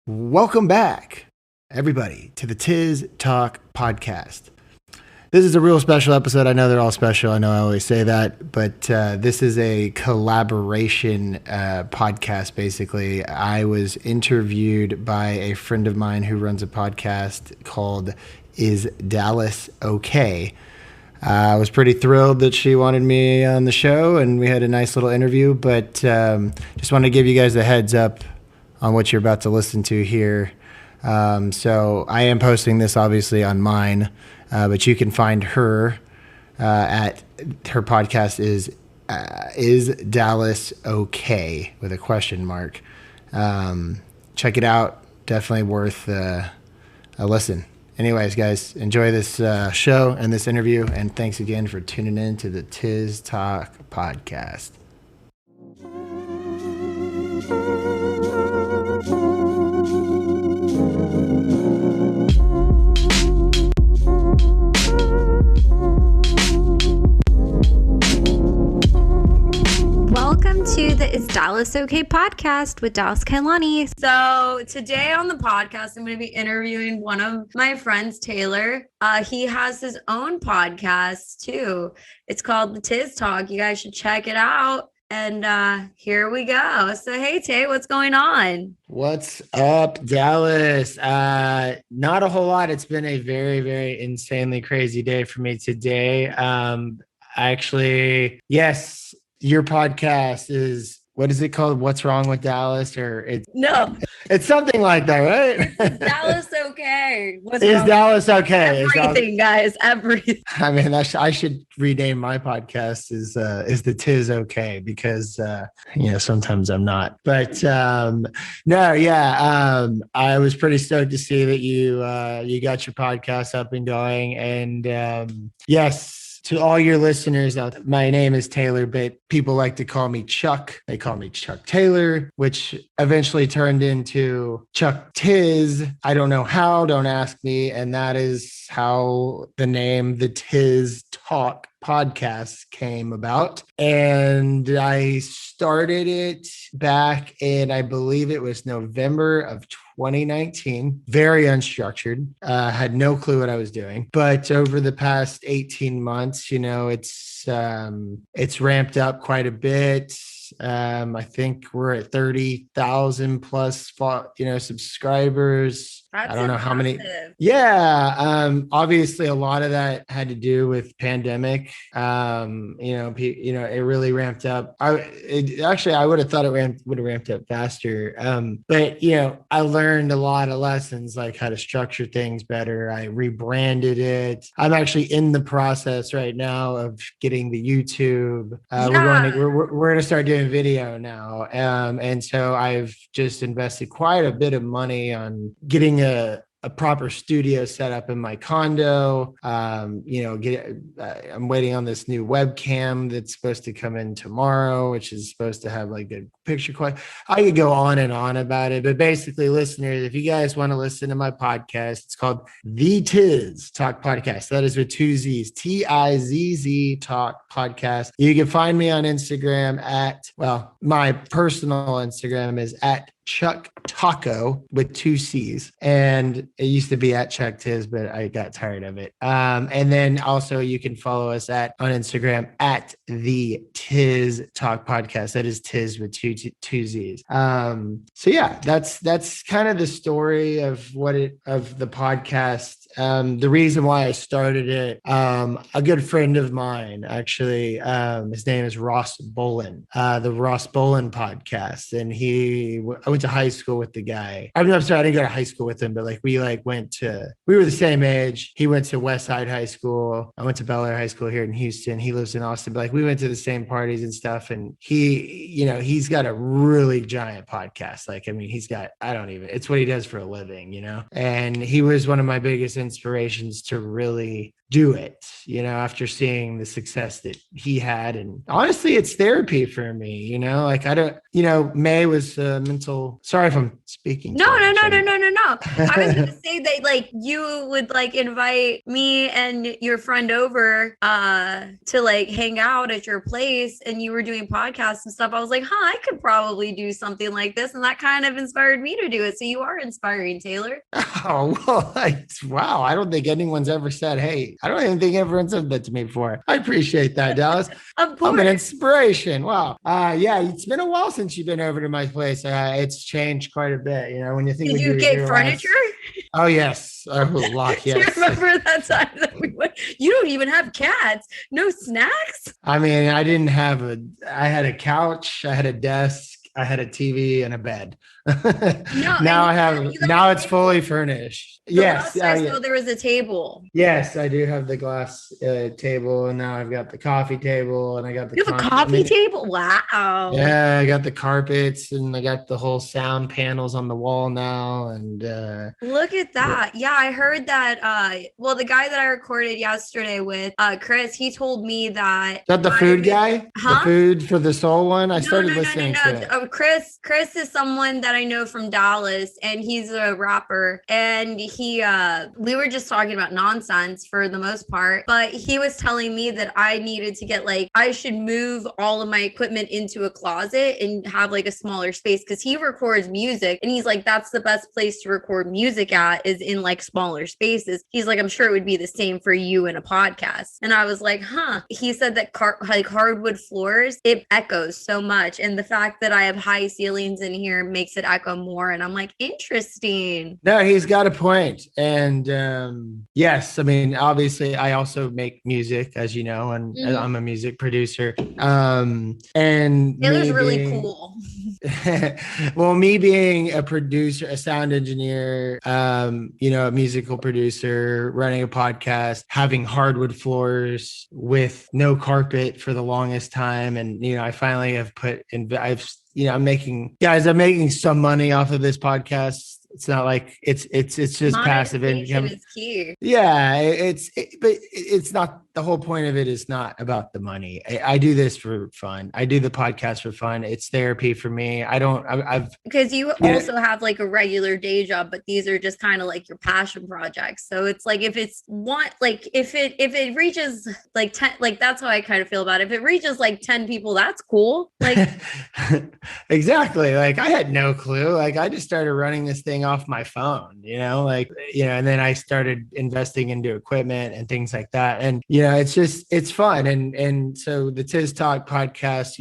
Welcome back, everybody, to the TIZZ Talk Podcast. This is a real special episode. I know they're all special. I know I always say that, but this is a collaboration podcast, basically. I was interviewed by a friend of mine who runs a podcast called Is Dallas Okay? I was pretty thrilled that she wanted me on the show, and we had a nice little interview, but just wanted to give you guys a heads up on what you're about to listen to here. So I am posting this obviously on mine, but you can find her at her podcast is Dallas Okay with a question mark. Check it out. Definitely worth a listen. Anyways, guys, enjoy this show and this interview, and thanks again for tuning in to the TIZZ Talk Podcast. Welcome to the Is Dallas Okay podcast with Dallas Kailani. So today on the podcast, I'm going to be interviewing one of my friends, Taylor. He has his own podcast too. It's called the TIZZ Talk. You guys should check it out. And here we go. So, hey, Tay, what's going on? What's up, Dallas? Not a whole lot. It's been a very, very insanely crazy day for me today. Actually, yes, your podcast is, what is it called? What's Wrong with Dallas? Or it's something like that, right? Dallas Okay. Is Dallas Okay? Everything, guys. Everything. I mean, I should rename my podcast is the TIZZ Okay, because sometimes I'm not. But I was pretty stoked to see that you got your podcast up and going, and yes. To all your listeners, my name is Taylor, but people like to call me Chuck. They call me Chuck Taylor, which eventually turned into Chuck TIZZ. I don't know how, don't ask me. And that is how the name, the TIZZ Talk Podcast, came about. And I started it back in, I believe it was November of 2019, very unstructured, had no clue what I was doing. But over the past 18 months, it's ramped up quite a bit. I think we're at 30,000 plus, subscribers. That's I don't know how many. impressive. Yeah. Obviously a lot of that had to do with pandemic. It really ramped up. I would have thought it would have ramped up faster. But I learned a lot of lessons, like how to structure things better. I rebranded it. I'm actually in the process right now of getting the YouTube. We're going to start doing video now. And so I've just invested quite a bit of money on getting a proper studio set up in my condo. I'm waiting on this new webcam that's supposed to come in tomorrow, which is supposed to have like good picture quality. I could go on and on about it, but basically, listeners, if you guys want to listen to my podcast, it's called the TIZZ Talk Podcast. That is with two Z's, TIZZ Talk Podcast. You can find me on Instagram my personal Instagram is at Chuck Taco with two C's, and it used to be at Chuck TIZZ, but I got tired of it. And then also you can follow us on Instagram at the TIZZ Talk Podcast. That is TIZZ with two Z's. So yeah, that's kind of the story of the podcast. The reason why I started it, a good friend of mine, actually, his name is Ross Bolin, the Ross Bolin podcast. And I went to high school with the guy. I'm sorry, I didn't go to high school with him, but we were the same age. He went to West Side High School. I went to Bel Air High School here in Houston. He lives in Austin, but we went to the same parties and stuff. And he's got a really giant podcast. It's what he does for a living, and he was one of my biggest inspirations to really do it, after seeing the success that he had. And honestly, it's therapy for me, like I don't, May was sorry if I'm speaking. No. I was going to say that like you would like invite me and your friend over to like hang out at your place, and you were doing podcasts and stuff. I was like, I could probably do something like this. And that kind of inspired me to do it. So you are inspiring, Taylor. Oh, well, wow. I don't think anyone's ever said, hey, I don't even think everyone said that to me before. I appreciate that, Dallas. Of course. I'm an inspiration. Wow. Yeah, it's been a while since you've been over to my place. It's changed quite a bit. When you think Did you get furniture? Oh, yes. A lot, yes. Do you remember that time that we went? You don't even have cats. No snacks? I mean, I had a couch, I had a desk, I had a TV and a bed. Now it's fully furnished. Yes. So there was a table. Yes, I do have the glass table, and now I've got the coffee table, and I got the. You have a coffee table? Wow. Yeah, I got the carpets, and I got the whole sound panels on the wall now, and look at that. Yeah, I heard that. The guy that I recorded yesterday with Chris, he told me that. Is that the food guy? Huh? The food for the soul one? I started listening to it. Oh, Chris is someone that I know from Dallas, and he's a rapper, and we were just talking about nonsense for the most part, but he was telling me that I needed to get I should move all of my equipment into a closet and have a smaller space, because he records music, and he's like, that's the best place to record music at, is in smaller spaces. He's like, I'm sure it would be the same for you in a podcast. And I was like, he said that hardwood floors, it echoes so much, and the fact that I have high ceilings in here makes it echo more. And I'm like, interesting. No, he's got a point. And yes, I mean, obviously I also make music, as you know, and I'm a music producer. And Taylor's really cool. Well, me being a producer, a sound engineer, a musical producer, running a podcast, having hardwood floors with no carpet for the longest time. And, I finally have I'm making some money off of this podcast. It's not like it's just passive income. Is key. Yeah, but it's not, the whole point of it is not about the money. I do this for fun. I do the podcast for fun. It's therapy for me. Because you also have a regular day job, but these are just kind of your passion projects. So it's if it reaches 10, that's how I kind of feel about it. If it reaches 10 people, that's cool. Exactly. I had no clue. I just started running this thing off my phone, and then I started investing into equipment and things like that. And, it's fun. And so the TIZZ Talk podcast,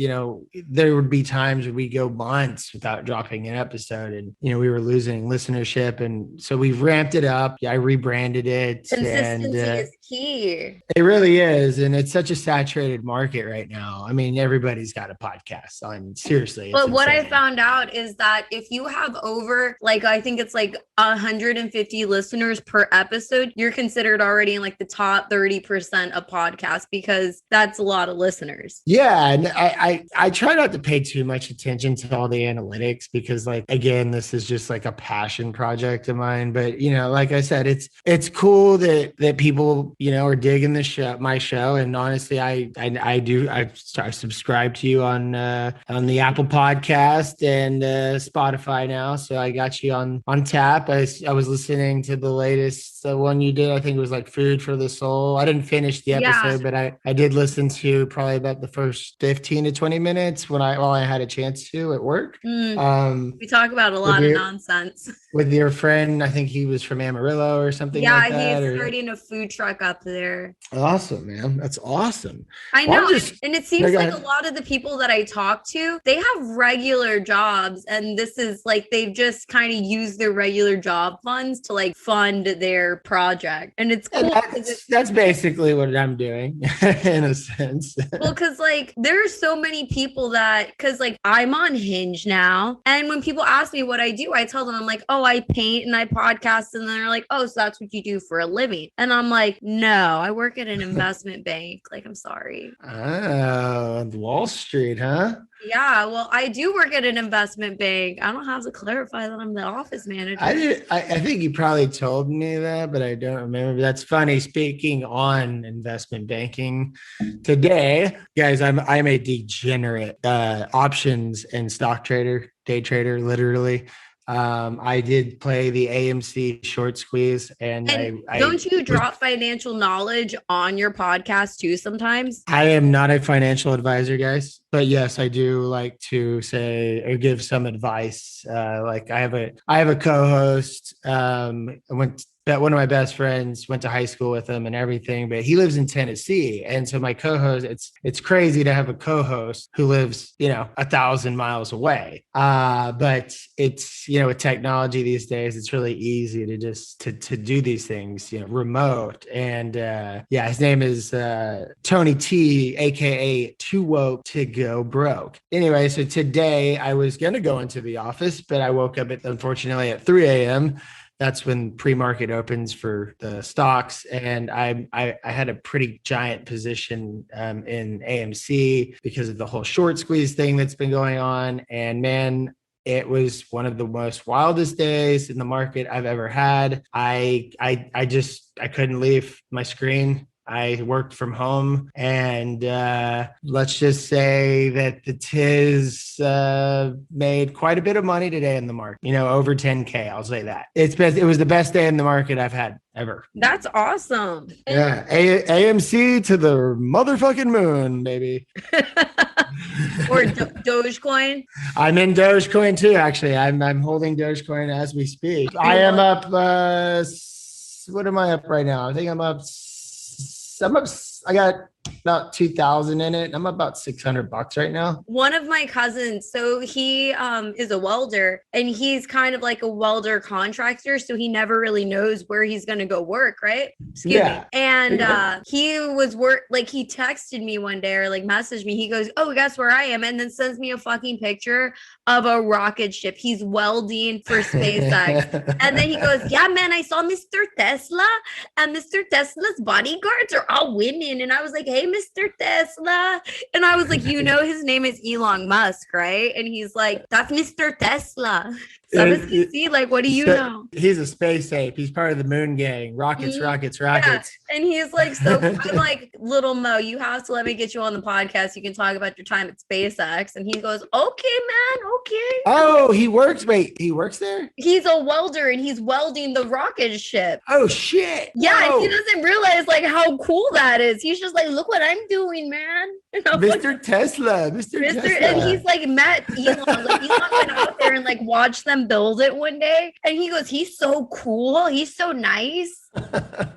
there would be times where we go months without dropping an episode, and, we were losing listenership. And so we ramped it up. I rebranded it. Consistency is key. It really is. And it's such a saturated market right now. I mean, everybody's got a podcast. Seriously. But what I found out is that if you have over, I think it's 150 listeners per episode, you're considered already in the top 30% of podcasts, because that's a lot of listeners. Yeah. And I try not to pay too much attention to all the analytics, because again, this is just a passion project of mine. But, like I said, it's cool that people, are digging my show. And honestly, I subscribe to you on the Apple Podcast and Spotify now. So I got you on tap. I was listening to the latest one you did. I think it was Food for the Soul. I didn't finish the episode, but I did listen to probably about the first 15 to 20 minutes while I had a chance to at work. We talk about a lot of nonsense with your friend. I think he was from Amarillo or something. Yeah, he's starting a food truck up there. Awesome, man. That's awesome. I know. And it seems a lot of the people that I talk to, they have regular jobs, and this is they've just kind of used their regular job funds to fund their project. And it's cool. That's basically what I'm doing in a sense. Well, because there are so many people that, because I'm on Hinge now, and when people ask me what I do, I tell them, I'm oh, I paint and I podcast. And then they're like, oh, so that's what you do for a living. And I'm like, no, I work at an investment bank. Like, I'm sorry. Oh, Wall Street, huh? Yeah, well, I do work at an investment bank. I don't have to clarify that I'm the office manager. I think you probably told me that, but I don't remember. That's funny. Speaking on investment banking today, guys, I'm a degenerate options and stock trader, day trader, literally. I did play the AMC short squeeze, and don't you drop financial knowledge on your podcast too sometimes? I am not a financial advisor, guys, but yes, I do like to say or give some advice. Like I have a co-host. That one of my best friends went to high school with him and everything, but he lives in Tennessee. And so my co-host, it's crazy to have a co-host who lives, 1,000 miles away. But it's, with technology these days, it's really easy to just to do these things, remote. And his name is Tony T, aka Too Woke to Go Broke. Anyway, so today I was gonna go into the office, but I woke up unfortunately at 3 a.m. That's when pre-market opens for the stocks. And I had a pretty giant position in AMC because of the whole short squeeze thing that's been going on. And man, it was one of the most wildest days in the market I've ever had. I couldn't leave my screen. I worked from home, and let's just say that the TIZZ made quite a bit of money today in the market, over 10K. I'll say that. It was the best day in the market I've had ever. That's awesome. Yeah. AMC to the motherfucking moon, baby. Or Dogecoin. I'm in Dogecoin too, actually. I'm holding Dogecoin as we speak. I am up. What am I up right now? I think I'm up. I got about 2,000 in it. I'm about $600 right now. One of my cousins, so he is a welder, and he's kind of like a welder contractor, so he never really knows where he's going to go work, right? Excuse me. And he was he texted me one day or messaged me. He goes, oh, guess where I am? And then sends me a fucking picture of a rocket ship. He's welding for SpaceX. And then he goes, yeah, man, I saw Mr. Tesla, and Mr. Tesla's bodyguards are all women. And I was like, hey, Mr. Tesla. And I was like, his name is Elon Musk, right? And he's like, that's Mr. Tesla. So does he see? What do you know? He's a space ape. He's part of the moon gang. Rockets. Yeah. And he's like, so I'm like, little Mo, you have to let me get you on the podcast. You can talk about your time at SpaceX. And he goes, okay, man. Okay. Oh, he works. Wait, he works there? He's a welder, and he's welding the rocket ship. Oh, shit. Yeah. And he doesn't realize how cool that is. He's just like, look what I'm doing, man. Mr. Tesla. Mr. Tesla. And he's met Elon. Elon went out there and watched them build it one day. And he goes, he's so cool. He's so nice.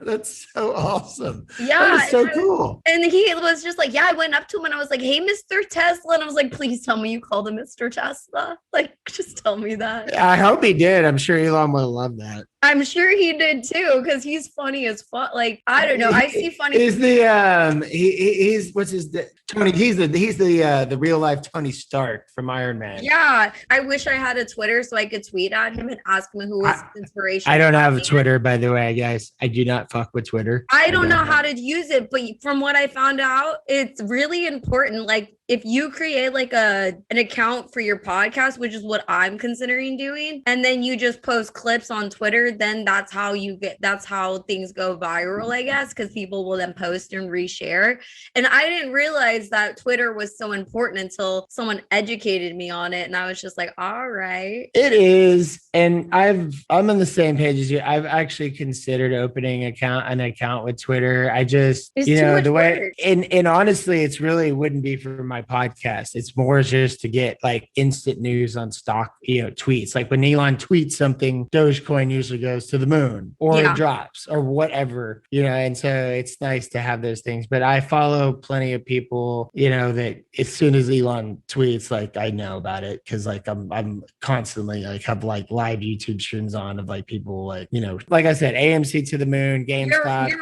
That's so awesome. Yeah. That is so cool. And he was just like, I went up to him and I was like, hey, Mr. Tesla. And I was like, please tell me you called him Mr. Tesla. Just tell me that. I hope he did. I'm sure Elon would love that. I'm sure he did too, because he's funny as fuck. I don't know. I see funny. Is the he's what's his Tony? He's the real life Tony Stark from Iron Man. Yeah, I wish I had a Twitter so I could tweet at him and ask him who was inspiration. I don't have a Twitter, by the way, guys. I do not fuck with Twitter. I don't know how to use it, but from what I found out, it's really important. If you create an account for your podcast, which is what I'm considering doing, and then you just post clips on Twitter, then that's how things go viral, I guess, because people will then post and reshare. And I didn't realize that Twitter was so important until someone educated me on it. And I was just like, all right. It is. And I'm on the same page as you. I've actually considered opening an account with Twitter. I just, the way, and honestly, it's really wouldn't be for my podcast. It's more just to get instant news on stock, tweets. When Elon tweets something, Dogecoin usually goes to the moon or it drops or whatever, and so it's nice to have those things. But I follow plenty of people, that as soon as Elon tweets, I know about it because I'm constantly have live YouTube streams on of people like I said, AMC to the moon, GameStop.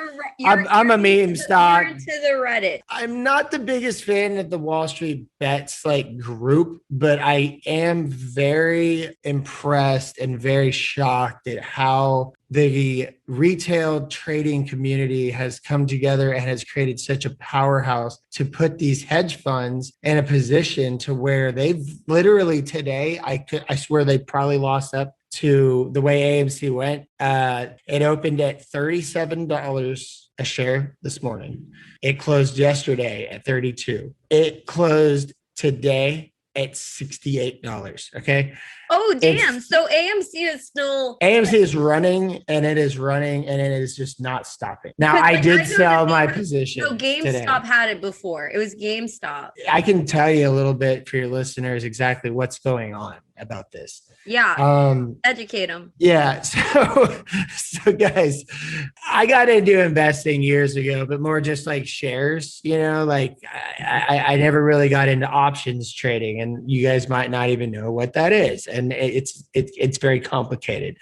I'm a meme stock. To the Reddit. I'm not the biggest fan of the Wall Wall Street Bets like group, but I am very impressed and very shocked at how the retail trading community has come together and has created such a powerhouse to put these hedge funds in a position to where they've literally today, I swear they probably lost up to the way AMC went. It opened at $37 a share this morning. It closed yesterday at 32. It closed today at $68. Okay. Oh, damn. So AMC is running and it is just not stopping. Now, I did sell my position. No, GameStop had it before. It was GameStop. I can tell you a little bit for your listeners exactly what's going on about this. Yeah. Educate them. Yeah. So guys, I got into investing years ago, but more just like shares, like I never really got into options trading, and you guys might not even know what that is. And it's very complicated,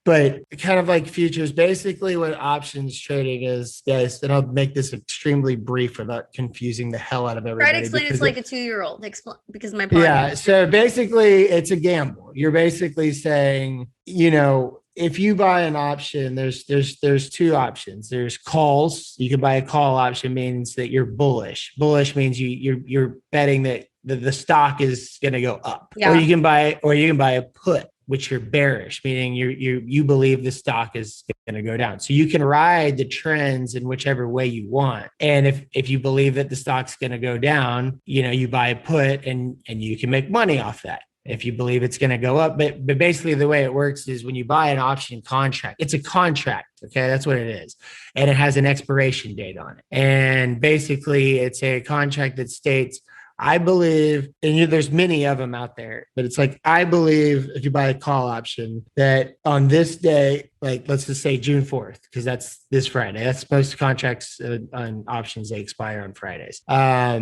but kind of like futures, basically what options trading is, guys, and I'll make this extremely brief without confusing the hell out of everybody. Try to explain it's like a 2-year-old because my yeah. So basically it's a gamble. You're basically saying, if you buy an option, there's two options. There's calls. You can buy a call option, means that you're bullish. Bullish means you're betting that the stock is going to go up. Yeah. Or you can buy a put, which you're bearish, meaning you believe the stock is going to go down. So you can ride the trends in whichever way you want. And if you believe that the stock's going to go down, you buy a put and you can make money off that. If you believe it's going to go up. But basically the way it works is when you buy an option contract, it's a contract. Okay. That's what it is. And it has an expiration date on it. And basically it's a contract that states, I believe, and there's many of them out there, but it's like, I believe if you buy a call option that on this day, like let's just say June 4th, because that's this Friday. That's most contracts on options, they expire on Fridays. Why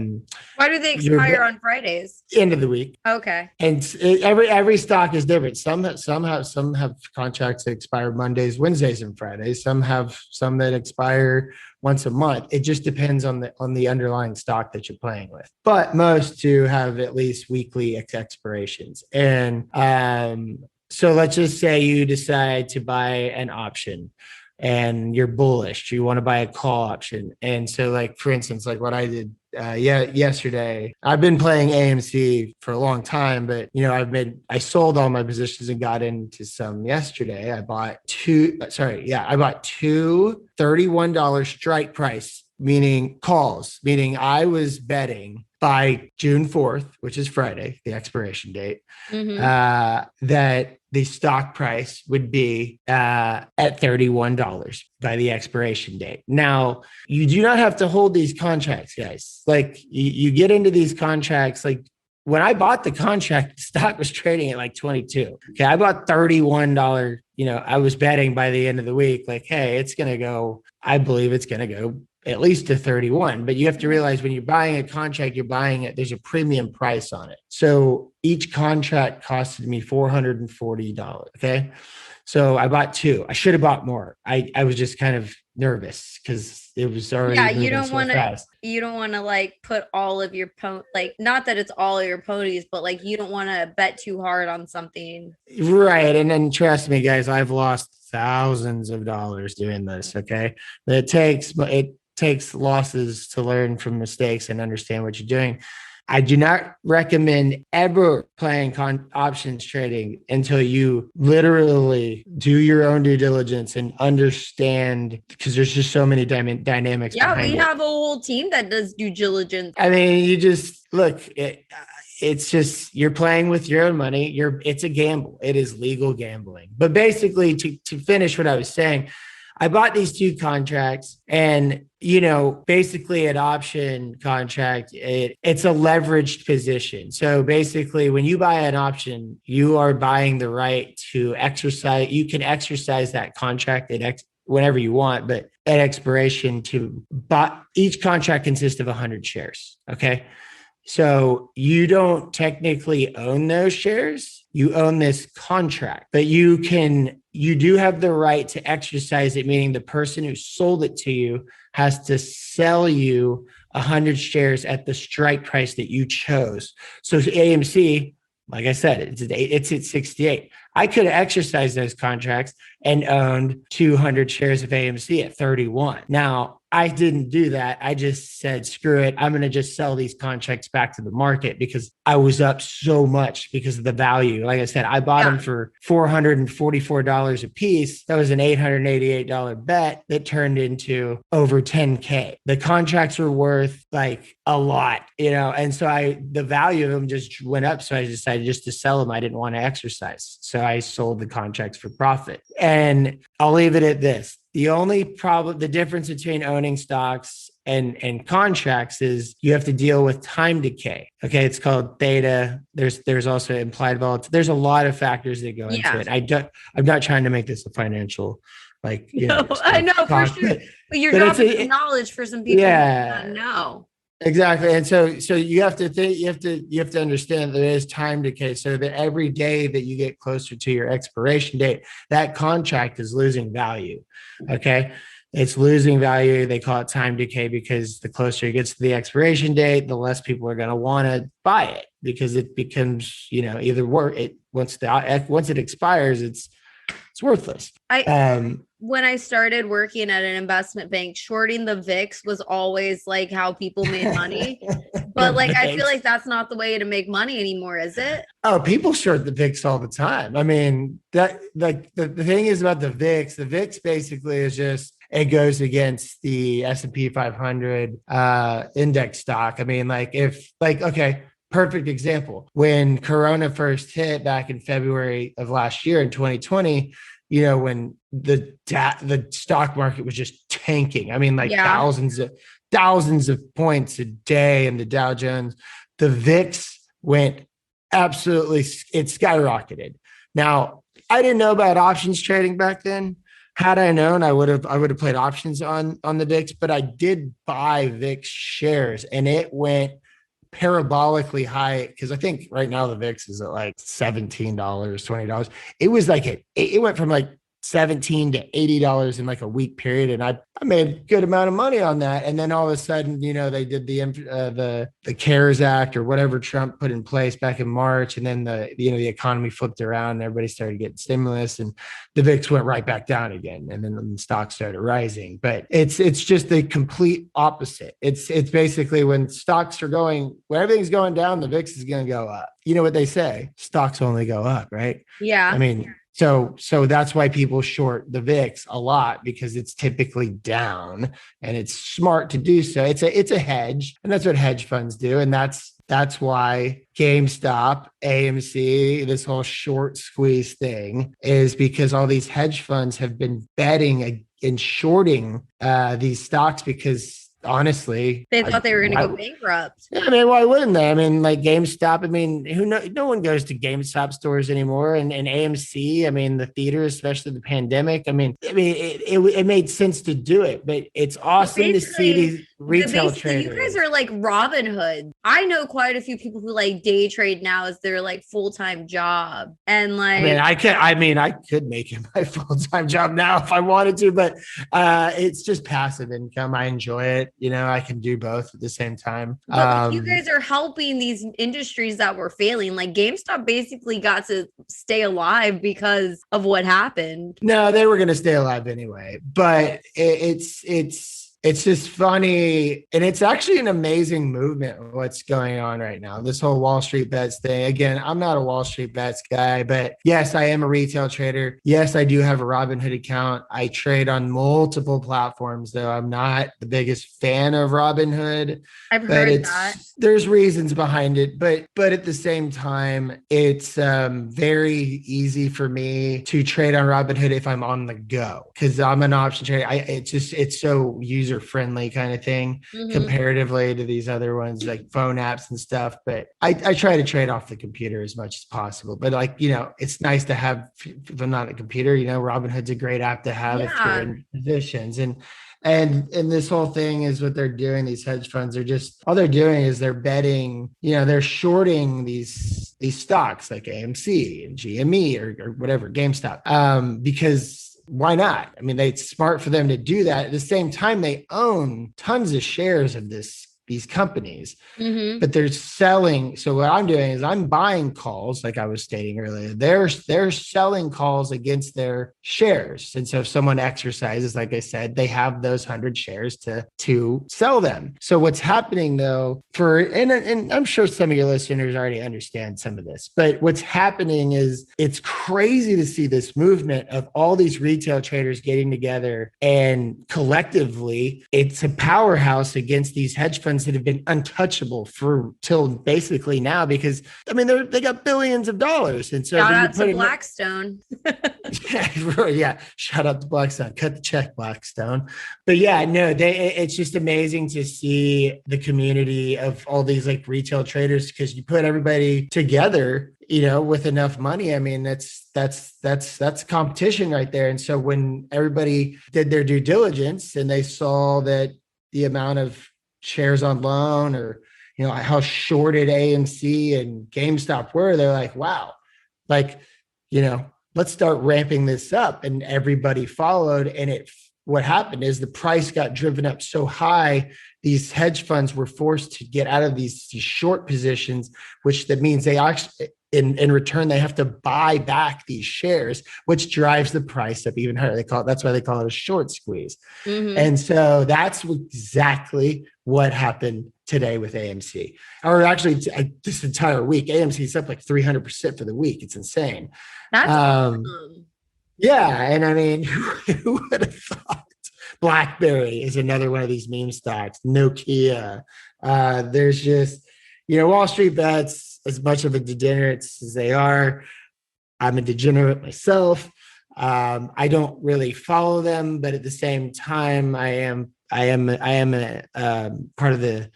do they expire on Fridays? End of the week. Okay. And every stock is different. Some have contracts that expire Mondays, Wednesdays, and Fridays. Some have some that expire once a month. It just depends on the underlying stock that you're playing with. But most do have at least weekly expirations. And so let's just say you decide to buy an option and you're bullish. You want to buy a call option. And so like, for instance, like what I did yesterday, I've been playing AMC for a long time, but I sold all my positions and got into some yesterday. I bought two $31 strike price, meaning calls, meaning I was betting by June 4th, which is Friday, the expiration date, that the stock price would be at $31 by the expiration date. Now, you do not have to hold these contracts, guys. Like you get into these contracts, like when I bought the contract, the stock was trading at like 22. Okay. I bought $31. I was betting by the end of the week, like, hey, I believe it's going to go at least to 31. But you have to realize when you're buying a contract, you're buying it, there's a premium price on it. So each contract costed me $440. Okay. So I bought two. I should have bought more. I was just kind of nervous because it was already you don't want to like put all of your not that it's all of your ponies, but like you don't want to bet too hard on something, right? And then trust me, guys, I've lost thousands of dollars doing this. Okay, but it takes losses to learn from mistakes and understand what you're doing. I do not recommend ever playing options trading until you literally do your own due diligence and understand, because there's just so many dynamics. Yeah, we have a whole team that does due diligence. I mean, you just look, it's just, you're playing with your own money. It's a gamble. It is legal gambling. But basically, to finish what I was saying, I bought these two contracts and, basically an option contract, it's a leveraged position. So basically when you buy an option, you are buying the right to exercise. You can exercise that contract whenever you want, but at expiration to buy. Each contract consists of 100 shares. Okay. So you don't technically own those shares. You own this contract, but you can you do have the right to exercise it, meaning the person who sold it to you has to sell you 100 shares at the strike price that you chose. So AMC, like I said, it's at 68. I could have exercised those contracts and owned 200 shares of AMC at 31. Now, I didn't do that. I just said, screw it. I'm going to just sell these contracts back to the market because I was up so much because of the value. Like I said, I bought them for $444 a piece. That was an $888 bet that turned into over 10K. The contracts were worth like a lot, and so the value of them just went up. So I decided just to sell them. I didn't want to exercise. So I sold the contracts for profit. And I'll leave it at this. The only problem, the difference between owning stocks and contracts is you have to deal with time decay. Okay. It's called theta. There's also implied volatility. There's a lot of factors that go into it. I'm not trying to make this a financial, I know for sure. But you're dropping some knowledge for some people who don't know. Exactly. And so you have to think, you have to understand that there is time decay. So that every day that you get closer to your expiration date, that contract is losing value. Okay. It's losing value. They call it time decay because the closer it gets to the expiration date, the less people are going to want to buy it because it becomes, either once it expires, it's worthless. When I started working at an investment bank, shorting the VIX was always like how people made money. But I feel like that's not the way to make money anymore, is it? Oh, people short the VIX all the time. I mean, that the thing is about the VIX basically is just, it goes against the S&P 500 index stock. I mean, okay, perfect example. When Corona first hit back in February of last year in 2020, when the stock market was just tanking. I mean, thousands of points a day in the Dow Jones, the VIX went absolutely, it skyrocketed. Now, I didn't know about options trading back then. Had I known, I would have played options on the VIX, but I did buy VIX shares and it went parabolically high because I think right now the VIX is at $17, $20. It was it went from $17 to $80 in a week period, and I made a good amount of money on that. And then all of a sudden, they did the CARES Act or whatever Trump put in place back in March, and then the economy flipped around, and everybody started getting stimulus, and the VIX went right back down again, and then the stocks started rising. But it's just the complete opposite. It's basically when everything's going down, the VIX is going to go up. You know what they say? Stocks only go up, right? Yeah. I mean. So that's why people short the VIX a lot because it's typically down and it's smart to do so. It's a hedge, and that's what hedge funds do. And that's why GameStop, AMC, this whole short squeeze thing is because all these hedge funds have been betting and shorting these stocks because honestly, they thought they were going to go bankrupt. I mean, why wouldn't they? I mean, GameStop. I mean, no one goes to GameStop stores anymore, and AMC. I mean, the theaters, especially the pandemic. I mean, it made sense to do it, but it's awesome to see these retail traders. You guys are like Robin Hood. I know quite a few people who day trade now as their full-time job, and I could make it my full-time job now if I wanted to, but it's just passive income. I enjoy it. I can do both at the same time. But you guys are helping these industries that were failing. GameStop basically got to stay alive because of what happened. No, they were going to stay alive anyway. But it's just funny. And it's actually an amazing movement, what's going on right now. This whole Wall Street bets thing. Again, I'm not a Wall Street bets guy, but yes, I am a retail trader. Yes, I do have a Robinhood account. I trade on multiple platforms, though. I'm not the biggest fan of Robinhood. I've heard that. There's reasons behind it, but at the same time, it's very easy for me to trade on Robinhood if I'm on the go because I'm an option trader. It's so user friendly kind of thing comparatively to these other ones like phone apps and stuff. But I try to trade off the computer as much as possible. But it's nice to have, if I'm not a computer, Robinhood's a great app to have if you're in positions. And this whole thing is what they're doing. These hedge funds are all they're doing is they're betting, they're shorting these these stocks like AMC and GME or whatever, GameStop, because why not? I mean, it's smart for them to do that. At the same time, they own tons of shares of these companies, but they're selling. So what I'm doing is I'm buying calls, like I was stating earlier. They're selling calls against their shares. And so if someone exercises, like I said, they have those 100 shares to sell them. So what's happening though, and I'm sure some of your listeners already understand some of this, but what's happening is it's crazy to see this movement of all these retail traders getting together, and collectively it's a powerhouse against these hedge funds that have been untouchable till basically now, because I mean they got billions of dollars. And so shout out to Blackstone. Yeah, shout out to Blackstone. Cut the check, Blackstone. But yeah, no, it's just amazing to see the community of all these like retail traders, because you put everybody together, with enough money. I mean, that's competition right there. And so when everybody did their due diligence and they saw that the amount of shares on loan, or how shorted AMC and GameStop were, they're like, wow, like, let's start ramping this up. And everybody followed. And what happened is the price got driven up so high, these hedge funds were forced to get out of these short positions, which that means they actually, in return, they have to buy back these shares, which drives the price up even higher. That's why they call it a short squeeze. And so that's exactly what happened today with AMC, or actually this entire week. AMC is up like 300% for the week. It's insane. That's awesome. Yeah. And I mean, who would have thought? BlackBerry is another one of these meme stocks. Nokia. There's just, Wall Street bets, as much of a degenerates as they are. I'm a degenerate myself. I don't really follow them, but at the same time, I am a part of the.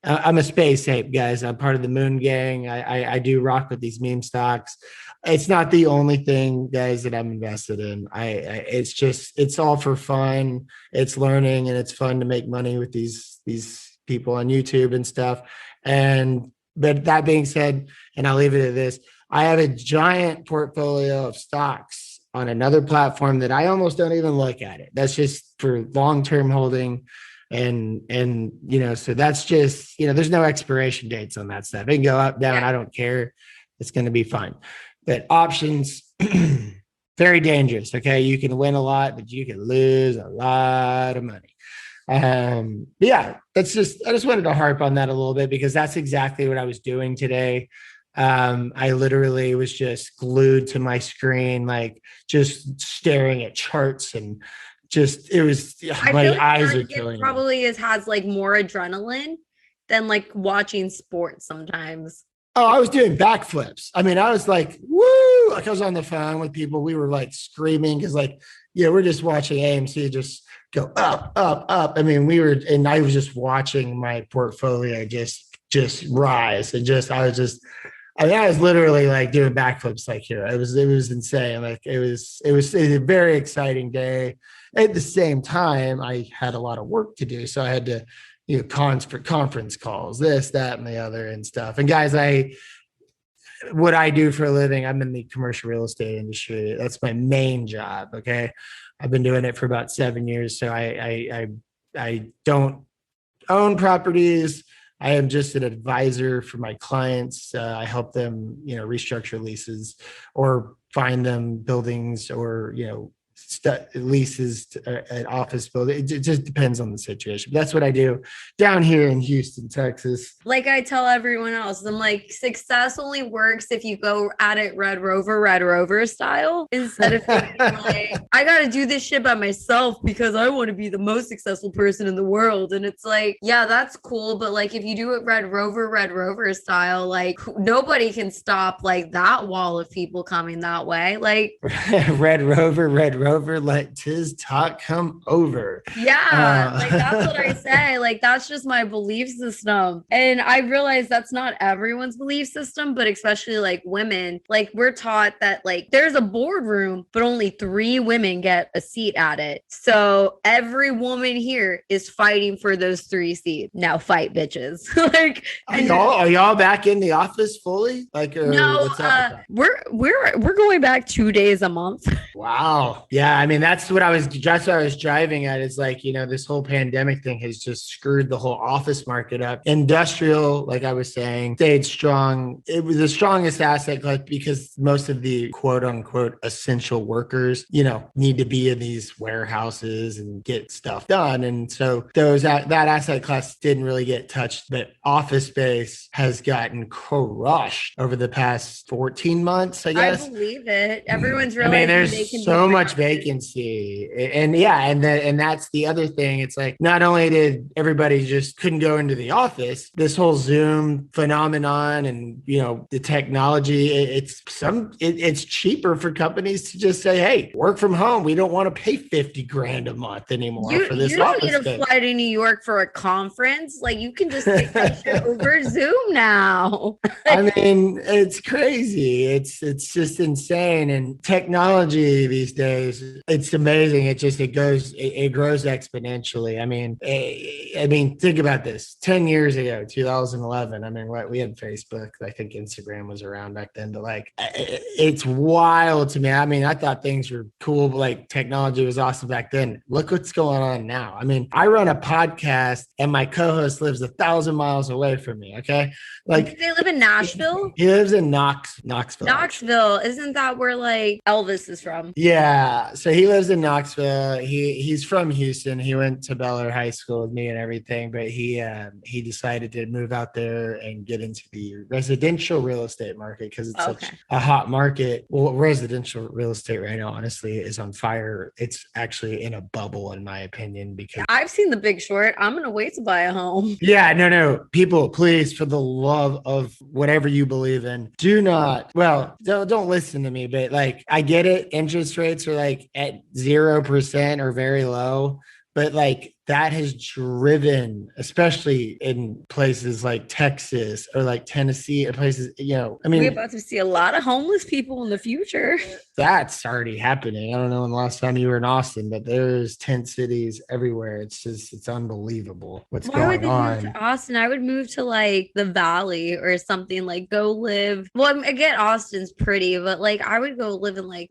I'm a space ape, guys. I'm part of the Moon Gang. I do rock with these meme stocks. It's not the only thing, guys, that I'm invested in. It's all for fun. It's learning, and it's fun to make money with these people on YouTube and stuff. But that being said, and I'll leave it at this, I have a giant portfolio of stocks on another platform that I almost don't even look at it. That's just for long-term holding. And so that's just, there's no expiration dates on that stuff. It can go up, down. I don't care. It's going to be fine. But options, very dangerous. Okay. You can win a lot, but you can lose a lot of money. Yeah, I just wanted to harp on that a little bit, because that's exactly what I was doing today. I literally was just glued to my screen, like just staring at charts, and my eyes are killing me. Probably has like more adrenaline than like watching sports sometimes. Oh, I was doing backflips. I mean, I was like, woo! Like I was on the phone with people. We were like screaming because we're just watching AMC just go up, up, up. I mean, and I was just watching my portfolio just rise. And I was literally like doing backflips like here. It was insane. Like it was a very exciting day. At the same time, I had a lot of work to do. So I had to, conference calls, this, that, and the other and stuff. And guys, what I do for a living, I'm in the commercial real estate industry. That's my main job. Okay. I've been doing it for about 7 years. So I don't own properties. I am just an advisor for my clients. I help them, restructure leases or find them buildings or, leases at office building. It just depends on the situation. But that's what I do down here in Houston, Texas. Like I tell everyone else, I'm like, success only works if you go at it Red Rover style, instead of thinking like, I got to do this shit by myself because I want to be the most successful person in the world. And it's like, yeah, that's cool. But like, if you do it Red Rover style, like nobody can stop like that wall of people coming that way. Like Red Rover over, let TIZZ Talk come over. Yeah, like that's what I say. Like that's just my belief system. And I realize that's not everyone's belief system, but especially like women, like we're taught that like there's a boardroom, but only 3 women get a seat at it. So every woman here is fighting for those 3 seats. Now fight, bitches. Like are y'all back in the office fully? Like no, what's up? we're going back 2 days a month. Wow. Yeah. I mean, that's what I was driving at. It's like, this whole pandemic thing has just screwed the whole office market up. Industrial, like I was saying, stayed strong. It was the strongest asset class because most of the quote unquote essential workers, need to be in these warehouses and get stuff done. And so that asset class didn't really get touched, but office space has gotten crushed over the past 14 months, I guess. I believe it. Everyone's realizing there's so much vacancy. And that's the other thing. It's like, not only did everybody just couldn't go into the office, this whole Zoom phenomenon and, the technology, it's cheaper for companies to just say, hey, work from home. We don't want to pay 50 grand a month anymore for this office. You don't need to fly to New York for a conference. Like you can just take that shit over Zoom now. I mean, it's crazy. It's just insane. And technology these days, it's amazing. It grows exponentially. I mean, think about this. 10 years ago, 2011. I mean, we had Facebook. I think Instagram was around back then, but like, it's wild to me. I mean, I thought things were cool, but like technology was awesome back then. Look what's going on now. I mean, I run a podcast and my co-host lives 1,000 miles away from me. Okay. Like, do they live in Nashville? He lives in Knoxville. Knoxville. Isn't that where like Elvis is from? Yeah. So he lives in Knoxville. He's from Houston. He went to Bel Air High School with me and everything, but he decided to move out there and get into the residential real estate market because it's such a hot market. Well, residential real estate right now, honestly, is on fire. It's actually in a bubble, in my opinion, because I've seen The Big Short. I'm gonna wait to buy a home. Yeah, no. People, please, for the love of whatever you believe in, don't listen to me, but like, I get it. Interest rates are like at 0% or very low, but like, that has driven, especially in places like Texas or like Tennessee or places, we're about to see a lot of homeless people in the future. That's already happening. I don't know when the last time you were in Austin, but there's tent cities everywhere. It's unbelievable what's going on. Move to Austin? I would move to like the Valley or something, like go live. Well, I get Austin's pretty, but like I would go live in like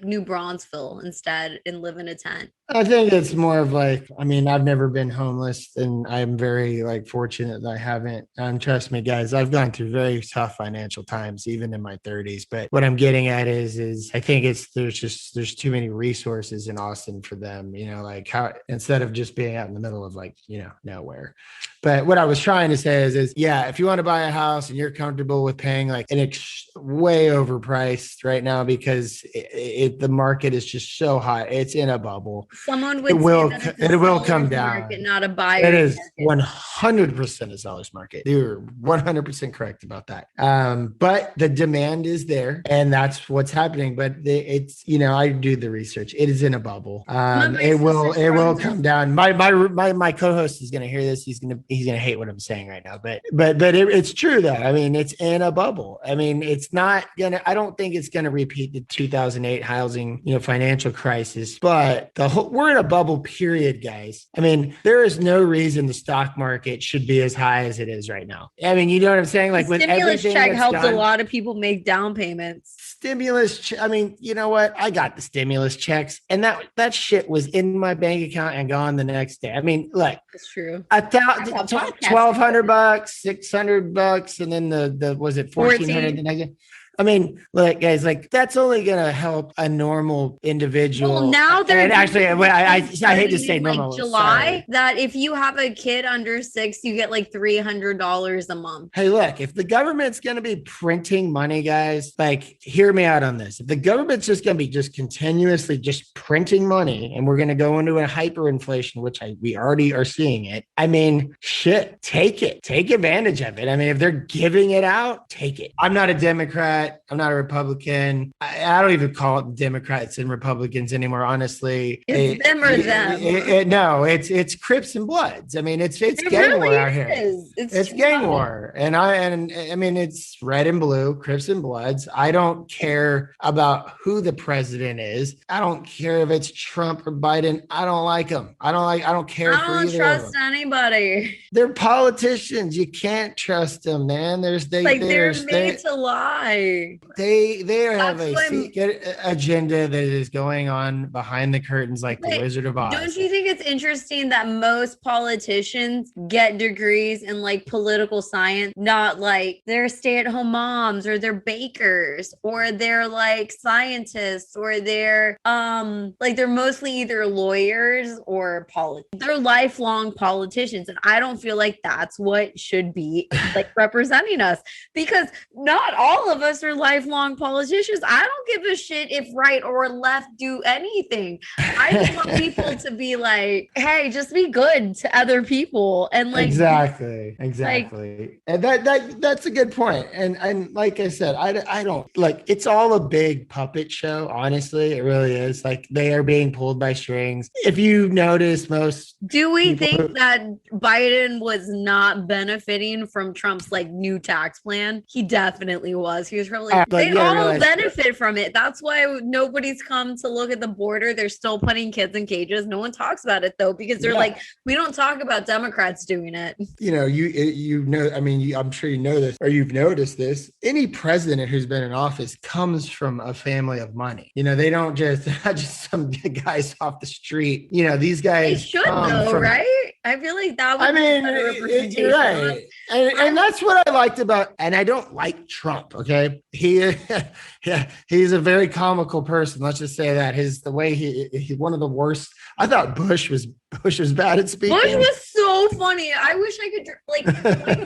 New Braunfels instead and live in a tent. I think it's more of like, I've never been homeless and I'm very like fortunate that I haven't. Trust me, guys, I've gone through very tough financial times, even in my 30s. But what I'm getting at is I think there's too many resources in Austin for them, like how, instead of just being out in the middle of like, nowhere. But what I was trying to say is if you want to buy a house and you're comfortable with paying like way overpriced right now because the market is just so hot, it's in a bubble. Someone would it will come down. Market, not a buyer. It is 100% a seller's market. You're 100% correct about that. But the demand is there, and that's what's happening. But it's I do the research. It is in a bubble. It will come down. My co-host is going to hear this. He's going to hate what I'm saying right now. But it's true though. It's in a bubble. It's not gonna. I don't think it's going to repeat the 2008 housing financial crisis. But we're in a bubble period, guys. There is no reason the stock market should be as high as it is right now. You know what I'm saying? Like, with stimulus check helped a lot of people make down payments. You know what? I got the stimulus checks, and that shit was in my bank account and gone the next day. Look, it's true. $1,200, $600, and then the was it 1,400 the next day? Look, guys, like that's only gonna help a normal individual. Well, now they're actually, I hate to say normal. Like July, that if you have a kid under 6, you get like $300 a month. Hey, look, if the government's gonna be printing money, guys, like hear me out on this. If the government's just gonna be continuously just printing money, and we're gonna go into a hyperinflation, which we already are seeing it. Shit, take it, take advantage of it. If they're giving it out, take it. I'm not a Democrat. Democrat. I'm not a Republican. I don't even call it Democrats and Republicans anymore. Honestly, it's them or them. No, it's Crips and Bloods. I mean, it's gang really war out here. It's gang war, and I mean, it's red and blue, Crips and Bloods. I don't care about who the president is. I don't care if it's Trump or Biden. I don't like them. I don't care for either of them. I don't trust anybody. They're politicians. You can't trust them, man. They're made to lie. They have a secret agenda that is going on behind the curtains, like the Wizard of Oz. Don't you think it's interesting that most politicians get degrees in like political science, not like they're stay-at-home moms or they're bakers or they're like scientists or they're they're mostly either lawyers or they're lifelong politicians, and I don't feel like that's what should be like representing us, because not all of us are lifelong politicians. I don't give a shit if right or left do anything. I just want people to be like, hey, just be good to other people, and like exactly. And that's a good point. And like I said, I don't like, it's all a big puppet show. Honestly, it really is. Like, they are being pulled by strings. If you notice, do we think that Biden was not benefiting from Trump's like new tax plan? He definitely was. He was probably they all benefit from it. That's why nobody's come to look at the border. They're still putting kids in cages. No one talks about it though, because they're like, we don't talk about Democrats doing it. I mean, I'm sure you know this, or you've noticed this. Any president who's been in office comes from a family of money. They don't just some guys off the street. These guys should know, right? I feel like that would be you're right. And that's what I liked about, and I don't like Trump. Okay. He's a very comical person. Let's just say that he's one of the worst. I thought Bush was bad at speaking. Bush was so funny. I wish I could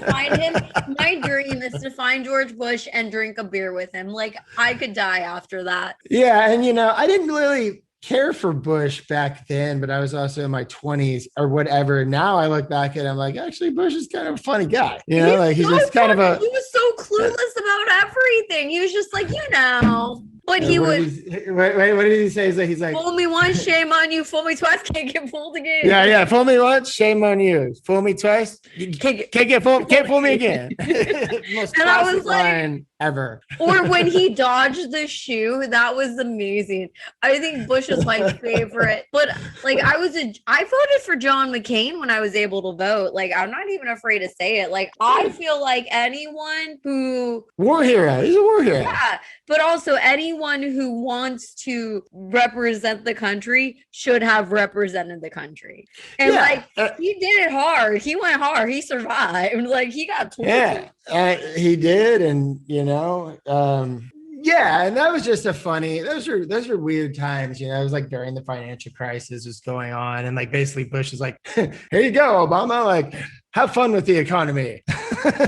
find him. My dream is to find George Bush and drink a beer with him. Like, I could die after that. Yeah. And I didn't really care for Bush back then, but I was also in my 20s or whatever. Now I look back at him like, actually, Bush is kind of a funny guy. He's just kind of he was so clueless about everything. He was just like, but he would. What did he say? He's like, fool me once, shame on you. Fool me twice, can't get fooled again. Yeah. Fool me once, shame on you. Fool me twice, can't fool me again. Most classic line ever. Or when he dodged the shoe, that was amazing. I think Bush is my favorite. But like, I voted for John McCain when I was able to vote. Like, I'm not even afraid to say it. Like, I feel like anyone who war hero. He's a war hero. Yeah, but also anyone who wants to represent the country should have represented the country. And he did it hard. He went hard. He survived. Like, he got tortured. Yeah, he did. And, and that was just those are weird times. It was like during the financial crisis was going on. And like, basically Bush is like, here you go, Obama, like, have fun with the economy.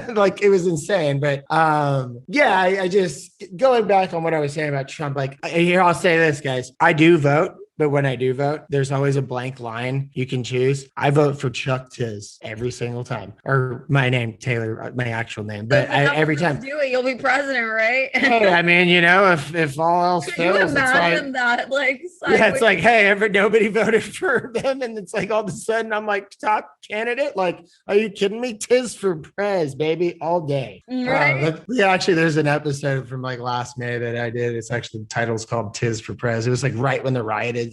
Like, it was insane. But I just, going back on what I was saying about Trump, like, here, I'll say this, guys, I do vote. But when I do vote, there's always a blank line you can choose. I vote for Chuck TIZZ every single time, or my name, Taylor, my actual name. But every time. Do it, you'll be president, right? Hey, I mean, if all else fails, it's like, hey, nobody voted for them, and it's like all of a sudden I'm like top candidate. Like, are you kidding me? TIZZ for prez, baby, all day. Right. Actually, there's an episode from like last May that I did. It's actually, the title's called TIZZ for prez. It was like right when the rioters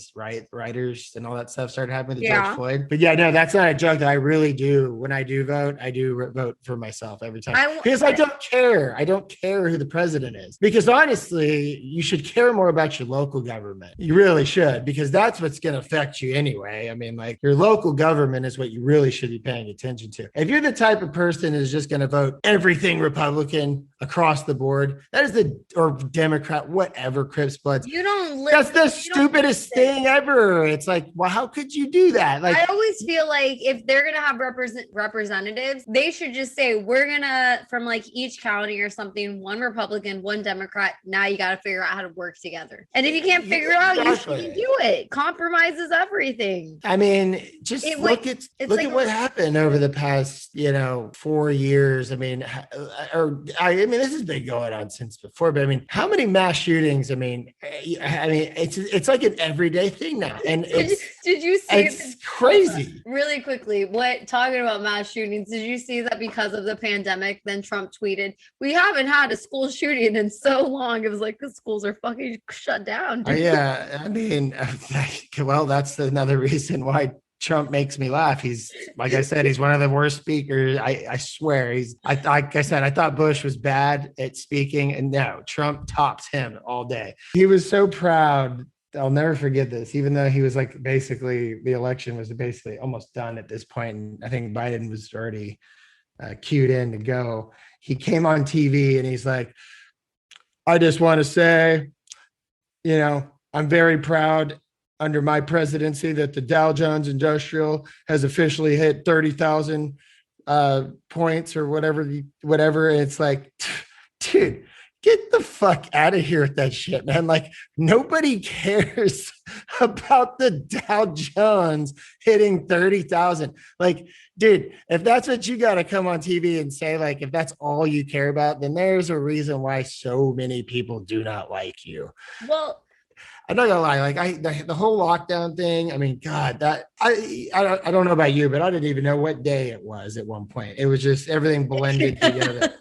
and all that stuff started happening with George Floyd. But no, that's not a joke. That I really do. When I do vote, I do vote for myself every time, because I don't care. I don't care who the president is, because honestly, you should care more about your local government. You really should, because that's what's going to affect you anyway. I mean, like, your local government is what you really should be paying attention to. If you're the type of person who's just going to vote everything Republican across the board, or Democrat, whatever, Crips, Bloods, you don't. That's the stupidest thing thing ever. It's like, well, how could you do that? Like, I always feel like if they're gonna have representatives, they should just say we're gonna from like each county or something, one Republican, one Democrat. Now you got to figure out how to work together. And if you can't figure it out, you shouldn't do it. Compromises everything. I mean, just look at what happened over the past, 4 years. I mean, this has been going on since before, but I mean, how many mass shootings? I mean, it's like an everyday thing now. And did you see it's crazy? Really quickly, talking about mass shootings, did you see that because of the pandemic, then Trump tweeted, we haven't had a school shooting in so long. It was like the schools are fucking shut down. Yeah. I mean, well, that's another reason why Trump makes me laugh. He's, like I said, he's one of the worst speakers. I swear like I said, I thought Bush was bad at speaking, and no, Trump tops him all day. He was so proud. I'll never forget this, even though he was like, basically the election was basically almost done at this point. And I think Biden was already cued in to go. He came on TV and he's like, I just want to say, I'm very proud under my presidency that the Dow Jones Industrial has officially hit 30,000 points or whatever. And it's like, dude, get the fuck out of here with that shit, man. Like, nobody cares about the Dow Jones hitting 30,000. Like, dude, if that's what you got to come on TV and say, like, if that's all you care about, then there's a reason why so many people do not like you. Well, I'm not gonna lie, like the whole lockdown thing. I mean, God, that I don't know about you, but I didn't even know what day it was at one point. It was just everything blended together.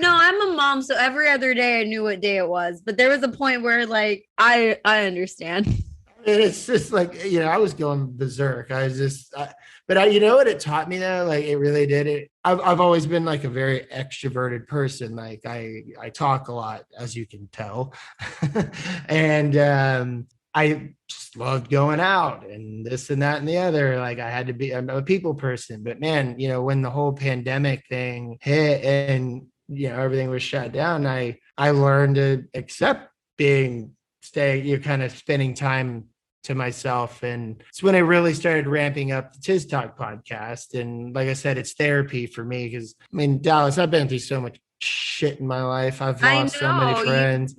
I'm a mom, so every other day I knew what day it was. But there was a point where, like, I understand. It's just like, I was going berserk. I was just, but you know what it taught me though? Like, it really did it. I've always been like a very extroverted person. Like I talk a lot, as you can tell. And I just loved going out and this and that and the other. Like, I'm a people person, but man, when the whole pandemic thing hit and, everything was shut down, I learned to accept you're kind of spending time to myself. And it's when I really started ramping up the TIZZ Talk podcast. And like I said, it's therapy for me because, I mean, Dallas, I've been through so much shit in my life. I've lost so many friends.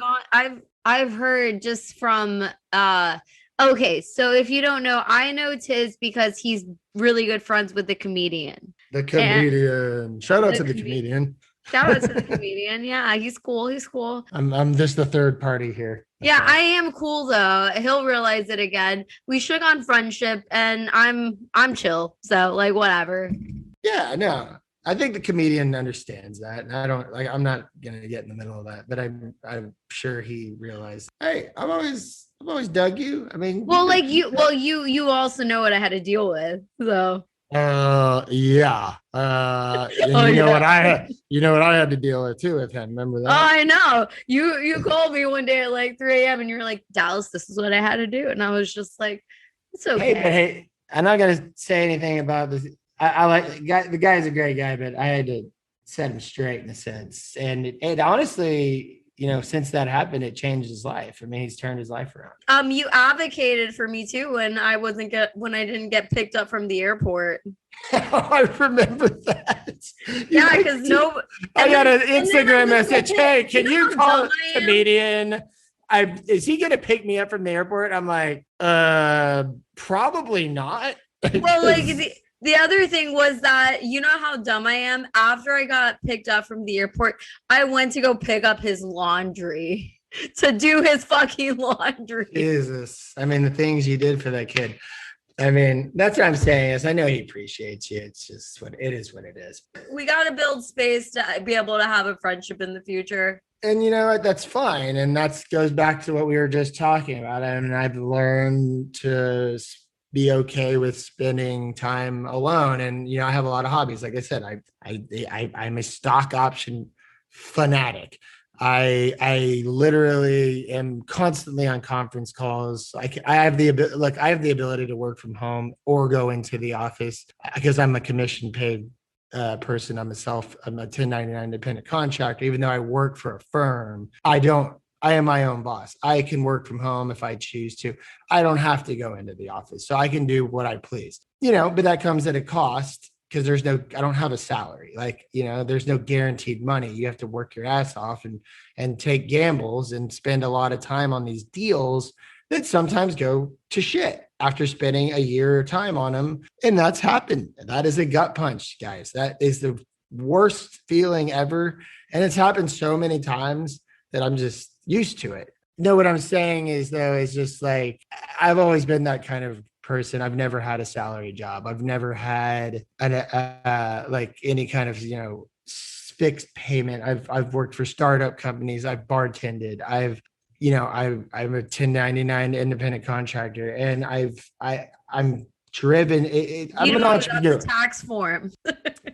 I've heard just from, okay. So if you don't know, I know TIZZ because he's really good friends with the comedian. Shout out to the comedian. Shout out to the comedian. Yeah, he's cool. I'm just the third party here. Yeah, I am cool though. He'll realize it again. We shook on friendship, and I'm chill. So, like, whatever. Yeah, no, I think the comedian understands that, and I'm not gonna get in the middle of that. But I'm sure he realized. Hey, I've always dug you. I mean, you also know what I had to deal with. So. Yeah. What I had to deal with too with him. Remember that? Oh, I know. You called me one day at like 3 a.m. and you were like, Dallas, this is what I had to do. And I was just like, it's okay. Hey, I'm not gonna say anything about this. I like the guy's a great guy, but I had to set him straight in a sense. And it honestly, since that happened, it changed his life. I mean, he's turned his life around. You advocated for me too when I didn't get picked up from the airport. I remember that. Yeah, because I got an Instagram message. Hey, can you call a comedian? Is he gonna pick me up from the airport? I'm like, probably not. Well, like the other thing was that, you know how dumb I am? After I got picked up from the airport, I went to go pick up his laundry to do his fucking laundry. Jesus. I mean, the things you did for that kid. I mean, that's what I'm saying is I know he appreciates you. It's just what it is. We got to build space to be able to have a friendship in the future. And you know what? That's fine. And that goes back to what we were just talking about. I mean, I've learned to be okay with spending time alone. And, I have a lot of hobbies. Like I said, I'm a stock option fanatic. I literally am constantly on conference calls. I have the ability to work from home or go into the office because I'm a commission paid person. I'm a 1099 independent contractor. Even though I work for a firm, I don't I am my own boss. I can work from home if I choose to. I don't have to go into the office. So I can do what I please, but that comes at a cost because I don't have a salary. Like, there's no guaranteed money. You have to work your ass off and take gambles and spend a lot of time on these deals that sometimes go to shit after spending a year of time on them. And that's happened. That is a gut punch, guys. That is the worst feeling ever. And it's happened so many times that I'm just used to it. No, what I'm saying is, though, is just like, I've always been that kind of person. I've never had a salary job. I've never had like any kind of, fixed payment. I've worked for startup companies. I've bartended. I'm a 1099 independent contractor, and I'm driven. I'm an entrepreneur. That's a tax form.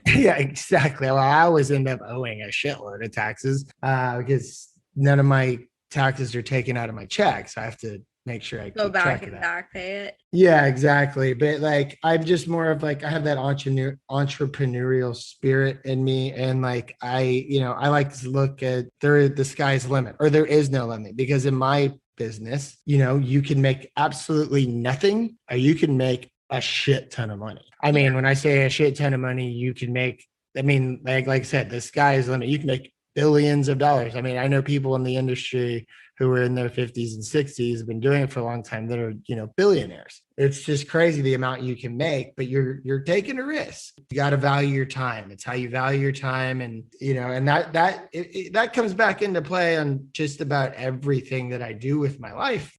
Yeah, exactly. Well, I always end up owing a shitload of taxes because none of my taxes are taken out of my checks. I have to make sure I go keep back track and of that. back pay it. Yeah, exactly. But like, I'm just more of like, I have that entrepreneurial spirit in me. And like, I like to look at the sky's limit, or there is no limit, because in my business, you can make absolutely nothing, or you can make a shit ton of money. I mean, when I say a shit ton of money, you can make, like I said, the sky is the limit. You can make billions of dollars. I mean, I know people in the industry who are in their 50s and 60s have been doing it for a long time that are, billionaires. It's just crazy the amount you can make, but you're taking a risk. You got to value your time. It's how you value your time. And, and that comes back into play on just about everything that I do with my life.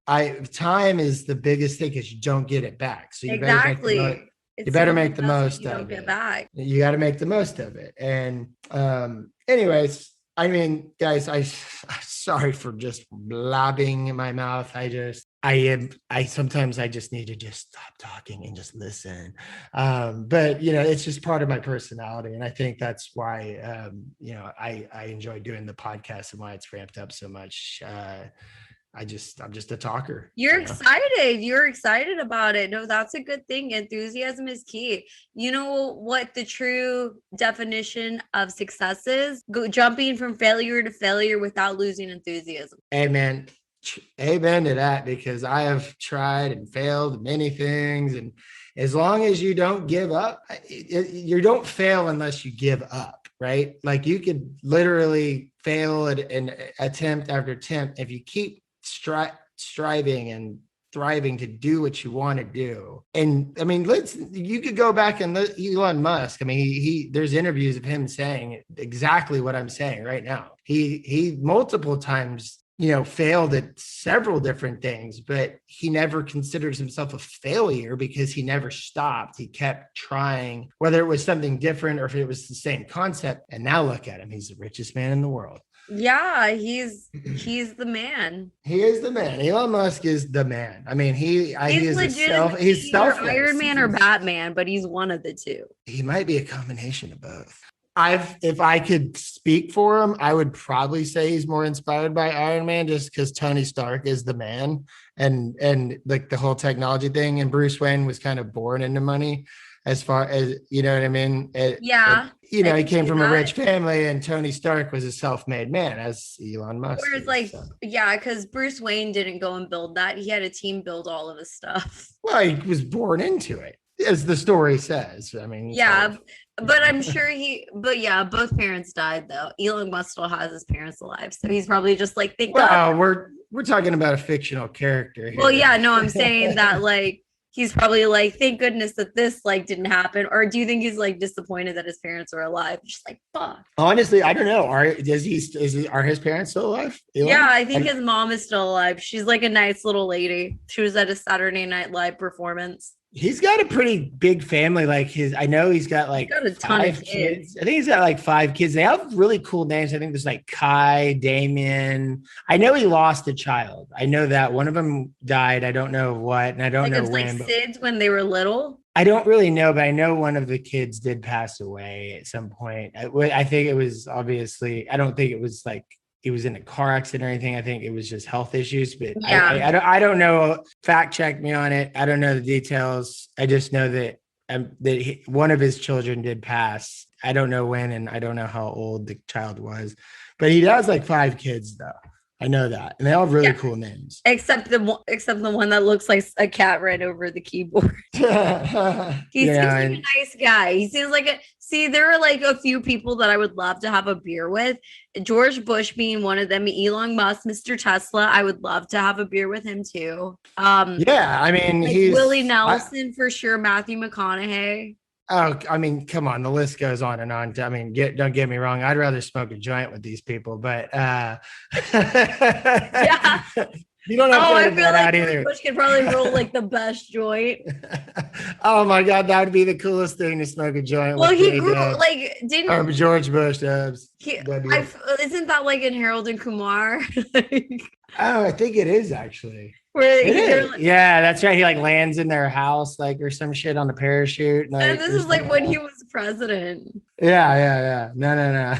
Time is the biggest thing because you don't get it back. So you better make the most of it. Back. You got to make the most of it. And anyways, I mean, guys, I'm sorry for just blabbing in my mouth. Sometimes I just need to just stop talking and just listen. But it's just part of my personality. And I think that's why, I enjoy doing the podcast and why it's ramped up so much. I'm just a talker. You're excited. You're excited about it. No, that's a good thing. Enthusiasm is key. You know what the true definition of success is? Jumping from failure to failure without losing enthusiasm. Amen. Amen to that, because I have tried and failed many things. And as long as you don't give up, you don't fail unless you give up, right? Like, you could literally fail at an attempt after attempt if you keep striving and thriving to do what you want to do. And I mean, you could go back and look Elon Musk. I mean, there's interviews of him saying exactly what I'm saying right now. He multiple times, failed at several different things, but he never considers himself a failure because he never stopped. He kept trying, whether it was something different or if it was the same concept. And now look at him. He's the richest man in the world. Yeah, he's the man. He is the man. Elon Musk is the man. I mean, he's selfless. Iron Man or Batman, but he's one of the two. He might be a combination of both. If I could speak for him, I would probably say he's more inspired by Iron Man, just because Tony Stark is the man, and like the whole technology thing. And Bruce Wayne was kind of born into money, as far as, you know what I mean? He came from a rich family, and Tony Stark was a self-made man, as Elon Musk. Whereas, because Bruce Wayne didn't go and build that. He had a team build all of his stuff. Well, he was born into it, as the story says. I mean, but I'm sure both parents died, though. Elon Musk still has his parents alive, so he's probably just like, thank God. We're talking about a fictional character here. Well, yeah, no, I'm saying that he's probably like, thank goodness that this didn't happen. Or do you think he's disappointed that his parents are alive? Just like, fuck. Honestly, I don't know. Are his parents still alive? Elon? Yeah, I think his mom is still alive. She's like a nice little lady. She was at a Saturday Night Live performance. He's got a pretty big family. I know he's got a ton of kids. I think he's got 5 kids. They have really cool names. I think there's Kai, Damien. I know he lost a child. I know that one of them died. I don't know what, and I don't know when. SIDS when they were little. I don't really know, but I know one of the kids did pass away at some point. I think it was obviously. I don't think it was he was in a car accident or anything. I think it was just health issues, but yeah. I don't know. Fact check me on it. I don't know the details. I just know that one of his children did pass. I don't know when, and I don't know how old the child was, but he has 5 kids though. I know that. And they all have really Yeah. cool names. Except the one that looks like a cat ran over the keyboard. He seems like a nice guy. He seems like there are like a few people that I would love to have a beer with. George Bush being one of them, Elon Musk, Mr. Tesla. I would love to have a beer with him too. Yeah, I mean, like Willie Nelson for sure, Matthew McConaughey. Oh, I mean, come on, the list goes on and on. I mean, don't get me wrong. I'd rather smoke a joint with these people, but yeah. You don't have to I feel like either. Bush could probably roll like the best joint. Oh my God, that would be the coolest thing to smoke a joint. Well, he grew like didn't George Bush Dubs. Isn't that like in Harold and Kumar? Oh, I think it is actually. Like, yeah, that's right. He like lands in their house, like or some shit on the parachute. And this is like when he was president. Yeah. No.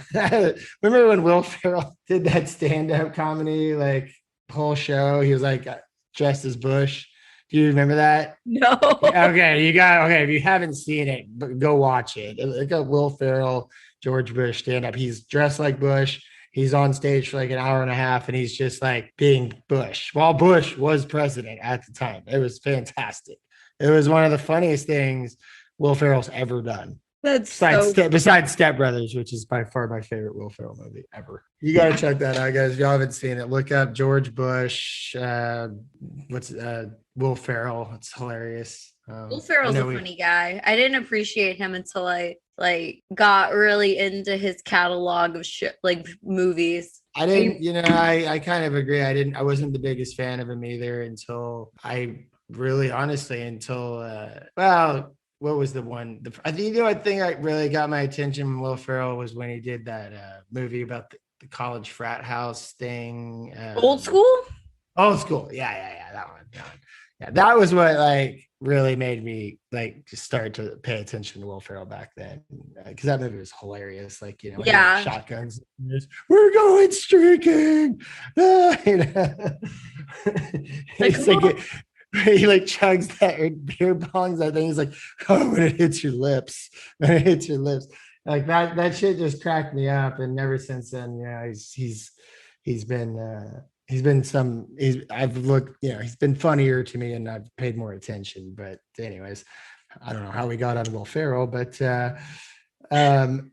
Remember when Will Ferrell did that stand-up comedy, like whole show? He was like dressed as Bush. Do you remember that? No. Okay, if you haven't seen it, go watch it. Look at Will Ferrell, George Bush stand-up. He's dressed like Bush. He's on stage for like an hour and a half and he's just like being Bush while Bush was president at the time. It was fantastic. It was one of the funniest things Will Ferrell's ever done. Besides Step Brothers, which is by far my favorite Will Ferrell movie ever. You got to check that out, guys. If y'all haven't seen it, look up George Bush. Will Ferrell. It's hilarious. Will Ferrell's a funny guy. I didn't appreciate him until I got really into his catalog of movies. I didn't, I kind of agree. I wasn't the biggest fan of him either until what was the one? I think that really got my attention from Will Ferrell was when he did that movie about the college frat house thing. Old School? Old School. Yeah, that one. Yeah, that was what really made me just start to pay attention to Will Ferrell back then, because that movie was hilarious. Shotguns. We're going streaking. He chugs that beer bongs that thing. He's like, oh, when it hits your lips, like that shit just cracked me up. And ever since then, he's been funnier to me and I've paid more attention. But anyways, I don't know how we got on Will Ferrell, but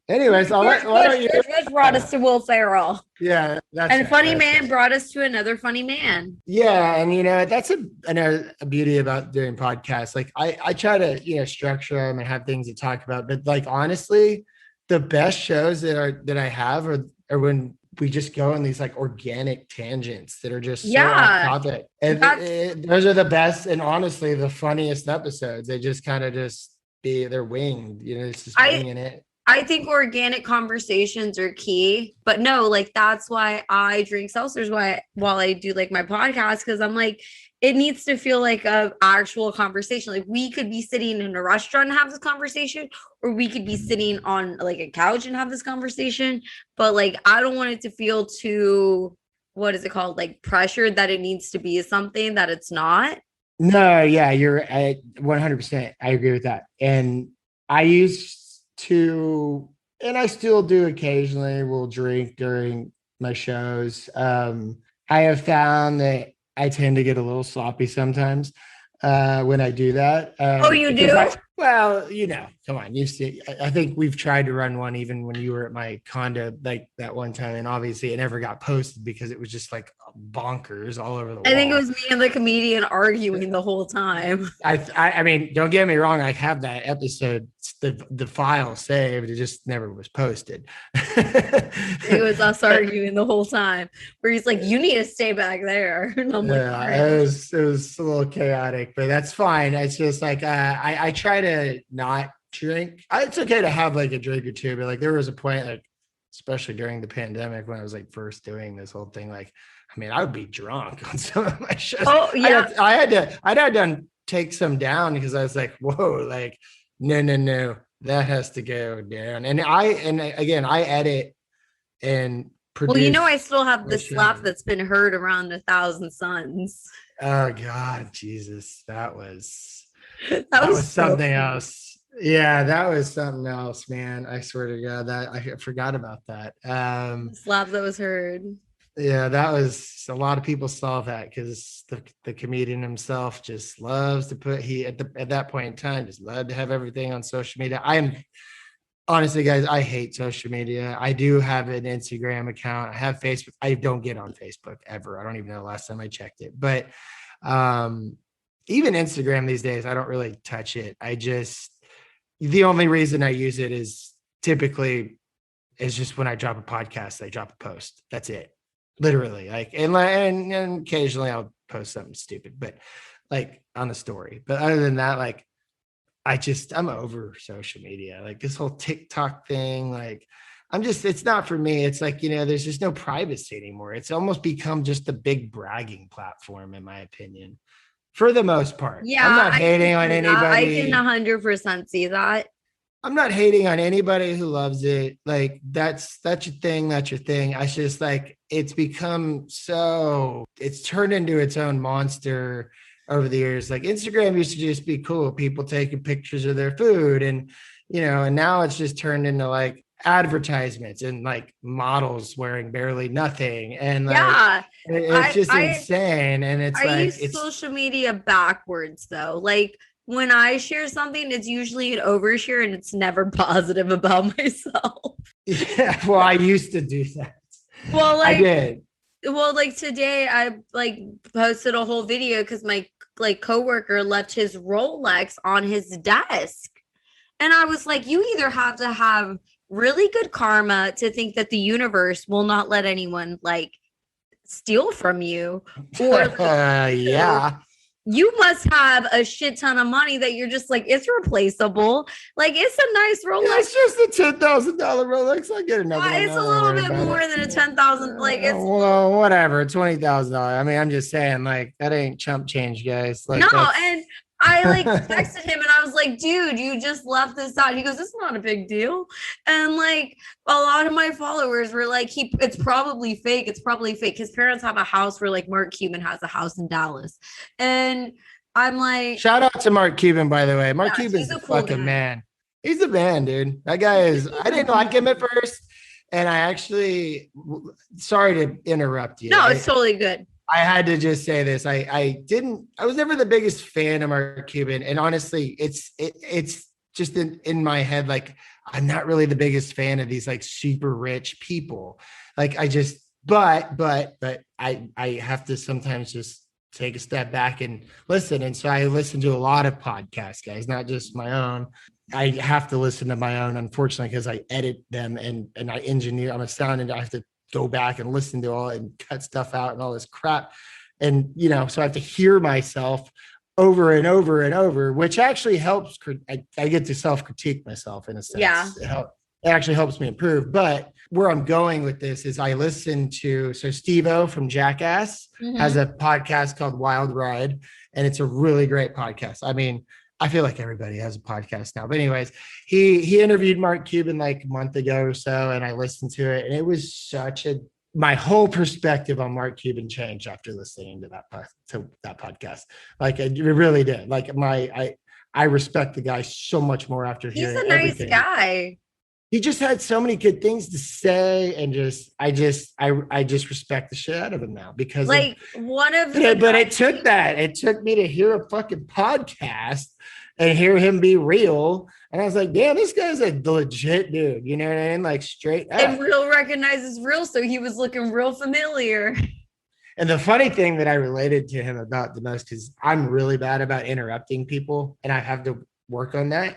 anyways, why don't you brought us to Will Ferrell. Yeah, Funny Man brought us to another funny man. Yeah, and that's another beauty about doing podcasts. Like I try to structure them and have things to talk about, but honestly, the best shows that I have are when we just go on these organic tangents that are just so off topic. And those are the best and honestly the funniest episodes. They just kind of they're winged, it's just winging it. I think organic conversations are key, but no, that's why I drink seltzers while I do my podcast, because I'm it needs to feel like a actual conversation. We could be sitting in a restaurant and have this conversation, or we could be sitting on a couch and have this conversation. But I don't want it to feel too, what is it called? Pressured that it needs to be something that it's not. No, yeah, you're at 100%. I agree with that. And I used to, and I still do occasionally, will drink during my shows. I have found that I tend to get a little sloppy sometimes when I do that. Oh, you do? Come on. You see, I think we've tried to run one even when you were at my condo that one time, and obviously it never got posted because it was just bonkers all over the wall. I think it was me and the comedian arguing the whole time. I mean, don't get me wrong. I have that episode, the file saved. It just never was posted. It was us arguing the whole time where he's like, you need to stay back there. And I'm it was a little chaotic, but that's fine. It's just I try to not drink. It's okay to have a drink or two, but there was a point especially during the pandemic when I was first doing this whole thing, I would be drunk on some of my shows. Oh yeah. I had to take some down because I was whoa, no, that has to go down. And I edit and produce. Well, I still have the slap that's been heard around 1,000 suns. Oh God, Jesus. That was something else. Yeah, that was something else, man. I swear to God that I forgot about that. Slap that was heard. Yeah, that was a lot of people saw that because the comedian himself just loves to put at that point in time just loved to have everything on social media. I am honestly, guys, I hate social media. I do have an Instagram account. I have Facebook. I don't get on Facebook ever. I don't even know the last time I checked it. But um, even Instagram these days, I don't really touch it. The only reason I use it is typically is just when I drop a podcast, I drop a post. That's it. Literally. And occasionally I'll post something stupid, but like on the story. But other than that, like I'm over social media, like this whole TikTok thing. Like, it's not for me. It's like, there's just no privacy anymore. It's almost become just a big bragging platform, in my opinion, for the most part. Yeah, I'm not hating on anybody. I can 100% see that. I'm not hating on anybody who loves it. Like that's your thing. That's your thing. I just like, it's turned into its own monster over the years. Like Instagram used to just be cool. People taking pictures of their food and now it's just turned into like advertisements and like models wearing barely nothing. And like, it's just insane. And I use social media backwards though. Like, when I share something, it's usually an overshare and it's never positive about myself. Yeah, well, I used to do that. Well, like I did. Well, like today I like posted a whole video because my coworker left his Rolex on his desk. And I was like, you either have to have really good karma to think that the universe will not let anyone like steal from you, or yeah. You must have a shit ton of money that you're just like, it's replaceable. Like, it's a nice Rolex. Yeah, it's just a $10,000 Rolex. I get another one. It's a little bit more than a 10,000. Like, it's well, whatever, $20,000. I mean, I'm just saying, like, that ain't chump change, guys. Like, no, and I like texted him and I was like, dude, you just left this out. He goes, it's not a big deal. And like a lot of my followers were like, it's probably fake. It's probably fake. His parents have a house where like Mark Cuban has a house in Dallas. And I'm like, shout out to Mark Cuban, by the way. Mark Cuban's a cool fucking man. He's a man, dude. That guy is, I didn't like him at first. And I actually, sorry to interrupt you. No, it's totally good. I had to just say this. I was never the biggest fan of Mark Cuban. And honestly, it's just in my head, like, I'm not really the biggest fan of these like super rich people. Like but I have to sometimes just take a step back and listen. And so I listen to a lot of podcasts, guys, not just my own. I have to listen to my own, unfortunately, because I edit them and I engineer. I'm a sound engineer. I have to go back and listen to all and cut stuff out and all this crap. And, so I have to hear myself over and over and over, which actually helps. I get to self-critique myself in a sense. Yeah. It actually helps me improve. But where I'm going with this is I listen to, so Steve-O from Jackass has a podcast called Wild Ride, and it's a really great podcast. I mean, I feel like everybody has a podcast now, but anyways, he interviewed Mark Cuban like a month ago or so, and I listened to it, and it was my whole perspective on Mark Cuban changed after listening to that podcast. Like it really did. Like I respect the guy so much more after hearing. He's a nice guy. He just had so many good things to say, and I just respect the shit out of him now because like it took me to hear a fucking podcast and hear him be real. And I was like, damn, this guy's a legit dude. You know what I mean? Like straight up. And real recognizes real. So he was looking real familiar. And the funny thing that I related to him about the most is I'm really bad about interrupting people, and I have to work on that.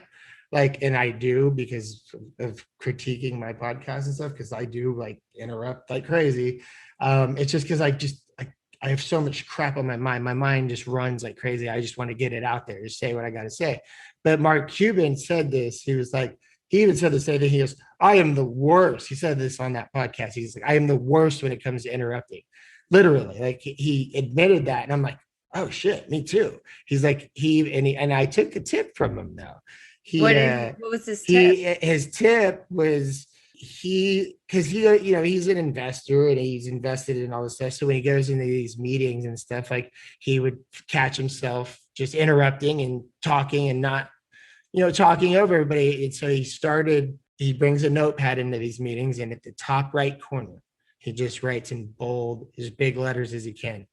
Like, and I do because of critiquing my podcast and stuff, because I do like interrupt like crazy. It's just because I have so much crap on my mind. My mind just runs like crazy. I just want to get it out there, just say what I got to say. But Mark Cuban said this. He was like, he even said the same thing. He goes, I am the worst. He said this on that podcast. He's like, I am the worst when it comes to interrupting. Literally, like he admitted that. And I'm like, oh shit, me too. He's like, and I took a tip from him now. What was his tip? His tip was because he's an investor and he's invested in all this stuff. So when he goes into these meetings and stuff, like he would catch himself just interrupting and talking and not, talking over everybody. And so he brings a notepad into these meetings, and at the top right corner, he just writes in bold, as big letters as he can,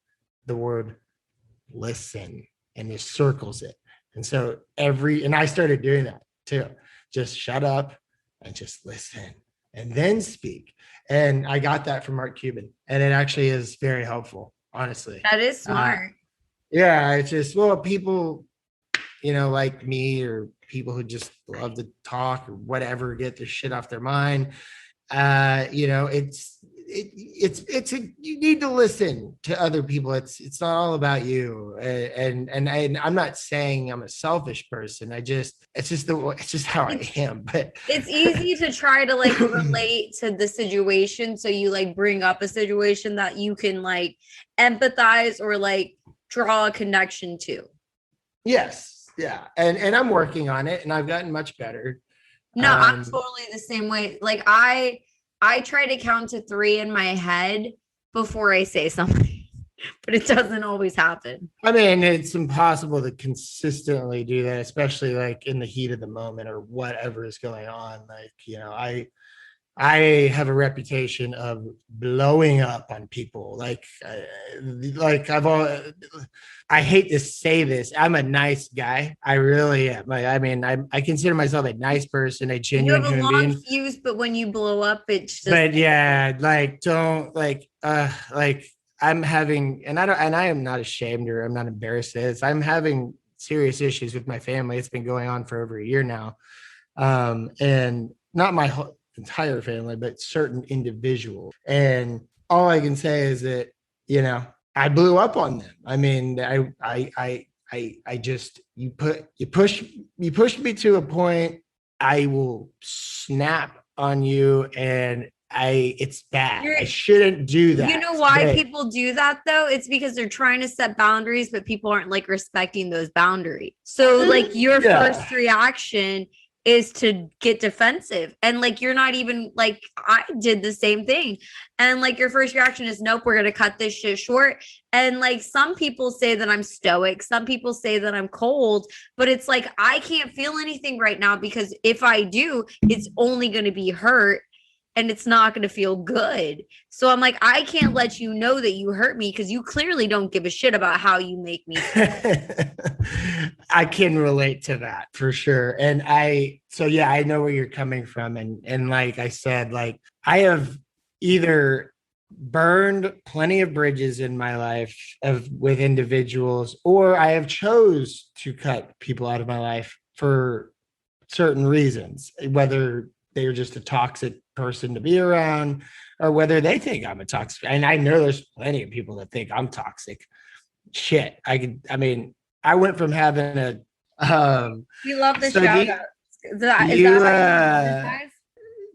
the word listen, and just circles it. And so and I started doing that too. Just shut up and just listen and then speak. And I got that from Mark Cuban. And it actually is very helpful, honestly. That is smart. Yeah, it's just, well, people, like me, or people who just love to talk or whatever, get their shit off their mind. You need to listen to other people. It's not all about you. And I'm not saying I'm a selfish person. It's just how I am. But it's easy to try to like relate to the situation. So you like bring up a situation that you can like empathize or like draw a connection to. Yes. Yeah. And I'm working on it, and I've gotten much better. No, I'm totally the same way. Like I try to count to 3 in my head before I say something, but it doesn't always happen. I mean, it's impossible to consistently do that, especially like in the heat of the moment or whatever is going on. Like, I have a reputation of blowing up on people. I hate to say this. I'm a nice guy. I really am. I consider myself a nice person, a genuine you have a human long being. fuse, but when you blow up, it's just. But yeah, I'm having, and I am not ashamed, or I'm not embarrassed of this. I'm having serious issues with my family. It's been going on for over a year now, and not my whole entire family, but certain individuals. And all I can say is that, I blew up on them. I mean, I just, you pushed me to a point. I will snap on you, and it's bad. I shouldn't do that. You know why people do that though? It's because they're trying to set boundaries, but people aren't like respecting those boundaries. So like your first reaction is to get defensive, and like you're not even like, I did the same thing, and like your first reaction is, nope, we're gonna cut this shit short. And like some people say that I'm stoic, some people say that I'm cold, but it's like I can't feel anything right now, because if I do, it's only gonna be hurt, and it's not going to feel good. So I'm like, I can't let you know that you hurt me, because you clearly don't give a shit about how you make me feel. I can relate to that for sure. And I know where you're coming from. And like I said, like I have either burned plenty of bridges in my life with individuals, or I have chose to cut people out of my life for certain reasons, whether they were just a toxic person to be around, or whether they think I'm a toxic. And I know there's plenty of people that think I'm toxic. Shit. I went from having a you love the shout outs. Is that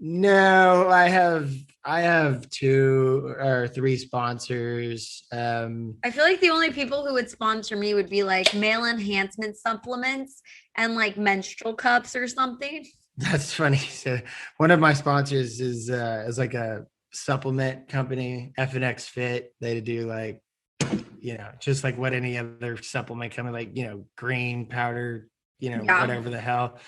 no, I have 2 or 3 sponsors. I feel like the only people who would sponsor me would be like male enhancement supplements and like menstrual cups or something. That's funny. So one of my sponsors is like a supplement company, FNX Fit. They do like, just like what any other supplement company, like, green powder, whatever the hell.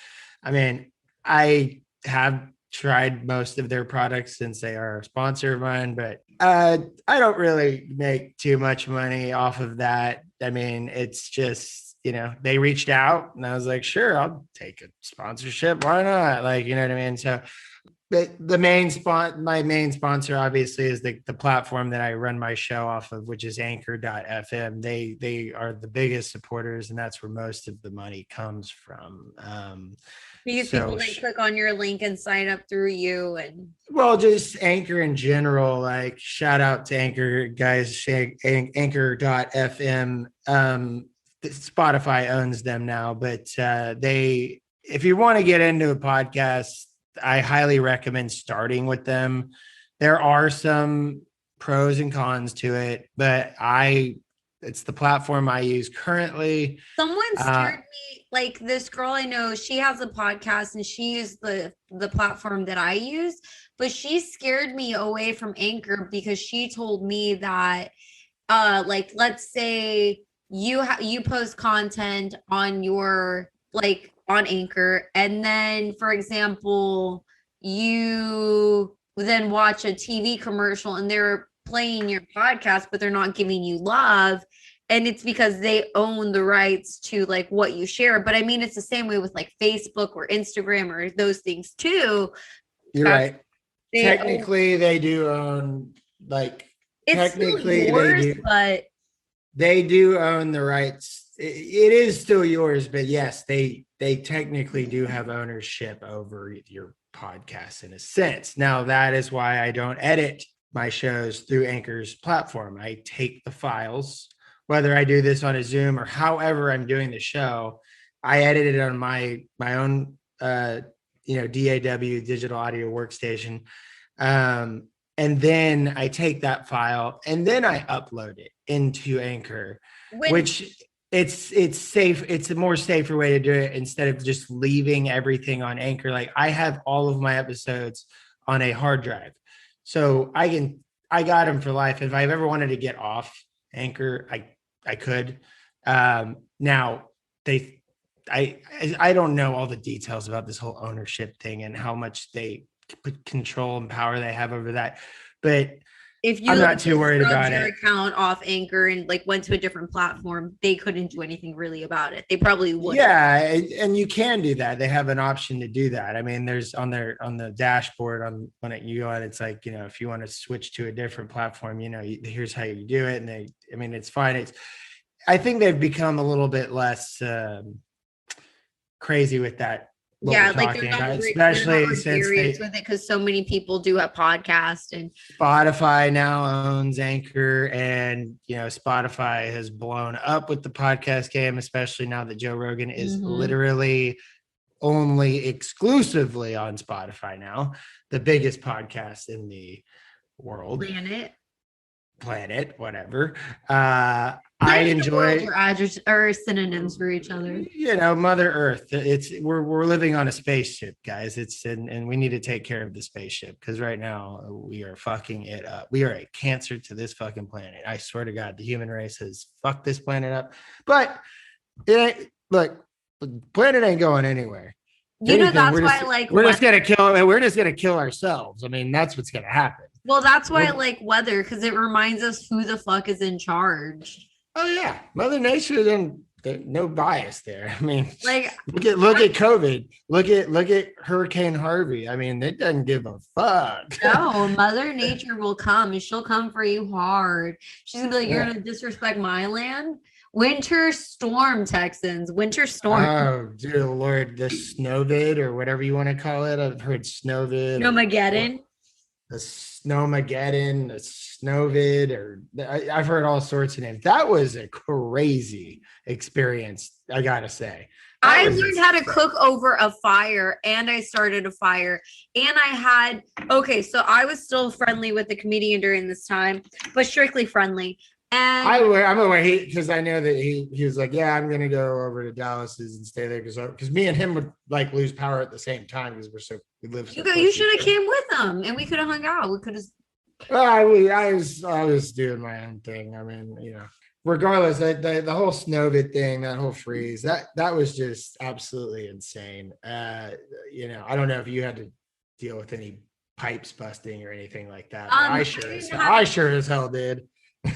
I mean, I have tried most of their products since they are a sponsor of mine, but I don't really make too much money off of that. I mean, it's just, they reached out, and I was like, sure, I'll take a sponsorship. Why not? Like, you know what I mean? So, but my main sponsor obviously is the platform that I run my show off of, which is anchor.fm. They are the biggest supporters, and that's where most of the money comes from. Because people like click on your link and sign up through you, and just Anchor in general. Like, shout out to Anchor guys, anchor.fm. Spotify owns them now, but if you want to get into a podcast, I highly recommend starting with them. There are some pros and cons to it, but it's the platform I use currently. Someone scared me, like this girl I know, she has a podcast and she used the platform that I use, but she scared me away from Anchor, because she told me that like, let's say you post content on your, like, on Anchor, and then for example you then watch a TV commercial and they're playing your podcast, but they're not giving you love. And it's because they own the rights to like what you share. But I mean, it's the same way with like Facebook or Instagram or those things too. You're right. Technically, own, they do own, like, it's technically still yours, but they do own the rights. It is still yours, but yes, they technically do have ownership over your podcast in a sense. Now, that is why I don't edit my shows through Anchor's platform. I take the files, whether I do this on a Zoom or however I'm doing the show, I edit it on my own DAW, digital audio workstation. And then I take that file and then I upload it into Anchor, which it's safe. It's a more safer way to do it instead of just leaving everything on Anchor. Like, I have all of my episodes on a hard drive, so I got them for life. If I've ever wanted to get off Anchor, I could. Now I don't know all the details about this whole ownership thing and how much they put control and power they have over that, but if you I'm not too worried about your it. Account off Anchor and like went to a different platform, they couldn't do anything really about it. They probably would. Yeah, and you can do that. They have an option to do that. I mean, there's on the dashboard you go on, it's like, if you want to switch to a different platform, here's how you do it. And it's fine. I think they've become a little bit less crazy with that. Yeah, like they're not especially since serious with it because so many people do a podcast, and Spotify now owns Anchor, and Spotify has blown up with the podcast game, especially now that Joe Rogan is literally only exclusively on Spotify now, the biggest podcast in the world. Planet, whatever. I enjoy or synonyms for each other. Mother Earth. We're living on a spaceship, guys. And we need to take care of the spaceship because right now we are fucking it up. We are a cancer to this fucking planet. I swear to God, the human race has fucked this planet up. But the planet ain't going anywhere. That's why we're just gonna kill ourselves. I mean, that's what's gonna happen. Well, that's why I like weather, because it reminds us who the fuck is in charge. Oh yeah, Mother Nature, no bias there. I mean, like look at COVID. Look at Hurricane Harvey. I mean, it doesn't give a fuck. No, Mother Nature will come, and she'll come for you hard. She's gonna be like, "You're gonna disrespect my land." Winter storm, Texans. Winter storm. Oh, dear Lord, the Snowvid or whatever you want to call it. I've heard Snowvid. Snowmageddon. The Snowmageddon, the Snowvid, or I've heard all sorts of names. That was a crazy experience, I gotta say. I learned how to cook over a fire, and I started a fire, and so I was still friendly with the comedian during this time, but strictly friendly. And I'm aware because I know that he was like, yeah, I'm gonna go over to Dallas's and stay there because me and him would like lose power at the same time because we live. You should have came with them, and we could have hung out. We could have. I was doing my own thing. I mean, regardless, the whole Snowvid thing, that whole freeze, that was just absolutely insane. I don't know if you had to deal with any pipes busting or anything like that. But I sure as hell did.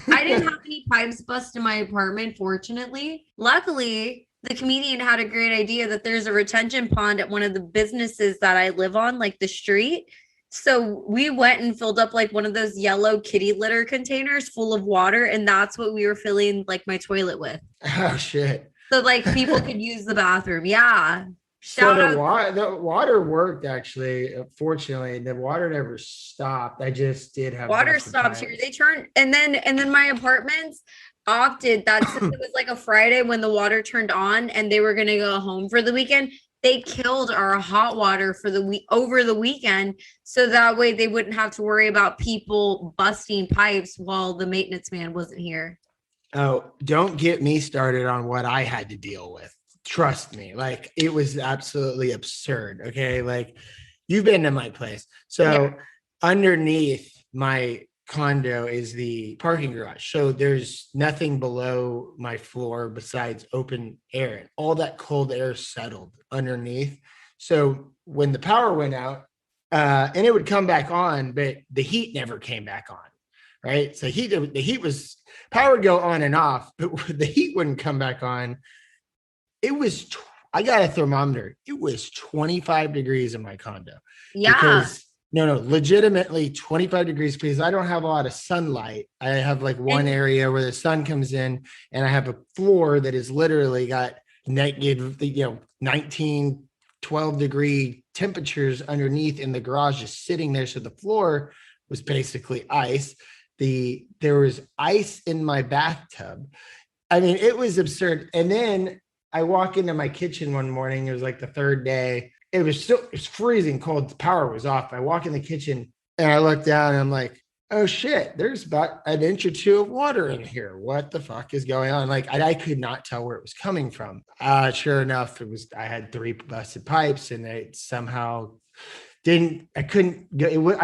I didn't have any pipes bust in my apartment, fortunately. Luckily, the comedian had a great idea that there's a retention pond at one of the businesses that I live on, like the street. So we went and filled up like one of those yellow kitty litter containers full of water, and that's what we were filling like my toilet with. Oh shit. So like people could use the bathroom. Yeah. The water worked, actually. Fortunately, the water never stopped. I just did have water stops here. They turned, and then my apartments opted that since it was like a Friday when the water turned on and they were going to go home for the weekend, they killed our hot water for the week over the weekend, so that way they wouldn't have to worry about people busting pipes while the maintenance man wasn't here. Oh, don't get me started on what I had to deal with. Trust me, like it was absolutely absurd. Okay, like you've been to my place. So underneath my condo is the parking garage. So there's nothing below my floor besides open air. And all that cold air settled underneath. So when the power went out, And it would come back on, but the heat never came back on. Right. So the heat was power would go on and off, but the heat wouldn't come back on. It was, I got a thermometer. It was 25 degrees in my condo. Yeah. Because legitimately 25 degrees because I don't have a lot of sunlight. I have like one area where the sun comes in, and I have a floor that is literally got negative, 19, 12 degree temperatures underneath in the garage, just sitting there. So the floor was basically ice. There was ice in my bathtub. I mean, it was absurd. And then I walk into my kitchen one morning. It was like the third day. It was freezing cold. The power was off. I walk in the kitchen and I look down and I'm like, oh shit, there's about an inch or two of water in here. What the fuck is going on? Like, I could not tell where it was coming from. Sure enough, I had 3 busted pipes, and it somehow I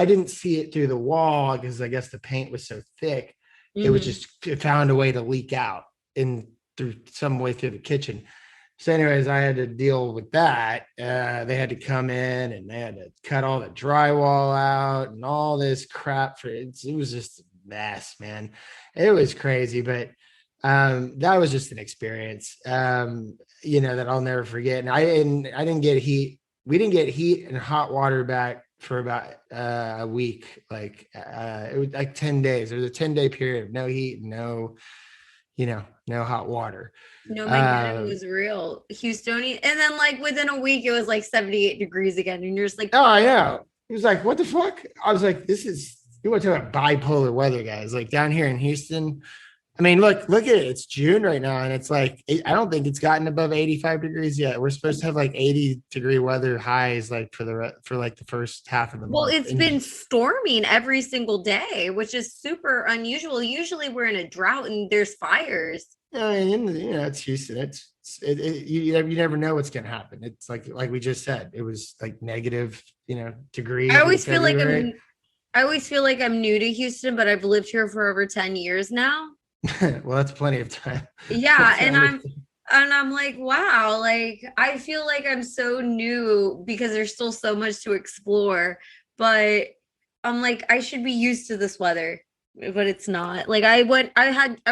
didn't see it through the wall because I guess the paint was so thick. Mm-hmm. It found a way to leak out through some way through the kitchen. So anyways, I had to deal with that. They had to come in and they had to cut all the drywall out and all this crap. It was just a mess, man. It was crazy, but that was just an experience, that I'll never forget. And I didn't get heat. We didn't get heat and hot water back for about a week. Like it was like 10 days. There was a 10-day period of no heat, no hot water. No, my God, it was real Houstonian. And then like within a week, it was like 78 degrees again. And you're just like, oh, I know. It was like, what the fuck? I was like, you want to talk about bipolar weather, guys? Like down here in Houston. I mean, look at it. It's June right now. And it's like, I don't think it's gotten above 85 degrees yet. We're supposed to have like 80-degree weather highs, like for the first half of the month. Well, it's been storming every single day, which is super unusual. Usually we're in a drought and there's fires. I mean, it's Houston. You never know what's going to happen. It's like we just said, it was like negative, degrees. I always feel like I'm new to Houston, but I've lived here for over 10 years now. Well, that's plenty of time. Yeah. And I'm like, wow, like I feel like I'm so new because there's still so much to explore, but I'm like, I should be used to this weather, but it's not. Like I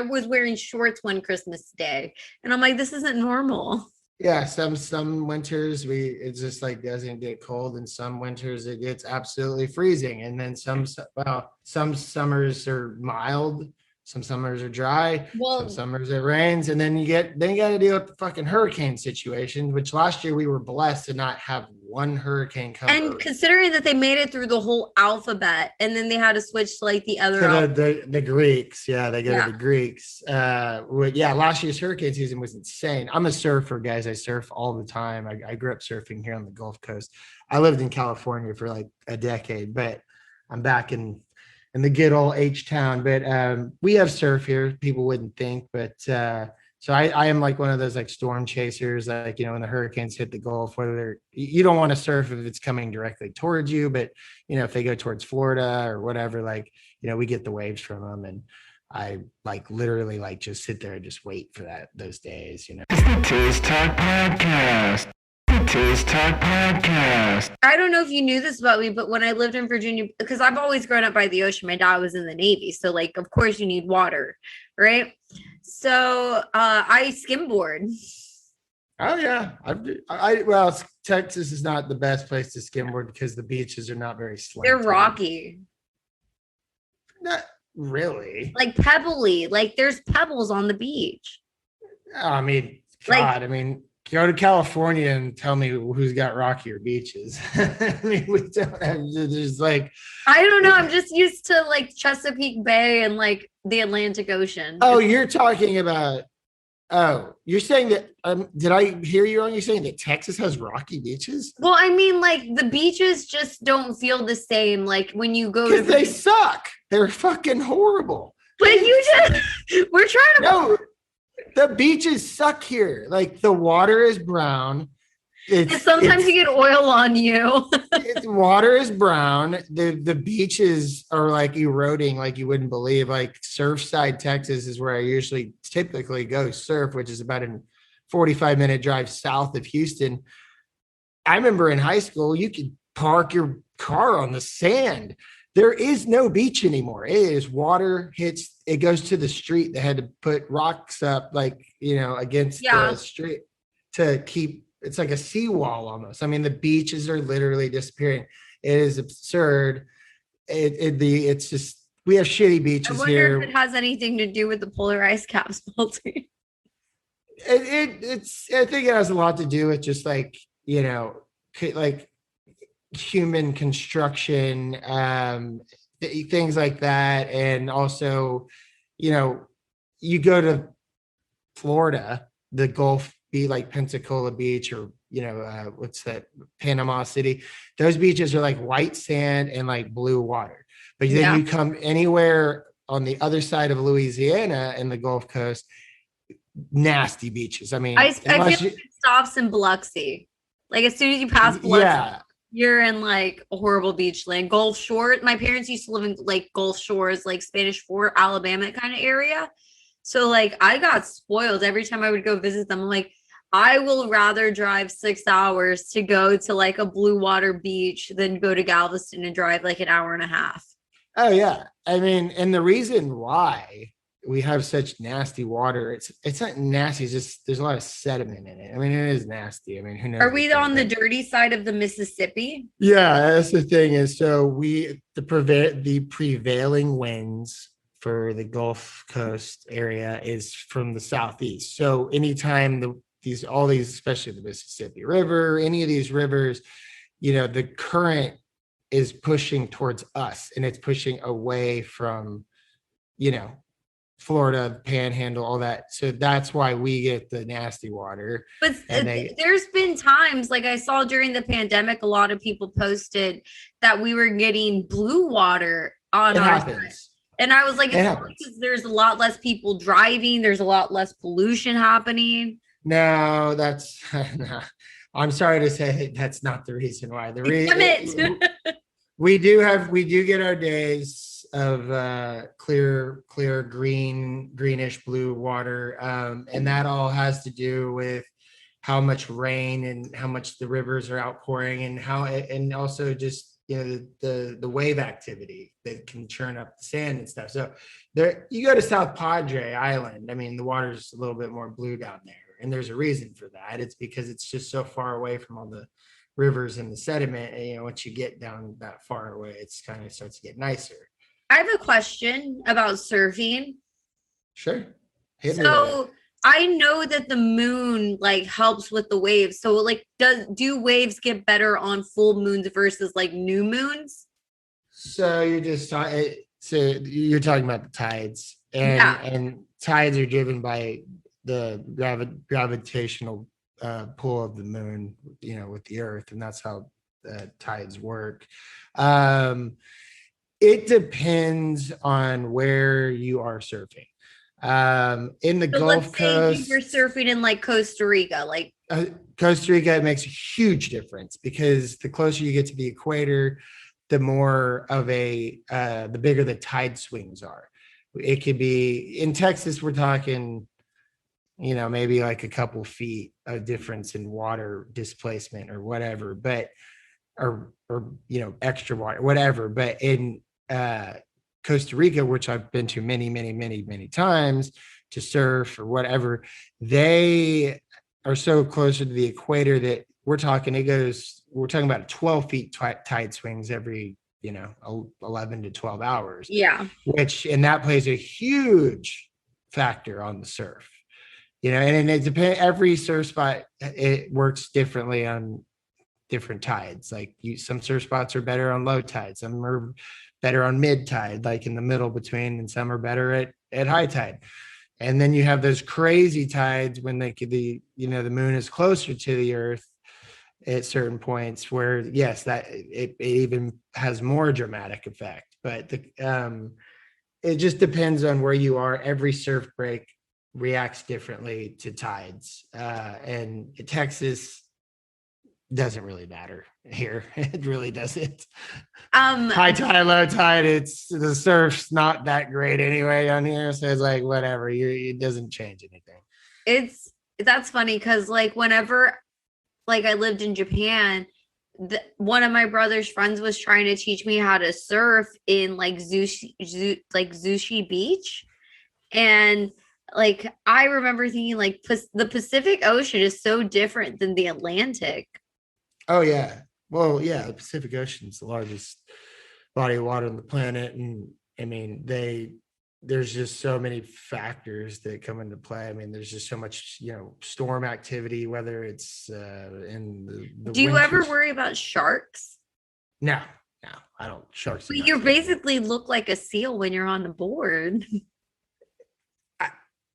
was wearing shorts one Christmas day and I'm like, this isn't normal. Yeah, some winters it just like doesn't get cold, and some winters it gets absolutely freezing, and then some summers are mild. Some summers are dry, some summers it rains, and then you got to deal with the fucking hurricane situation, which last year we were blessed to not have one hurricane come. And considering that they made it through the whole alphabet, and then they had to switch to like the other the Greeks. Yeah, they go to the Greeks. Last year's hurricane season was insane. I'm a surfer, guys. I surf all the time. I grew up surfing here on the Gulf Coast. I lived in California for like a decade, but I'm back in the good old H-town, but we have surf here. People wouldn't think, but so I am like one of those like storm chasers, like, when the hurricanes hit the Gulf, you don't want to surf if it's coming directly towards you, but if they go towards Florida or whatever, like, we get the waves from them, and I like literally like just sit there and just wait for those days, It's the TIZZ Talk Podcast. TIZZ Talk Podcast. I don't know if you knew this about me, but when I lived in Virginia, because I've always grown up by the ocean, my dad was in the Navy. So like, of course you need water, right? So I skimboard. Oh yeah. Texas is not the best place to skimboard because the beaches are not very slanty. They're rocky. Not really. Like pebbly, like there's pebbles on the beach. I mean, God, go to California and tell me who's got rockier beaches. I mean, we don't have just like. I don't know. I'm just used to like Chesapeake Bay and like the Atlantic Ocean. Oh, you're talking about. Oh, you're saying that. Did I hear you wrong? You're saying that Texas has rocky beaches? Well, I mean, like the beaches just don't feel the same. Like when you go to. They suck. They're fucking horrible. But we're trying to. No. The beaches suck here. Like the water is brown. And sometimes you get oil on you. Water is brown. The beaches are like eroding like you wouldn't believe. Like Surfside, Texas is where I typically go surf, which is about a 45-minute drive south of Houston. I remember in high school, you could park your car on the sand. There is no beach anymore. It is water it goes to the street. They had to put rocks up, like, against the street to keep, it's like a seawall almost. I mean, the beaches are literally disappearing. It is absurd. It's just, we have shitty beaches I wonder here. if it has anything to do with the polar ice caps melting. I think it has a lot to do with just like, like human construction, things like that. And also, you go to Florida, the Gulf, be like Pensacola Beach, or what's that, Panama City. Those beaches are like white sand and like blue water. But then you come anywhere on the other side of Louisiana and the Gulf Coast, nasty beaches. I mean, I feel like it stops in Biloxi. Like as soon as you pass Biloxi, you're in like a horrible beach land. Gulf Shore. My parents used to live in like Gulf Shores, like Spanish Fort, Alabama kind of area. So like I got spoiled every time I would go visit them. I'm like, I will rather drive 6 hours to go to like a blue water beach than go to Galveston and drive like an hour and a half. Oh yeah. I mean, and the reason why we have such nasty water, it's not nasty, it's just there's a lot of sediment in it. I mean, it is nasty. I mean, who knows? Are we on the dirty side of the Mississippi? Yeah, that's the thing. Is so the prevailing winds for the Gulf Coast area is from the southeast. So anytime all these, especially the Mississippi River, any of these rivers, the current is pushing towards us, and it's pushing away from, Florida, Panhandle, all that. So that's why we get the nasty water. But there's been times, like I saw during the pandemic, a lot of people posted that we were getting blue water on our side. And I was like, because there's a lot less people driving, there's a lot less pollution happening. No, that's no. I'm sorry to say that's not the reason why. We do get our days of clear greenish blue water, and that all has to do with how much rain and how much the rivers are outpouring, and also just the wave activity that can churn up the sand and stuff. So there, you go to South Padre Island, I mean, the water's a little bit more blue down there, and there's a reason for that. It's because it's just so far away from all the rivers and the sediment, and once you get down that far away, it's kind of starts to get nicer. I have a question about surfing. Sure. So I know that the moon like helps with the waves. So like do waves get better on full moons versus like new moons? So you're talking about the tides, and tides are driven by the gravitational pull of the moon, with the earth, and that's how tides work. It depends on where you are surfing. In the Gulf Coast, you're surfing in like Costa Rica, Costa Rica, it makes a huge difference because the closer you get to the equator, the more of the bigger the tide swings are. It could be in Texas, we're talking, maybe like a couple feet of difference in water displacement or whatever, or extra water, whatever. But in Costa Rica, which I've been to many, many, many, many times to surf or whatever, they are so closer to the equator that we're talking about 12 feet tide swings every, 11 to 12 hours. Yeah. And that plays a huge factor on the surf, and it depends, every surf spot, it works differently on different tides. Like some surf spots are better on low tide, some are better on mid tide, like in the middle between, and some are better at high tide. And then you have those crazy tides when the moon is closer to the earth at certain points where, yes, that it even has more dramatic effect. But it just depends on where you are. Every surf break reacts differently to tides, and Texas doesn't really matter here. It really doesn't. High tide, low tide, the surf's not that great anyway on here, so it's like whatever. It doesn't change anything. That's funny because like whenever like I lived in Japan, one of my brother's friends was trying to teach me how to surf in like Zushi Beach. And like I remember thinking like the Pacific Ocean is so different than the Atlantic. Oh yeah. Well, yeah, the Pacific Ocean is the largest body of water on the planet. And I mean, there's just so many factors that come into play. I mean, there's just so much, storm activity, whether it's in the Do you ever winters. worry about sharks? No, I don't. Sharks. But you basically look like a seal when you're on the board.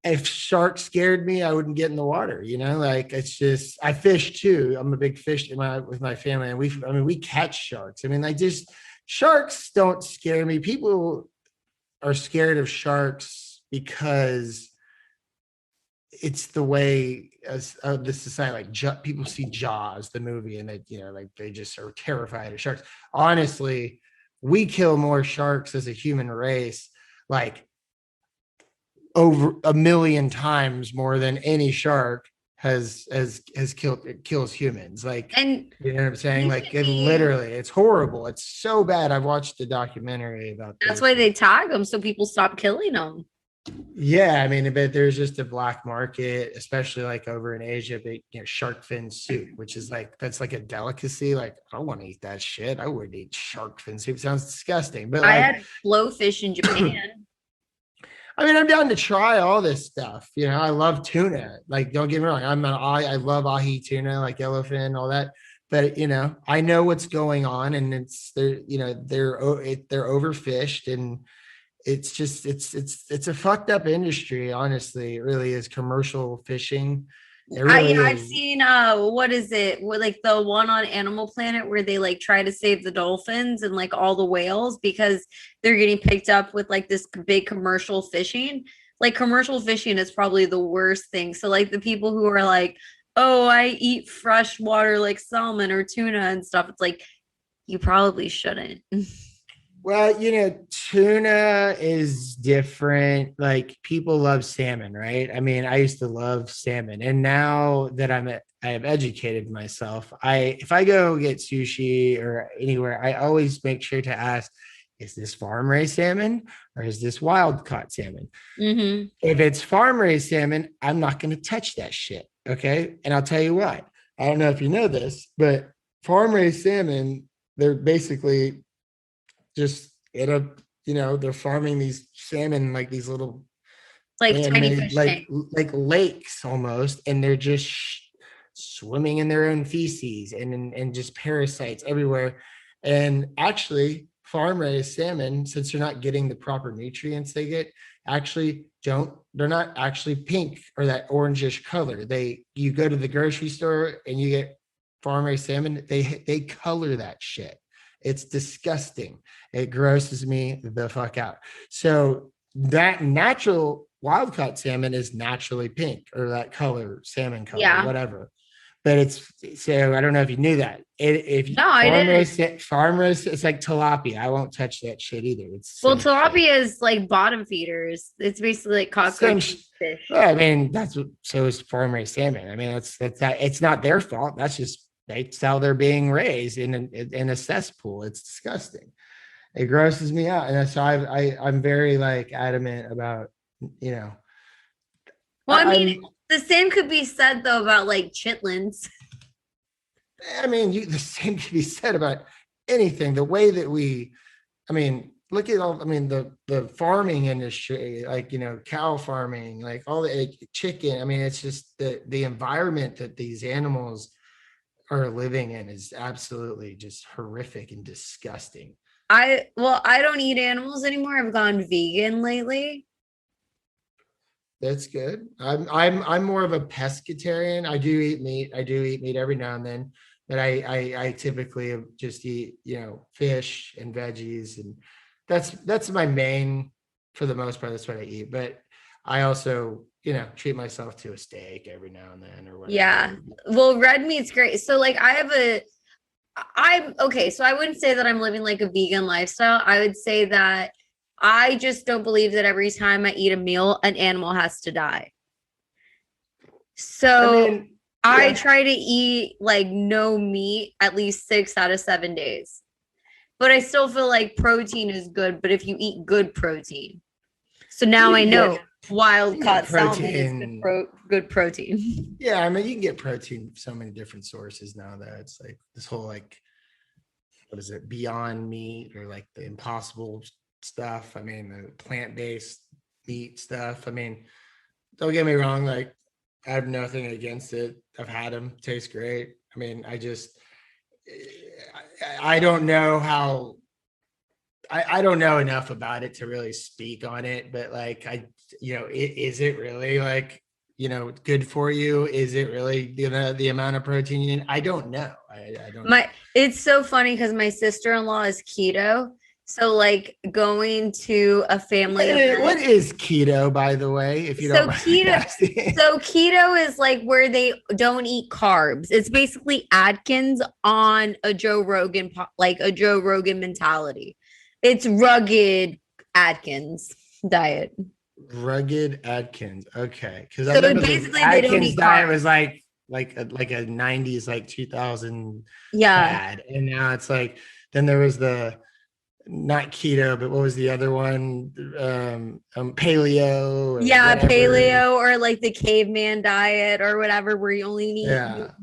If sharks scared me, I wouldn't get in the water. Like it's just, I fish too. I'm a big fish with my family, and we catch sharks. I mean, sharks don't scare me. People are scared of sharks because it's the way as the society, like people see Jaws, the movie, and they just are terrified of sharks. Honestly, we kill more sharks as a human race, like over 1 million times more than any shark has kills humans. Like, and you know what I'm saying? Like literally, it's horrible. It's so bad. I've watched a documentary about that's why they tag them so people stop killing them. Yeah, I mean, but there's just a black market, especially like over in Asia, but shark fin soup, which is that's like a delicacy. Like, I don't want to eat that shit. I wouldn't eat shark fin soup. It sounds disgusting. But I had blowfish in Japan. I mean, I'm down to try all this stuff. I love tuna. Like, don't get me wrong. I love ahi tuna, like yellowfin, all that. But I know what's going on, and they're overfished, and it's just it's a fucked up industry. Honestly, it really is. Commercial fishing. I've seen what is it? Like the one on Animal Planet where they like try to save the dolphins and like all the whales because they're getting picked up with like this big commercial fishing. Like commercial fishing is probably the worst thing. So like the people who are like, oh, I eat fresh water like salmon or tuna and stuff. It's like you probably shouldn't. Well, tuna is different. Like people love salmon, right? I mean, I used to love salmon, and now that I have educated myself, if I go get sushi or anywhere, I always make sure to ask, is this farm raised salmon or is this wild caught salmon? Mm-hmm. If it's farm raised salmon, I'm not going to touch that shit. Okay. And I'll tell you why. I don't know if you know this, but farm raised salmon, they're basically just they're farming these salmon like these little tiny fish like lakes almost, and they're just swimming in their own feces and just parasites everywhere. And actually, farm raised salmon, since they're not getting the proper nutrients they get, they're not actually pink or that orangish color. You go to the grocery store and you get farm raised salmon, they color that shit. It's disgusting. It grosses me the fuck out. So that natural wild caught salmon is naturally pink, or that color, salmon color, whatever. But I don't know if you knew that. Farm raised, it's like tilapia. I won't touch that shit either. Tilapia is like bottom feeders. It's basically like cockroach fish. Well, I mean, so is farm raised salmon. I mean, it's not their fault. That's just, that's how they're being raised in a cesspool. It's disgusting. It grosses me out. And so I'm very like adamant about, Well, I mean, the same could be said though about like chitlins. I mean, the same could be said about anything. The way that look at all, the farming industry, like, cow farming, like all the chicken. I mean, it's just the environment that these animals are living in is absolutely just horrific and disgusting. I don't eat animals anymore. I've gone vegan lately. That's good. I'm more of a pescatarian. I do eat meat every now and then, but I typically just eat, fish and veggies, and that's my main, for the most part, that's what I eat. But I also, treat myself to a steak every now and then or whatever. Yeah. Well, red meat's great. So like I'm okay. So I wouldn't say that I'm living like a vegan lifestyle. I would say that I just don't believe that every time I eat a meal, an animal has to die. So I try to eat like no meat at least 6 out of 7 days. But I still feel like protein is good, but if you eat good protein. So now I know wild caught salmon is good protein. Yeah, I mean, you can get protein from so many different sources now that it's like this whole like, what is it, Beyond Meat or like the Impossible stuff. I mean, the plant-based meat stuff. I mean, don't get me wrong, like I have nothing against it. I've had them, taste great. I mean, I don't know how, I don't know enough about it to really speak on it, but like, is it really like, good for you? Is it really, the amount of protein you need? I don't know. I don't know. It's so funny because my sister-in-law is keto. So like going to a family event. What is keto, by the way? If you don't mind asking. So keto is like where they don't eat carbs. It's basically Atkins on a Joe Rogan, like a Joe Rogan mentality. It's rugged Atkins diet. Rugged Atkins. Okay. Because so I remember basically the they don't Atkins eat diet carbs. was like a 90s, like 2000 Yeah. fad. And now it's like, then there was the not keto, but what was the other one? Paleo. Yeah, paleo or like the caveman diet or whatever, where you only eat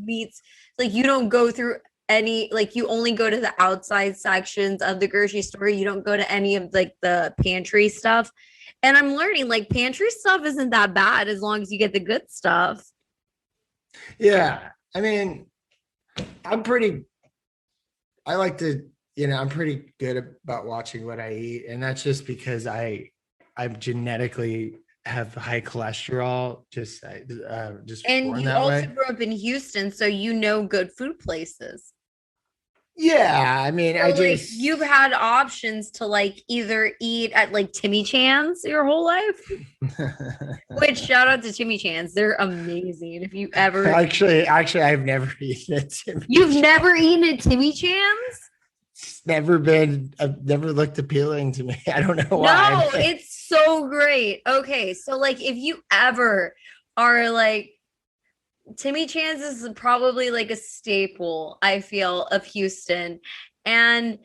meats. Like you don't go through any, like you only go to the outside sections of the grocery store. You don't go to any of like the pantry stuff. And I'm learning like pantry stuff isn't that bad as long as you get the good stuff. Yeah. I mean, I'm pretty good about watching what I eat. And that's just because I genetically have high cholesterol, just and born you that also way. grew up in Houston, so you know good food places. Yeah, I mean, so you've had options to like either eat at like Timmy Chan's your whole life. Which shout out to Timmy Chan's, they're amazing. If you ever actually, I've never eaten at Timmy. You've never eaten at Timmy Chan's? It's never looked appealing to me. I don't know why. No, it's so great. Okay, so like if you ever are like Timmy Chan's is probably like a staple, I feel, of Houston. And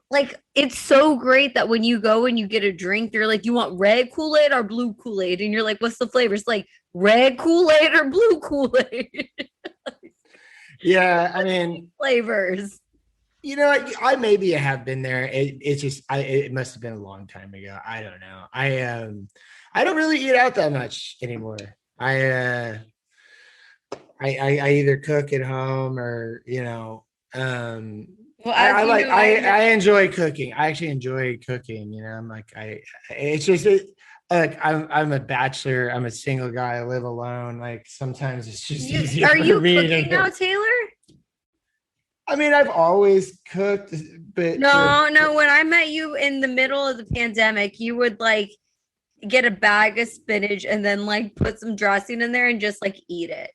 like it's so great that when you go and you get a drink, they're like, you want red Kool-Aid or blue Kool-Aid? And you're like, what's the flavor? It's like red Kool-Aid or blue Kool-Aid. Yeah, I mean flavors. I maybe have been there. It's just it must have been a long time ago. I don't know. I don't really eat out that much anymore. I either cook at home or I enjoy cooking. I actually enjoy cooking. I'm like I'm a bachelor. I'm a single guy. I live alone. Like sometimes it's just easier for me. Are you cooking now, Taylor? I mean, I've always cooked, but no. When I met you in the middle of the pandemic, you would like get a bag of spinach and then like put some dressing in there and just like eat it.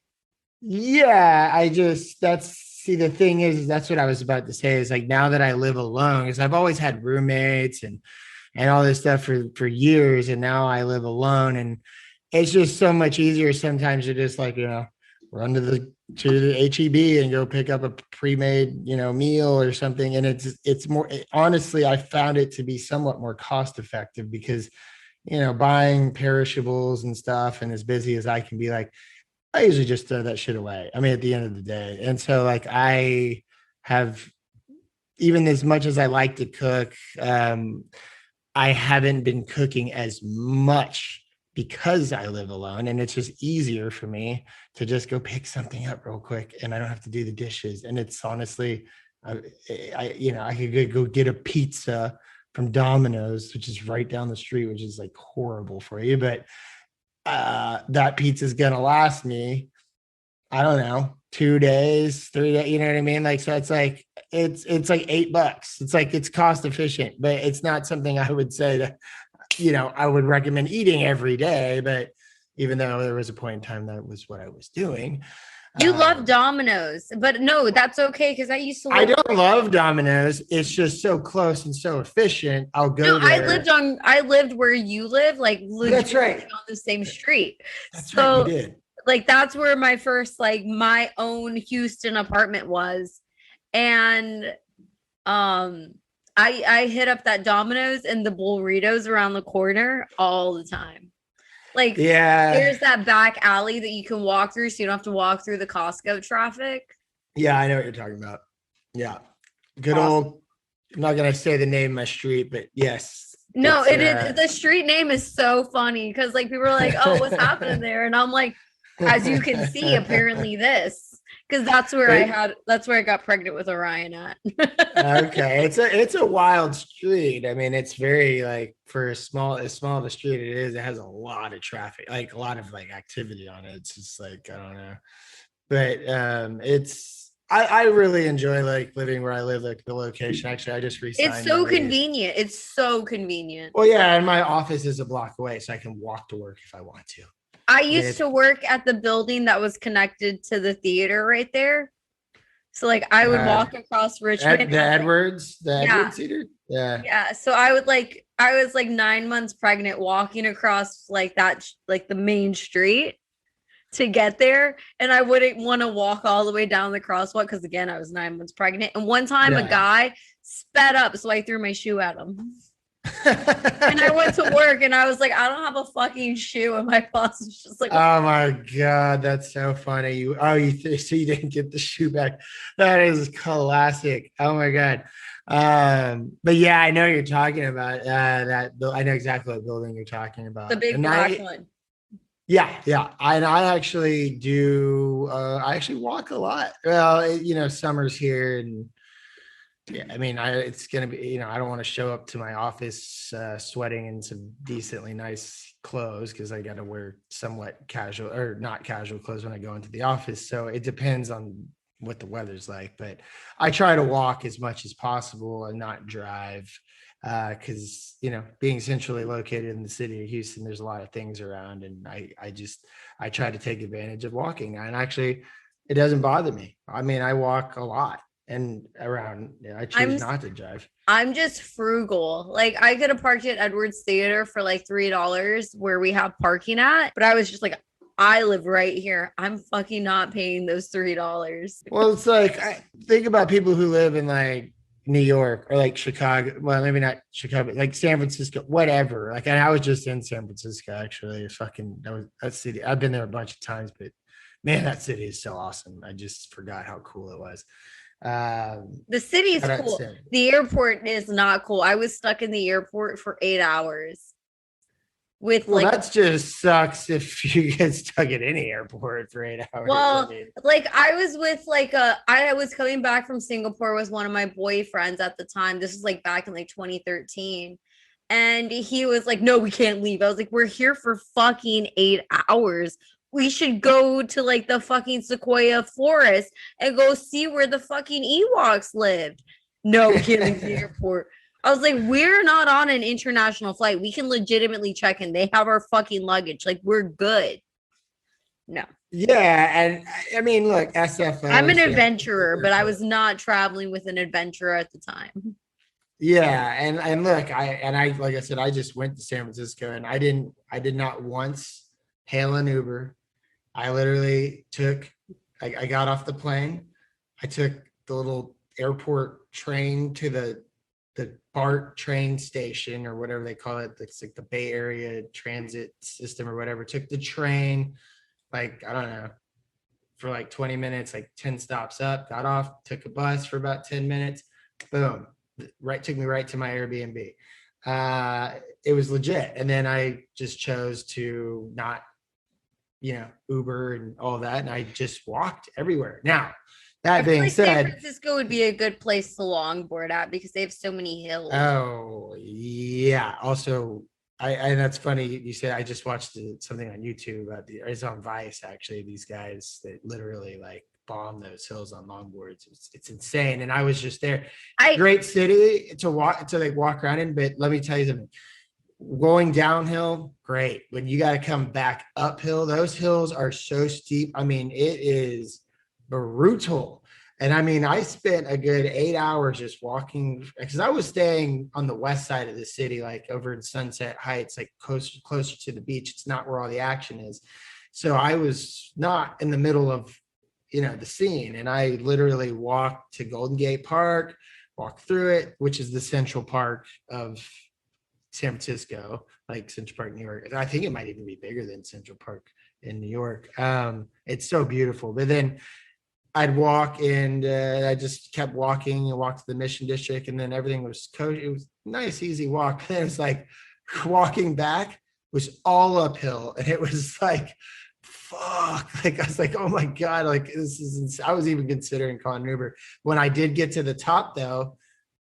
Yeah, the thing is that's what I was about to say is like now that I live alone, because I've always had roommates and all this stuff for years, and now I live alone, and it's just so much easier sometimes to just like run to the HEB and go pick up a pre-made meal or something, and it's more honestly I found it to be somewhat more cost effective because buying perishables and stuff, and as busy as I can be, like I usually just throw that shit away. I mean, at the end of the day. And so like I have, even as much as I like to cook, I haven't been cooking as much because I live alone, and it's just easier for me to just go pick something up real quick and I don't have to do the dishes. And it's honestly, I could go get a pizza from Domino's, which is right down the street, which is like horrible for you, but that pizza is gonna last me, I don't know, 2 days, 3 days, you know what I mean? Like, so it's like it's like $8. It's like it's cost efficient, but it's not something I would say that I would recommend eating every day. But even though there was a point in time that was what I was doing. You love Domino's, but no, that's okay because I used to. I don't love Domino's. It's just so close and so efficient. I'll go there. I lived where you live, like that's right, on the same street. That's right. You did. like that's where my first like my own Houston apartment was. And I hit up that Domino's and the burritos around the corner all the time. Like Yeah. there's that back alley that you can walk through so you don't have to walk through the Costco traffic. Yeah, I know what you're talking about. Yeah. Good Awesome. old, I'm not gonna say the name of my street, but yes. No, it is the street name is so funny because like people are like, oh, what's happening there? And I'm like, as you can see, apparently this. Because that's where I got pregnant with Orion at. Okay. It's a wild street. I mean, it's very like for as small of a street it is, it has a lot of traffic, like a lot of like activity on it. It's just like, I don't know. But I really enjoy like living where I live, like the location. Actually, I just resigned. It's so convenient. It's so convenient. Well, yeah, and my office is a block away, so I can walk to work if I want to. I used to work at the building that was connected to the theater right there. So like I would walk across Richmond. The Edwards Theater. Yeah. Yeah. So I was like 9 months pregnant walking across like that, like the main street to get there. And I wouldn't want to walk all the way down the crosswalk because again, I was 9 months pregnant. And one time a guy sped up, so I threw my shoe at him. And I went to work and I was like, I don't have a fucking shoe. And my boss was just like, oh my God, that's so funny. So you didn't get the shoe back. That is classic. Oh my God. But yeah, I know you're talking about that. I know exactly what building you're talking about. The big black one. Yeah. I actually do. I actually walk a lot. Well, summer's here, and yeah, I mean, it's gonna be. I don't want to show up to my office sweating in some decently nice clothes because I got to wear somewhat casual or not casual clothes when I go into the office. So it depends on what the weather's like, but I try to walk as much as possible and not drive. Because being centrally located in the city of Houston, there's a lot of things around, and I try to take advantage of walking. And actually, it doesn't bother me. I mean, I walk a lot and around. I choose not to drive. I'm just frugal. Like I could have parked at Edwards Theater for like $3 where we have parking at, but I was just like, I live right here. I'm fucking not paying those $3. Well, it's like think about people who live in like New York or like Chicago. Well, maybe not Chicago, like San Francisco, whatever. Like, and I was just in San Francisco actually. That city. I've been there a bunch of times, but man, that city is so awesome. I just forgot how cool it was. The city is cool. The airport is not cool. I was stuck in the airport for 8 hours. That just sucks if you get stuck at any airport for 8 hours. Well, like I was with I was coming back from Singapore with one of my boyfriends at the time. This was like back in like 2013. And he was like, no, we can't leave. I was like, we're here for fucking 8 hours. We should go to like the fucking Sequoia Forest and go see where the fucking Ewoks lived. No, we can't leave the airport. I was like, we're not on an international flight. We can legitimately check in. They have our fucking luggage. Like, we're good. No. Yeah. And I mean, look, SFO. I'm an adventurer, but I was not traveling with an adventurer at the time. Yeah. And look, I like I said, I just went to San Francisco and I did not once hail an Uber. I literally I got off the plane. I took the little airport train to the BART train station or whatever they call it. It's like the Bay Area Transit System or whatever. Took the train, like, I don't know, for like 20 minutes, like 10 stops up, got off, took a bus for about 10 minutes. Boom. Took me right to my Airbnb. It was legit. And then I just chose to not, Uber and all that. And I just walked everywhere. Now, that being said, San Francisco would be a good place to longboard at because they have so many hills. Oh, yeah. Also, and that's funny. You said I just watched something on YouTube about it's on Vice, actually, these guys that literally like bomb those hills on longboards. It's insane. And I was just there. Great city to walk around in. But let me tell you something. Going downhill, great. When you got to come back uphill, those hills are so steep. I mean, it is brutal. And I mean, I spent a good 8 hours just walking because I was staying on the west side of the city, like over in Sunset Heights, like closer to the beach. It's not where all the action is. So I was not in the middle of, the scene. And I literally walked to Golden Gate Park, walked through it, which is the Central Park of San Francisco, like Central Park, New York. I think it might even be bigger than Central Park in New York. It's so beautiful. But then I'd walk and I just kept walking and walked to the Mission District, and then everything was it was a nice, easy walk. And it was like walking back was all uphill, and it was like, fuck. Like I was like, oh my God, like this is. I was even considering calling Uber. When I did get to the top, though,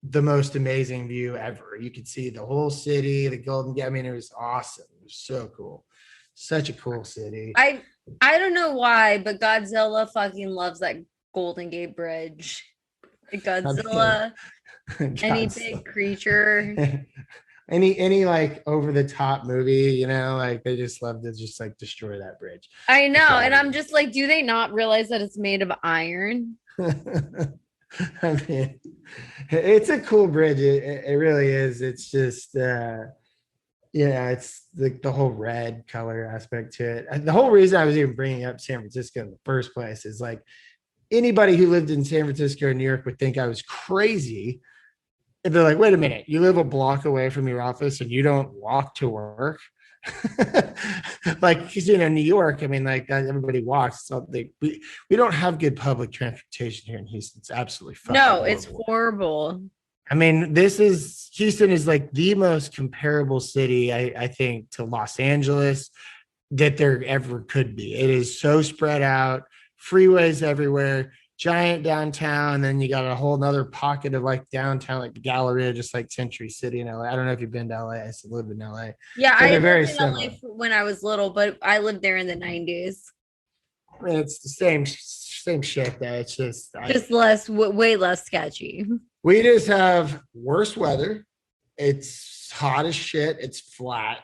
the most amazing view ever. You could see the whole city, the Golden Gate. I mean, it was awesome. It was so cool. Such a cool city. I don't know why, but Godzilla fucking loves that Golden Gate Bridge. Godzilla, any big creature. any like over the top movie, like they just love to just like destroy that bridge. I know. And I'm just like, do they not realize that it's made of iron? I mean, it's a cool bridge. It really is. It's just, it's the whole red color aspect to it. And the whole reason I was even bringing up San Francisco in the first place is like anybody who lived in San Francisco or New York would think I was crazy. And they're like, wait a minute, you live a block away from your office and you don't walk to work? Like, New York, I mean, like everybody walks. So we don't have good public transportation here in Houston. It's absolutely horrible. It's horrible. I mean, Houston is like the most comparable city, I think, to Los Angeles that there ever could be. It is so spread out, freeways everywhere, giant downtown. And then you got a whole nother pocket of like downtown, like the Galleria, just like Century City in LA. I don't know if you've been to LA. I used to live in LA. Yeah, I lived in LA when I was little, but I lived there in the 90s. I mean, it's the same shit though. It's just way less sketchy. We just have worse weather. It's hot as shit. It's flat.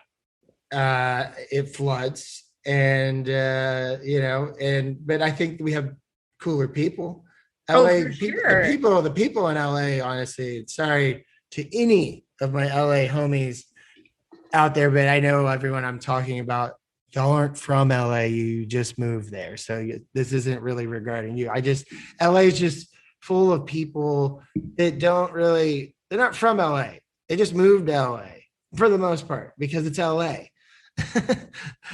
It floods, and but I think we have cooler people. LA, for sure. The people in LA, honestly, sorry to any of my LA homies out there, but I know everyone I'm talking about, y'all aren't from LA, you just moved there. So this isn't really regarding you. LA is just full of people that they're not from LA. They just moved to LA for the most part because it's LA.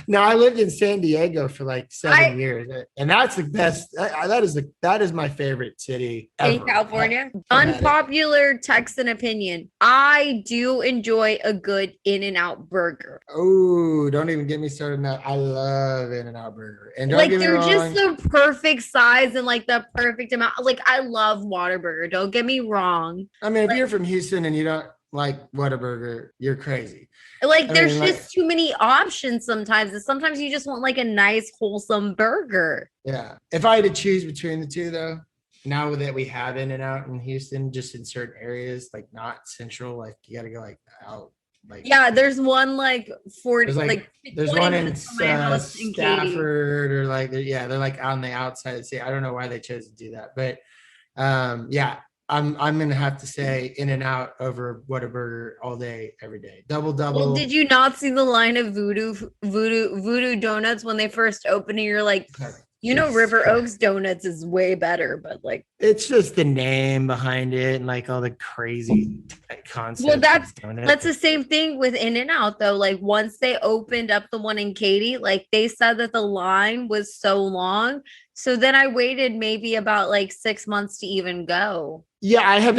Now, I lived in San Diego for like 7 years, and that's the best. That is my favorite city ever. In California. Unpopular Texan opinion. I do enjoy a good In-N-Out burger. Oh, don't even get me started on that. I love In-N-Out burger, and like they're just the perfect size and like the perfect amount. Like I love Whataburger. Don't get me wrong. I mean, if you're from Houston and you don't like Whataburger, you're crazy. Like there's just too many options sometimes. And sometimes you just want like a nice, wholesome burger. Yeah. If I had to choose between the two, though, now that we have In-N-Out in Houston, just in certain areas, like not central, like you got to go like out. Like, yeah, there's one like 40, there's one in Stafford or like, they're like on the outside. See, I don't know why they chose to do that, but yeah. I'm gonna have to say In-N-Out over Whataburger all day, every day. Double. Well, did you not see the line of Voodoo Donuts when they first opened? And you're like, River Oaks Donuts is way better, but like it's just the name behind it and like all the crazy concepts. Well, that's the same thing with In-N-Out though. Like once they opened up the one in Katy, like they said that the line was so long. So then I waited maybe about like 6 months to even go. Yeah, I have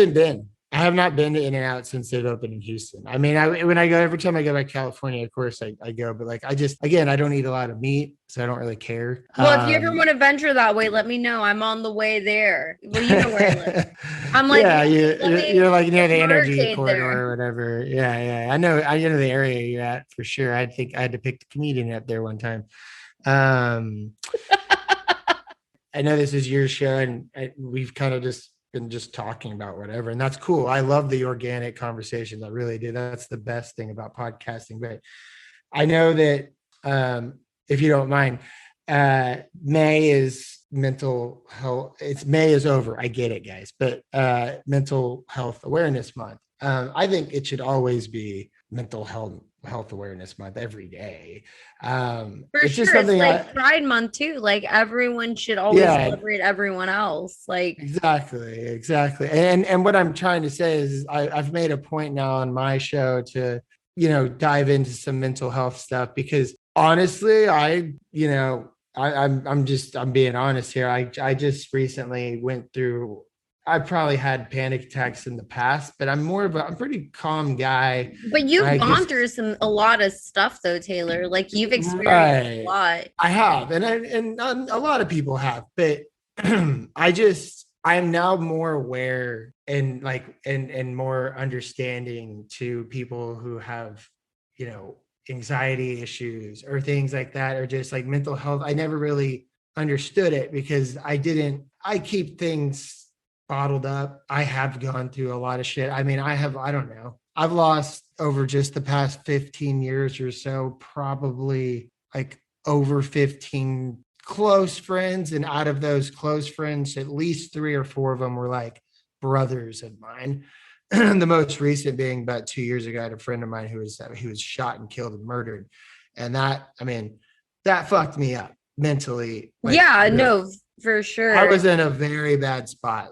not been to In-N-Out since they've opened in Houston. I mean, every time I go back to California, of course I go, but like, I don't eat a lot of meat, so I don't really care. Well, if you ever want to venture that way, let me know. I'm on the way there. Well, you know where I live. I'm like, yeah, you're like near the energy corridor or whatever. Yeah. I know the area you're at for sure. I think I had to pick the comedian up there one time. I know this is your show and we've kind of just been talking about whatever, and that's cool. I love the organic conversations. I really do. That's the best thing about podcasting. But I know that if you don't mind, May is mental health. May is over. I get it, guys. But Mental Health Awareness Month. I think it should always be mental health Health Awareness Month every day. For It's just sure. It's something like Pride Month too. Like everyone should always celebrate everyone else. Like exactly. And what I'm trying to say is I've made a point now on my show to, dive into some mental health stuff because honestly, I'm being honest here. I just recently went through. I probably had panic attacks in the past, but I'm a pretty calm guy. but you've I gone just through a lot of stuff though, Taylor. Like you've experienced a right. lot. I have, and a lot of people have, but I'm now more aware and and more understanding to people who have, anxiety issues or things like that, or just like mental health. I never really understood it because I keep things bottled up. I have gone through a lot of shit. I mean, I don't know. I've lost over just the past 15 years or so, probably like over 15 close friends. And out of those close friends, at least 3 or 4 of them were like brothers of mine. The most recent being about 2 years ago, I had a friend of mine who was shot and killed and murdered. And that fucked me up mentally. Yeah, no, for sure. I was in a very bad spot.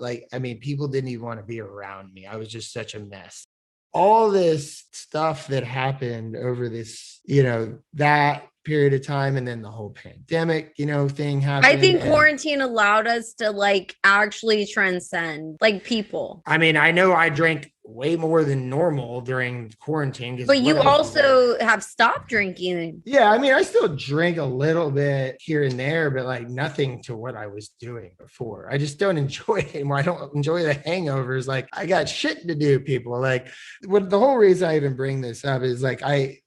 People didn't even want to be around me. I was just such a mess. All this stuff that happened over this, that period of time, and then the whole pandemic, thing happened. I think quarantine allowed us to like actually transcend like people. I mean, I know I drank way more than normal during quarantine. But you also have stopped drinking. Yeah, I mean, I still drink a little bit here and there, but like nothing to what I was doing before. I just don't enjoy it anymore. I don't enjoy the hangovers. Like I got shit to do, people. Like what the whole reason I even bring this up is like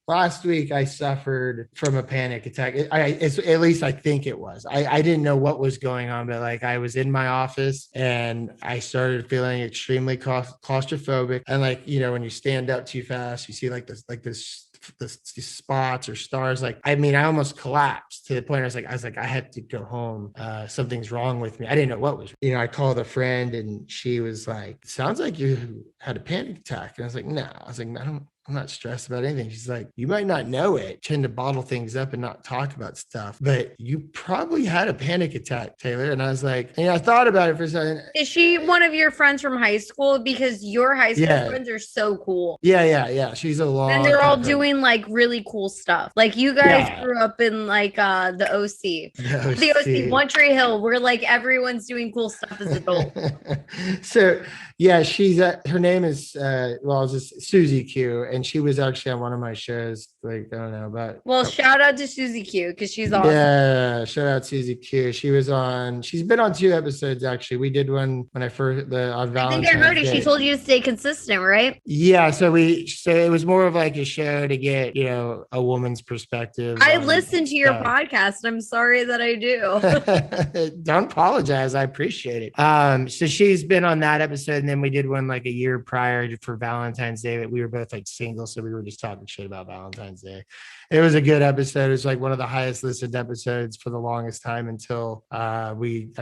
last week I suffered from a panic attack. It's at least I think it was. I didn't know what was going on, but like I was in my office and I started feeling extremely claustrophobic. And when you stand up too fast, you see this spots or stars. I almost collapsed to the point where I was like, I had to go home. Something's wrong with me. I didn't know what was. I called a friend and she was like, "Sounds like you had a panic attack." And I was like, "No." I was like, I'm not stressed about anything. She's like, "You might not know it, tend to bottle things up and not talk about stuff, but you probably had a panic attack, Taylor." And I was like, I thought about it for a second. Is she one of your friends from high school? Because your high school friends are so cool. Yeah. She's a long. And they're all doing like really cool stuff. Like you guys grew up in like the OC. The OC, One Tree Hill, where like everyone's doing cool stuff as adults. So yeah, she's her name is just Susie Q. And she was actually on one of my shows, like, I don't know about. Well, shout out to Susie Q because she's awesome. Yeah, shout out Susie Q. She's been on 2 episodes actually. We did one when on Valentine's I think I heard it. She told you to stay consistent, right? Yeah, so it was more of like a show to get, a woman's perspective. I listen to your podcast. I'm sorry that I do. Don't apologize. I appreciate it. So she's been on that episode, and then we did one like a year prior for Valentine's Day that we were both like single, so we were just talking shit about Valentine's Day. It was a good episode. It was like one of the highest listened episodes for the longest time until I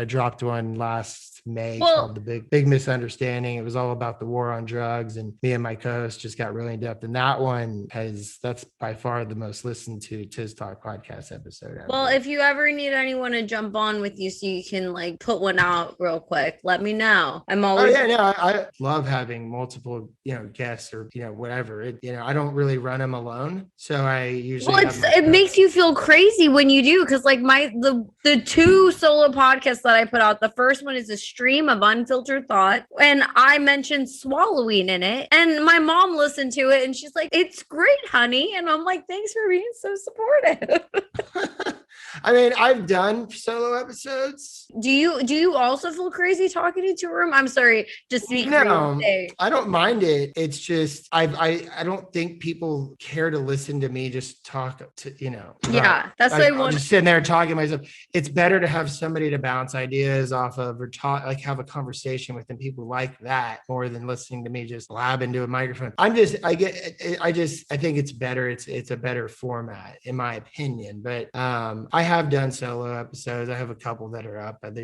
dropped one last May called The Big Misunderstanding. It was all about the war on drugs, and me and my co-host just got really in depth. And that one that's by far the most listened to TIZZ Talk Podcast episode ever. Well, if you ever need anyone to jump on with you so you can like put one out real quick, let me know. I'm always. I love having multiple, guests or, whatever. I don't really run them alone. So I usually. Well, it makes you feel crazy when you do. Cause like the 2 solo podcasts that I put out, the first one is a stream of unfiltered thought. And I mentioned swallowing in it. And my mom listened to it and she's like, "It's great, honey." And I'm like, "Thanks for being so supportive." I mean, I've done solo episodes. Do you also feel crazy talking into a room? I'm sorry, just speak. No, I don't mind it. It's just I don't think people care to listen to me just talk to Yeah, that's why I'm just sitting there talking to myself. It's better to have somebody to bounce ideas off of or talk, like have a conversation with, and people like that more than listening to me just lab into a microphone. I think it's better. It's a better format in my opinion. But I have done solo episodes. I have a couple that are up, but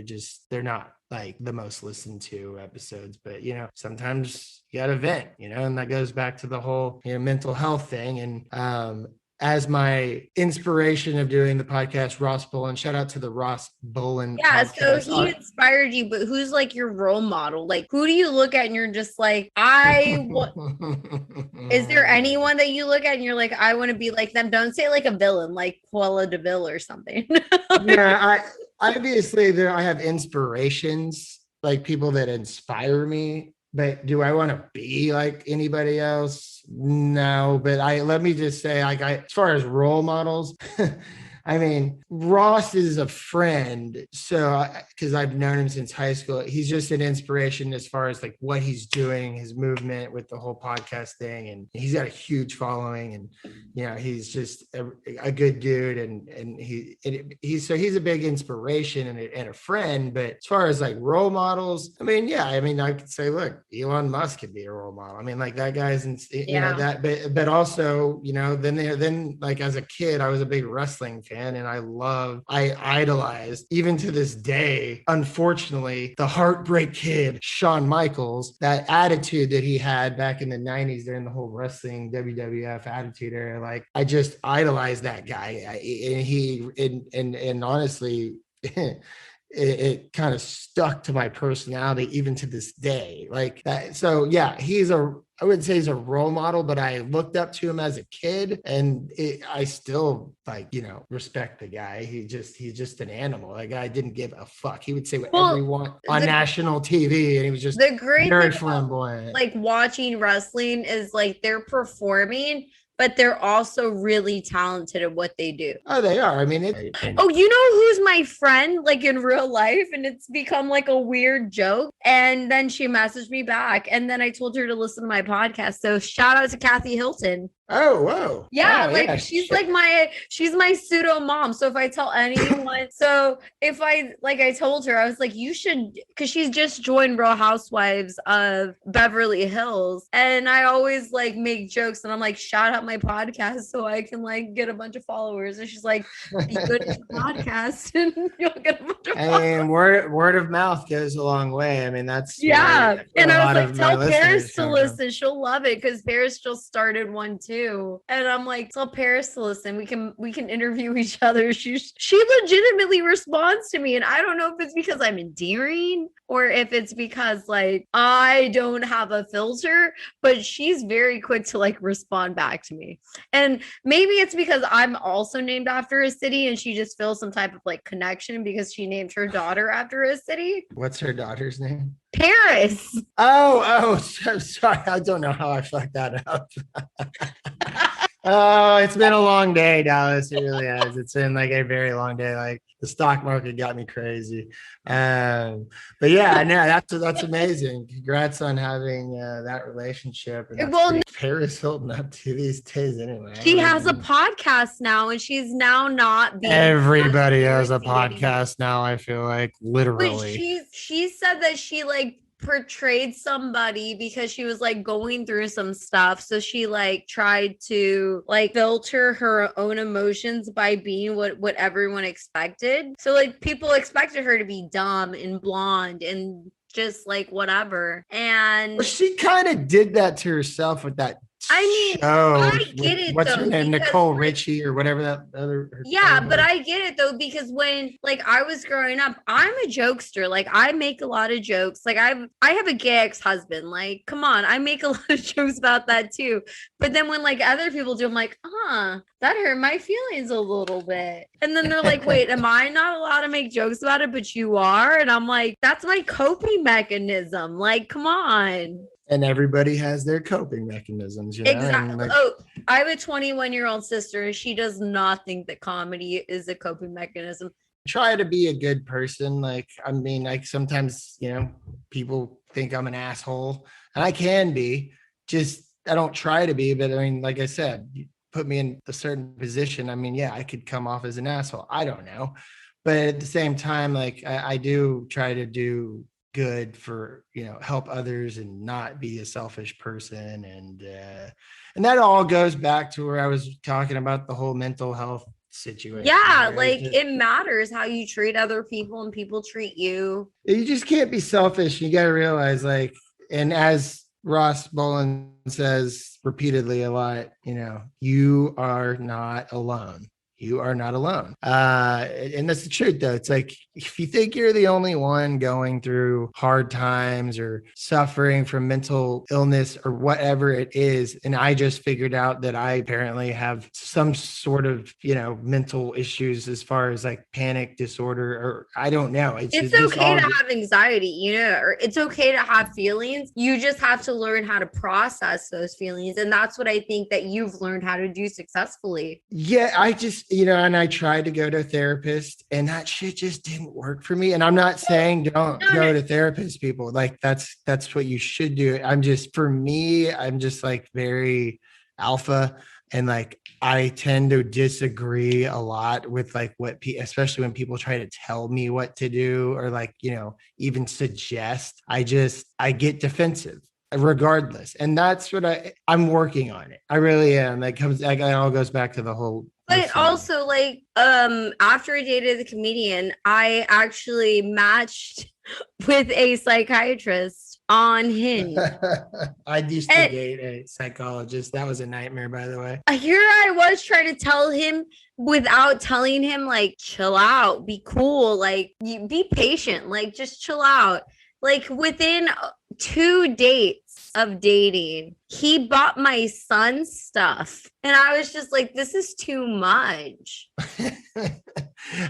they're not like the most listened to episodes, but sometimes you gotta vent, and that goes back to the whole, mental health thing. And as my inspiration of doing the podcast, Ross Bolin, shout out to the Ross Bolin podcast. So he inspired you, but who's like your role model? Like, who do you look at and you're just like, is there anyone that you look at and you're like, I want to be like them? Don't say like a villain, like Paula DeVille or something. Yeah, obviously I have inspirations, like people that inspire me. But do I want to be like anybody else? No. But let me just say, like, as far as role models, I mean, Ross is a friend. So, because I've known him since high school, he's just an inspiration as far as like what he's doing, his movement with the whole podcast thing. And he's got a huge following, and, he's just a good dude. And he's a big inspiration and a friend. But as far as like role models, I mean, yeah, I could say, look, Elon Musk could be a role model. I mean, like that guy's, but also, then like as a kid, I was a big wrestling fan. And I idolized, even to this day, unfortunately, the Heartbreak Kid, Shawn Michaels, that attitude that he had back in the 90s during the whole wrestling WWF attitude era. Like, I just idolized that guy. And honestly, it kind of stuck to my personality even to this day. Like that. So yeah, I wouldn't say he's a role model, but I looked up to him as a kid, and I still respect the guy. He's just an animal. That guy didn't give a fuck. He would say whatever he want on national TV, and he was just the great very thing flamboyant. Like watching wrestling is like they're performing, but they're also really talented at what they do. Oh, they are. I mean, who's my friend, like in real life, and it's become like a weird joke. And then she messaged me back, and then I told her to listen to my podcast. So shout out to Kathy Hilton. Oh, whoa. Yeah, she's my pseudo mom. So if I tell anyone, I told her, I was like, you should, because she's just joined Real Housewives of Beverly Hills. And I always like make jokes, and I'm like, shout out my podcast so I can like get a bunch of followers. And she's like, be good at your podcast and you'll get a bunch of followers. I mean, word of mouth goes a long way. I mean, that's and I was like, tell Paris to listen. She'll love it, because Paris just started one too. And I'm like, tell Paris to listen. We can interview each other. She legitimately responds to me. And I don't know if it's because I'm endearing or if it's because like I don't have a filter, but she's very quick to like respond back to me. And maybe it's because I'm also named after a city, and she just feels some type of like connection because she named her daughter after a city. What's her daughter's name? Paris. Oh, so sorry. I don't know how I fucked that up. Oh, it's been a long day, Dallas. It really has. It's been like a very long day. Like the stock market got me crazy. But yeah, no, that's amazing. Congrats on having that relationship. And Paris Hilton up to these days anyway. She has a podcast now, and she's now not being. Everybody has a podcast now, I feel like, literally. But she said that she like portrayed somebody because she was like going through some stuff, so she like tried to like filter her own emotions by being what everyone expected. So like people expected her to be dumb and blonde and just like whatever, and she kind of did that to herself with that I get it. What's her name? Nicole Richie or whatever that other. But I get it though, because when like I was growing up, I'm a jokester. Like I make a lot of jokes. Like I have a gay ex-husband. Like, come on, I make a lot of jokes about that too. But then when like other people do, I'm like, that hurt my feelings a little bit. And then they're like, wait, am I not allowed to make jokes about it? But you are. And I'm like, that's my coping mechanism. Like, come on. And everybody has their coping mechanisms, Exactly. I have a 21-year-old sister, and she does not think that comedy is a coping mechanism. Try to be a good person. Like, I mean, like sometimes, people think I'm an asshole, and I can be. Just I don't try to be, but I mean, like I said, you put me in a certain position. I mean, yeah, I could come off as an asshole. I don't know, but at the same time, like I do try to do good for help others and not be a selfish person, and that all goes back to where I was talking about the whole mental health situation. Yeah, Right? like it matters how you treat other people and people treat you. You just can't be selfish. You got to realize, like, and as Ross Bolin says repeatedly a lot, you are not alone. You are not alone. And that's the truth, though. It's like, if you think you're the only one going through hard times or suffering from mental illness or whatever it is, and I just figured out that I apparently have some sort of, mental issues as far as like panic disorder, or I don't know. It's just okay all. to have anxiety, or it's okay to have feelings. You just have to learn how to process those feelings. And that's what I think that you've learned how to do successfully. Yeah, I just, and I tried to go to a therapist and that shit just didn't work for me. And I'm not saying don't go to therapists, people. Like that's what you should do. For me, I'm just like very alpha, and like I tend to disagree a lot with like especially when people try to tell me what to do or like, even suggest. I get defensive regardless. And that's what I'm working on it. I really am. It all goes back to the whole. But also, like, after I dated the comedian, I actually matched with a psychiatrist on Hinge. I used to date a psychologist. That was a nightmare, by the way. Here I was trying to tell him without telling him, like, chill out, be cool, like, be patient, like, just chill out. Like, within 2 dates of dating, he bought my son stuff. And I was just like, this is too much.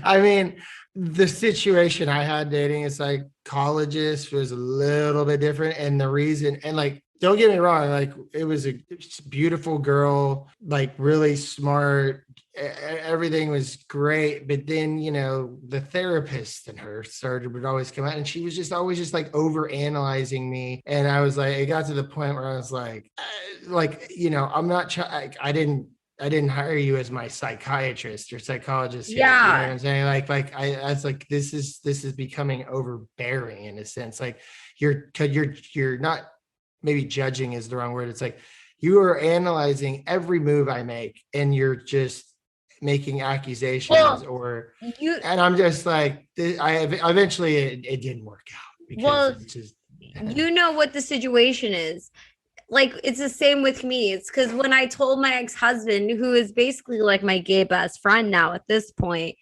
I mean, the situation I had dating a psychologist was a little bit different. And the reason, and like, don't get me wrong, like it was a beautiful girl, like really smart. Everything was great. but then the therapist in her would always come out, and she was just always just like over analyzing me. And I was like, it got to the point where I was like, I'm not I didn't hire you as my psychiatrist or psychologist here. Yeah, you know what I'm saying? I was like, this is becoming overbearing in a sense. Like you're not, maybe judging is the wrong word. It's like you are analyzing every move I make, and you're just making accusations, and I'm just like, eventually it didn't work out because it's just, you know what the situation is. Like, it's the same with me. It's because when I told my ex-husband, who is basically like my gay best friend now at this point,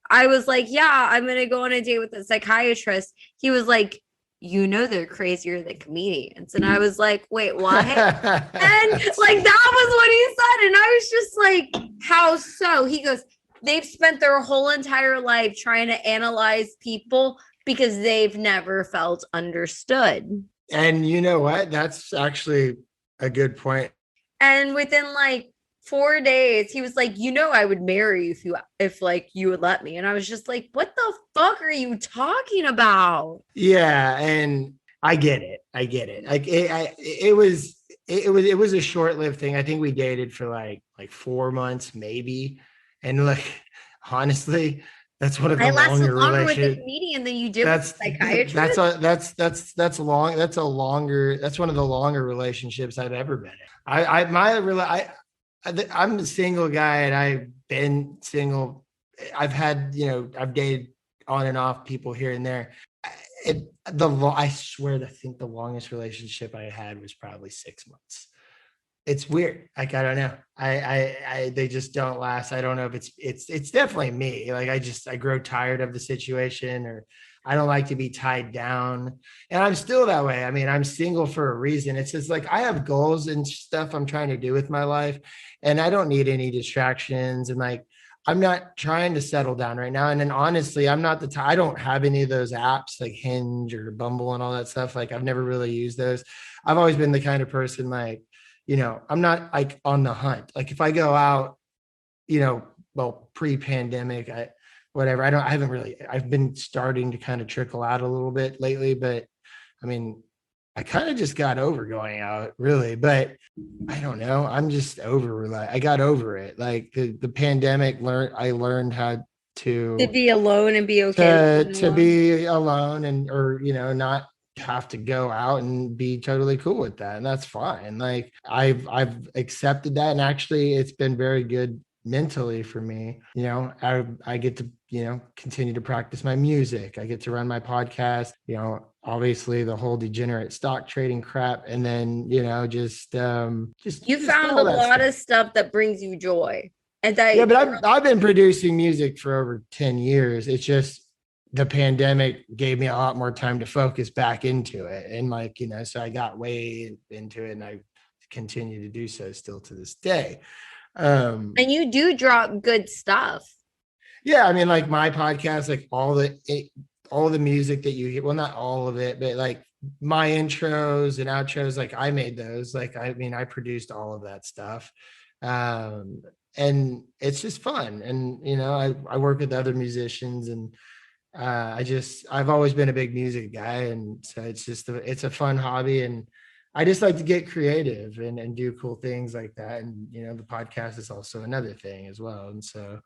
I was like, yeah, I'm going to go on a date with a psychiatrist. He was like, they're crazier than comedians. And I was like, wait, what? And like, that was what he said. And I was just like, how so? He goes, they've spent their whole entire life trying to analyze people because they've never felt understood. And you know what? That's actually a good point. And within like 4 days, he was like, I would marry you if like you would let me. And I was just like, what the fuck are you talking about? Yeah, and I get it. Like it was a short-lived thing. I think we dated for like 4 months, maybe. And like, honestly, that's one of the longer relationships. With a comedian than you did with a psychiatrist. That's one of the longer relationships I've ever been in. I'm a single guy, and I've been single. I've had, I've dated on and off people here and there. I swear, I think the longest relationship I had was probably 6 months. It's weird. Like, I don't know. They just don't last. I don't know if it's definitely me. Like, I grow tired of the situation, or I don't like to be tied down. And I'm still that way. I mean, I'm single for a reason. It's just like, I have goals and stuff I'm trying to do with my life, and I don't need any distractions. And like, I'm not trying to settle down right now. And then honestly, I'm not I don't have any of those apps like Hinge or Bumble and all that stuff. Like, I've never really used those. I've always been the kind of person, like, I'm not like on the hunt. Like, if I go out, pre-pandemic, I've been starting to kind of trickle out a little bit lately, but I mean, I kind of just got over going out, really, but I don't know. I'm just I got over it. Like the pandemic I learned how to be alone and be okay. To be alone or not have to go out, and be totally cool with that. And that's fine. Like I've accepted that. And actually it's been very good mentally for me. You know, I get to, you know, continue to practice my music. I get to run my podcast, you know, obviously the whole degenerate stock trading crap. And then, you know, You just found a all that lot stuff. of stuff that brings you joy. And Yeah, that but I've been producing music for over 10 years. It's just the pandemic gave me a lot more time to focus back into it. And like, you know, so I got way into it and I continue to do so still to this day. and you do drop good stuff. Yeah, I mean, like my podcast, like all the music that you hear, well, not all of it, but like my intros and outros, like I made those. Like, I mean, I produced all of that stuff. Um, and it's just fun. And, you know, I work with other musicians and I've always been a big music guy. And so it's a fun hobby. And I just like to get creative and do cool things like that. And, you know, the podcast is also another thing as well. And so,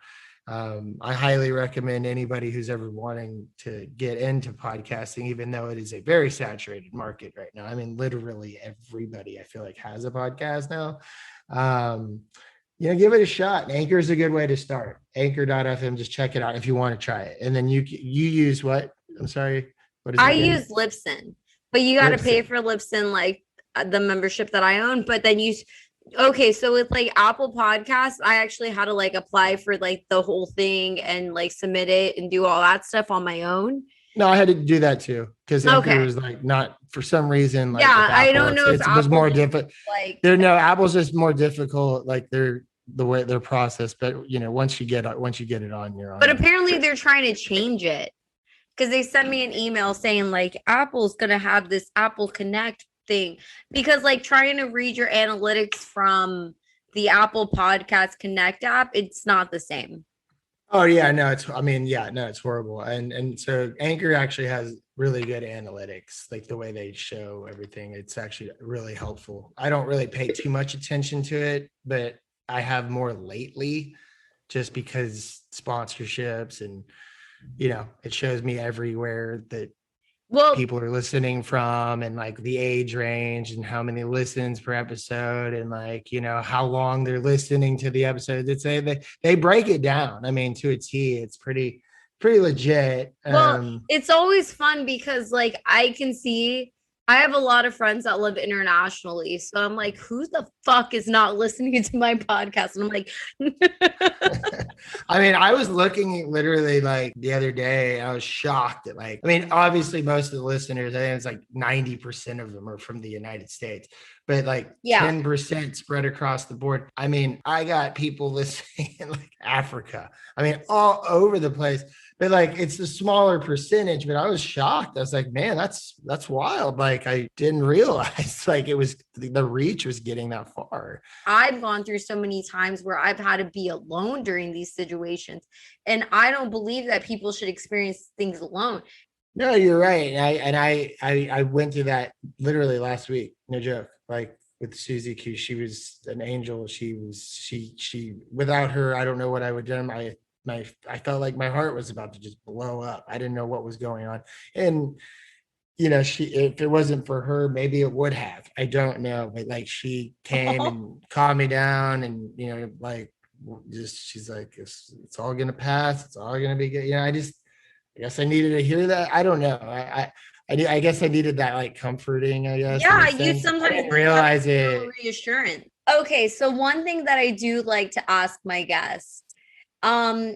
I highly recommend anybody who's ever wanting to get into podcasting, even though it is a very saturated market right now. I mean, literally everybody I feel like has a podcast now. Um, you know, give it a shot. Anchor is a good way to start. Anchor.fm, just check it out if you want to try it. And then you use what? I'm sorry. What is it I again? use Libsyn, but you got to pay Libsyn. for Libsyn, like the membership that I own. But then okay, so with like Apple Podcasts, I actually had to like apply for like the whole thing and like submit it and do all that stuff on my own. No, I had to do that too because Anchor Okay. was like not for some reason like with Yeah, I Apple, don't know if it was Apple more just difficult. like They're no Apple's just more difficult, like the way their process. But you know, once you get it on, you're on but it. apparently they're trying to change it because they sent me an email saying like Apple's gonna have this Apple Connect thing because like trying to read your analytics from the Apple Podcast Connect app, it's not the same. Oh yeah, no, it's horrible. And so Anchor actually has really good analytics, like the way they show everything. It's actually really helpful. I don't really pay too much attention to it, but I have more lately just because sponsorships and you know, it shows me everywhere that Well, people are listening from and like the age range and how many listens per episode and like, you know, how long they're listening to the episode. They break it down. I mean, to a T, it's pretty legit. it's always fun because like I can see I have a lot of friends that live internationally. So I'm like, who the fuck is not listening to my podcast? And I'm like, I mean, I was looking literally like the other day, I was shocked at like, I mean, obviously most of the listeners, I think it's like 90% of them are from the United States, but like yeah. 10% spread across the board. I mean, I got people listening in like Africa. I mean, all over the place. But like it's a smaller percentage, but I was shocked. I was like, man, that's wild. Like I didn't realize like it was the reach was getting that far. I've gone through so many times where I've had to be alone during these situations. And I don't believe that people should experience things alone. No, you're right. I went through that literally last week. No joke. Like with Susie Q, she was an angel. She without her, I don't know what I would do. I felt like my heart was about to just blow up. I didn't know what was going on. And you know, if it wasn't for her, maybe it would have. I don't know. But like she came and calmed me down and you know, like just she's like, it's all gonna pass, it's all gonna be good. You know, I guess I needed to hear that. I don't know. I guess I needed that like comforting, I guess. Yeah, you sometimes I didn't realize it. Reassurance. Okay, so one thing that I do like to ask my guests,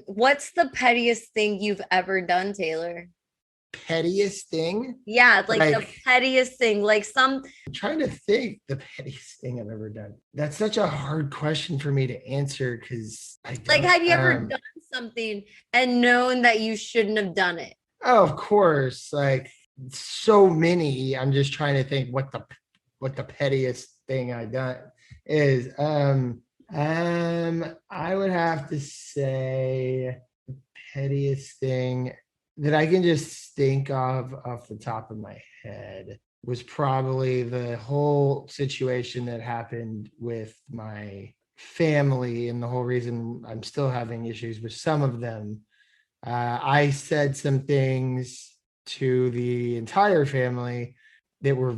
what's the pettiest thing you've ever done, Taylor? Pettiest thing? Yeah, like the pettiest thing, like I'm trying to think the pettiest thing I've ever done. That's such a hard question for me to answer because like, have you ever done something and known that you shouldn't have done it? Oh, of course. Like so many. I'm just trying to think what the pettiest thing I've done is. I would have to say the pettiest thing that I can just think of off the top of my head was probably the whole situation that happened with my family and the whole reason I'm still having issues with some of them. I said some things to the entire family that were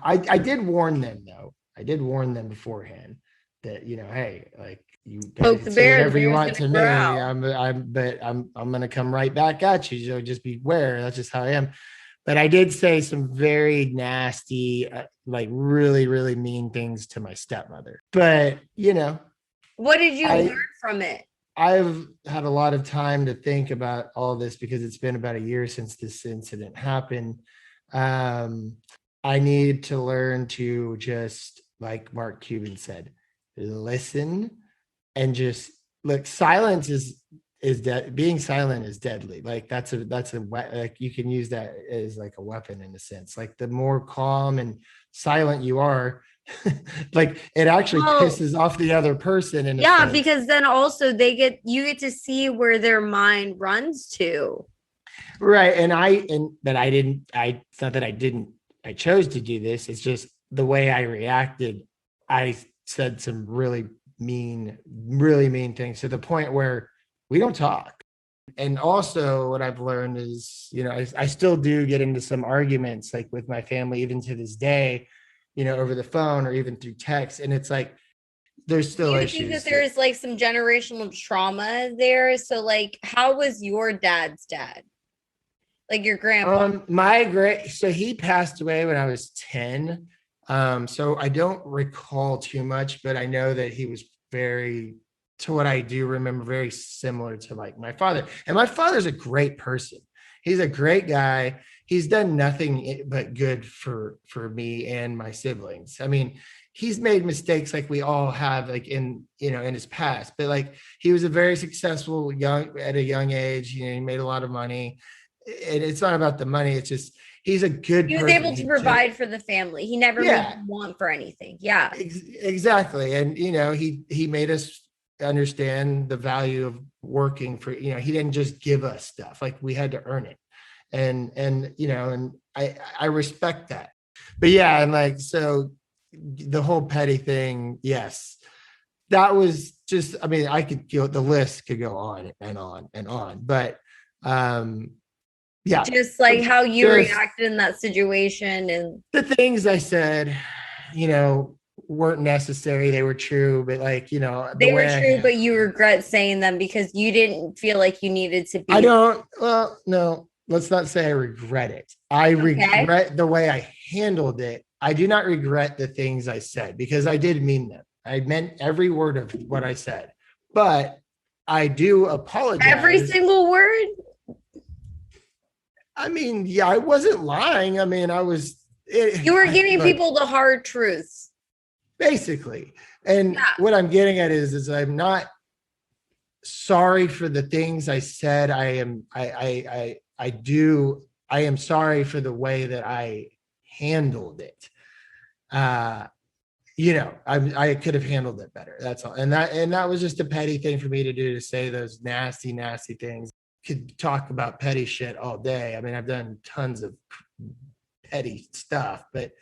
I did warn them though. I did warn them beforehand that, you know, hey, like you Poke the say bear, the whatever you bear's want to gonna me. growl. I'm going to come right back at you. So just beware. That's just how I am. But I did say some very nasty, like really, really mean things to my stepmother. But, What did you I, learn from it? I've had a lot of time to think about all this because it's been about a year since this incident happened. Um, I need to learn to just, like Mark Cuban said, listen and just look. Silence is dead. Being silent is deadly. Like like you can use that as like a weapon in a sense. Like the more calm and silent you are, like it actually pisses off the other person in a sense. Because then also you get to see where their mind runs to. Right. But it's not that I chose to do this. It's just the way I reacted. I said some really mean things to the point where we don't talk. And also what I've learned is, I still do get into some arguments like with my family, even to this day, over the phone or even through text. And it's like, there's still issues. Do you think that there's like some generational trauma there? So like, how was your dad's dad? Like your grandpa? So he passed away when I was 10. So I don't recall too much, but I know that he was to what I do remember, very similar to like my father. And my father's a great person. He's a great guy. He's done nothing but good for me and my siblings. I mean, he's made mistakes like we all have, like in his past, but like he was a very successful at a young age. He made a lot of money. And it's not about the money. It's just, he's a good person. He was able to provide for the family. He never made them want for anything. Yeah, exactly. And, he made us understand the value of working for, he didn't just give us stuff, like we had to earn it. And I respect that. But yeah, and like, so the whole petty thing, yes, that was just, I mean, the list could go on and on and on, but yeah, just like how you reacted in that situation and the things I said, weren't necessary. They were true, but like, they were true, but you regret saying them because you didn't feel like you needed to be. No, let's not say I regret it. I regret the way I handled it. I do not regret the things I said because I did mean them. I meant every word of what I said, but I do apologize. Every single word? I mean, yeah, I wasn't lying. I mean, you were giving people the hard truths. Basically. And what I'm getting at is I'm not sorry for the things I said. I am sorry for the way that I handled it. I could have handled it better. That's all. And that was just a petty thing for me to do, to say those nasty, nasty things. Could talk about petty shit all day. I mean, I've done tons of petty stuff, but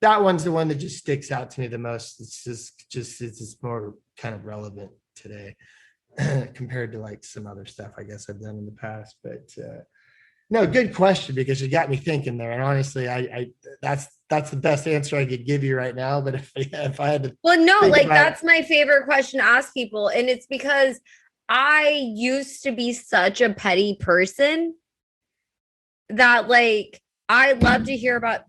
that one's the one that just sticks out to me the most. It's just more kind of relevant today compared to like some other stuff I guess I've done in the past. But no, good question, because you got me thinking there. And honestly, I that's the best answer I could give you right now. But if I had to, that's my favorite question to ask people, and it's because I used to be such a petty person that like I love to hear about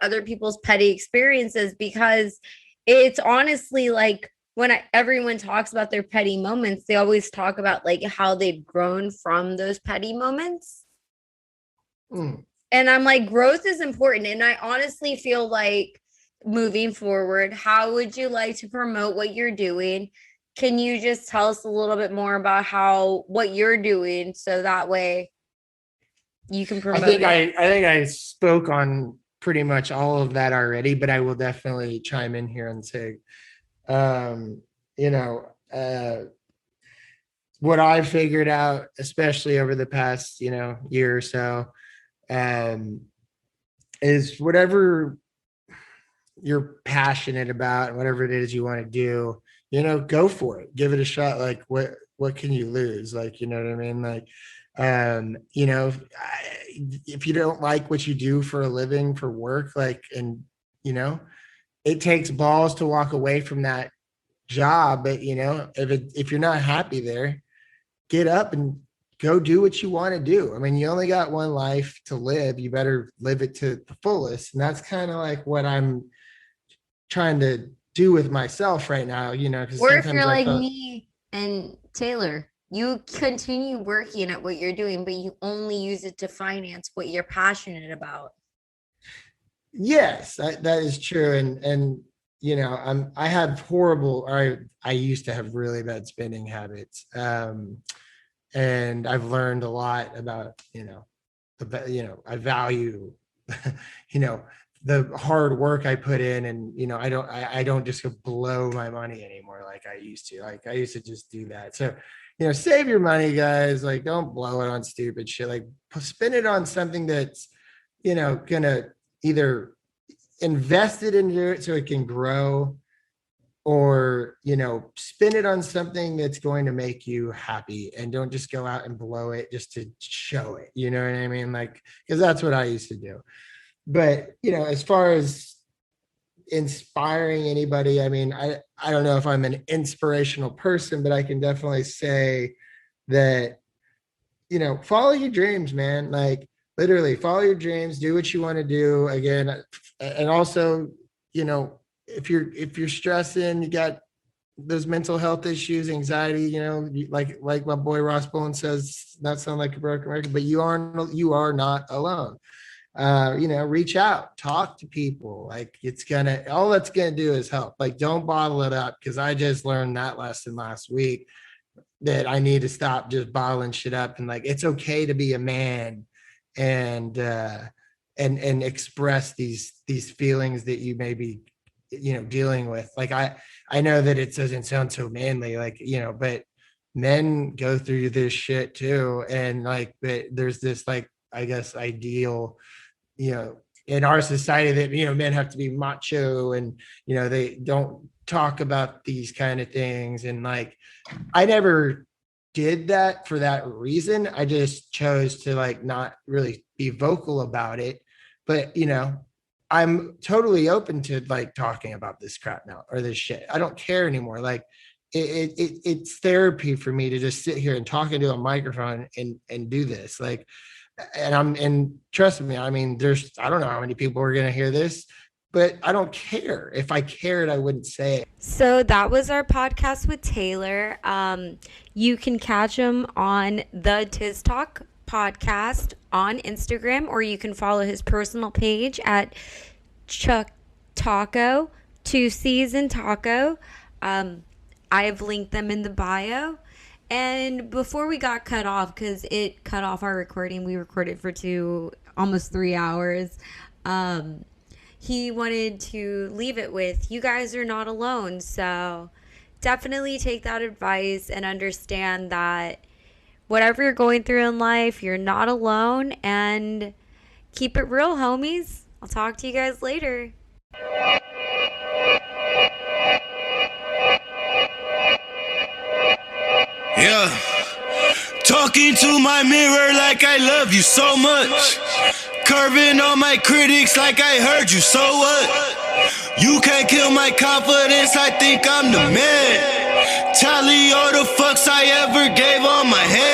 other people's petty experiences, because it's honestly like when everyone talks about their petty moments, they always talk about like how they've grown from those petty moments. And I'm like, growth is important. And I honestly feel like moving forward, how would you like to promote what you're doing? Can you just tell us a little bit more about what you're doing, so that way you can promote it? I think I spoke on pretty much all of that already, but I will definitely chime in here and say, what I figured out, especially over the past, year or so, is whatever you're passionate about, whatever it is you want to do, go for it, give it a shot. Like what can you lose? Like, you know what I mean? Like, if you don't like what you do for a living, for work, like, and, it takes balls to walk away from that job, but if you're not happy there, get up and go do what you want to do. I mean, you only got one life to live. You better live it to the fullest. And that's kind of like what I'm trying to do with myself right now, because Or if sometimes you're like me and Taylor, you continue working at what you're doing, but you only use it to finance what you're passionate about. Yes, that is true. And I have I used to have really bad spending habits. And I've learned a lot about, I value, the hard work I put in, and, I don't just go blow my money anymore like I used to. Like I used to just do that. So, save your money, guys. Like, don't blow it on stupid shit. Like, spend it on something that's, gonna either invest it into it so it can grow, or spend it on something that's going to make you happy, and don't just go out and blow it just to show it. You know what I mean? Like, because that's what I used to do. But as far as inspiring anybody, I mean, I don't know if I'm an inspirational person, but I can definitely say that follow your dreams, man. Like, literally follow your dreams, do what you want to do. Again, and also, if you're stressing, you got those mental health issues, anxiety, like my boy Ross Bowen says, not sound like a broken record, but you are not alone. Reach out, talk to people. Like, all that's gonna do is help. Like, don't bottle it up, because I just learned that lesson last week, that I need to stop just bottling shit up. And like, it's okay to be a man and express these feelings that you may be dealing with. Like, I know that it doesn't sound so manly, like, but men go through this shit too. And like, there's this, like, I guess, ideal, in our society, that men have to be macho, and they don't talk about these kind of things. And like, I never did that for that reason. I just chose to like not really be vocal about it. But I'm totally open to like talking about this crap now, or this shit. I don't care anymore. Like, it's therapy for me to just sit here and talk into a microphone and do this. Like, and trust me, I mean, I don't know how many people are going to hear this, but I don't care. If I cared, I wouldn't say it. So that was our podcast with Taylor. You can catch him on the TIZZ Talk Podcast on Instagram, or you can follow his personal page at Chuck Taco, 2 C's in Taco. I have linked them in the bio. And before we got cut off, because it cut off our recording, we recorded for almost 3 hours. He wanted to leave it with, you guys are not alone. So definitely take that advice and understand that whatever you're going through in life, you're not alone, and keep it real, homies. I'll talk to you guys later. Yeah, talking to my mirror like I love you so much. Curving on my critics like I heard you, so what? You can't kill my confidence, I think I'm the man. Tally all the fucks I ever gave on my head.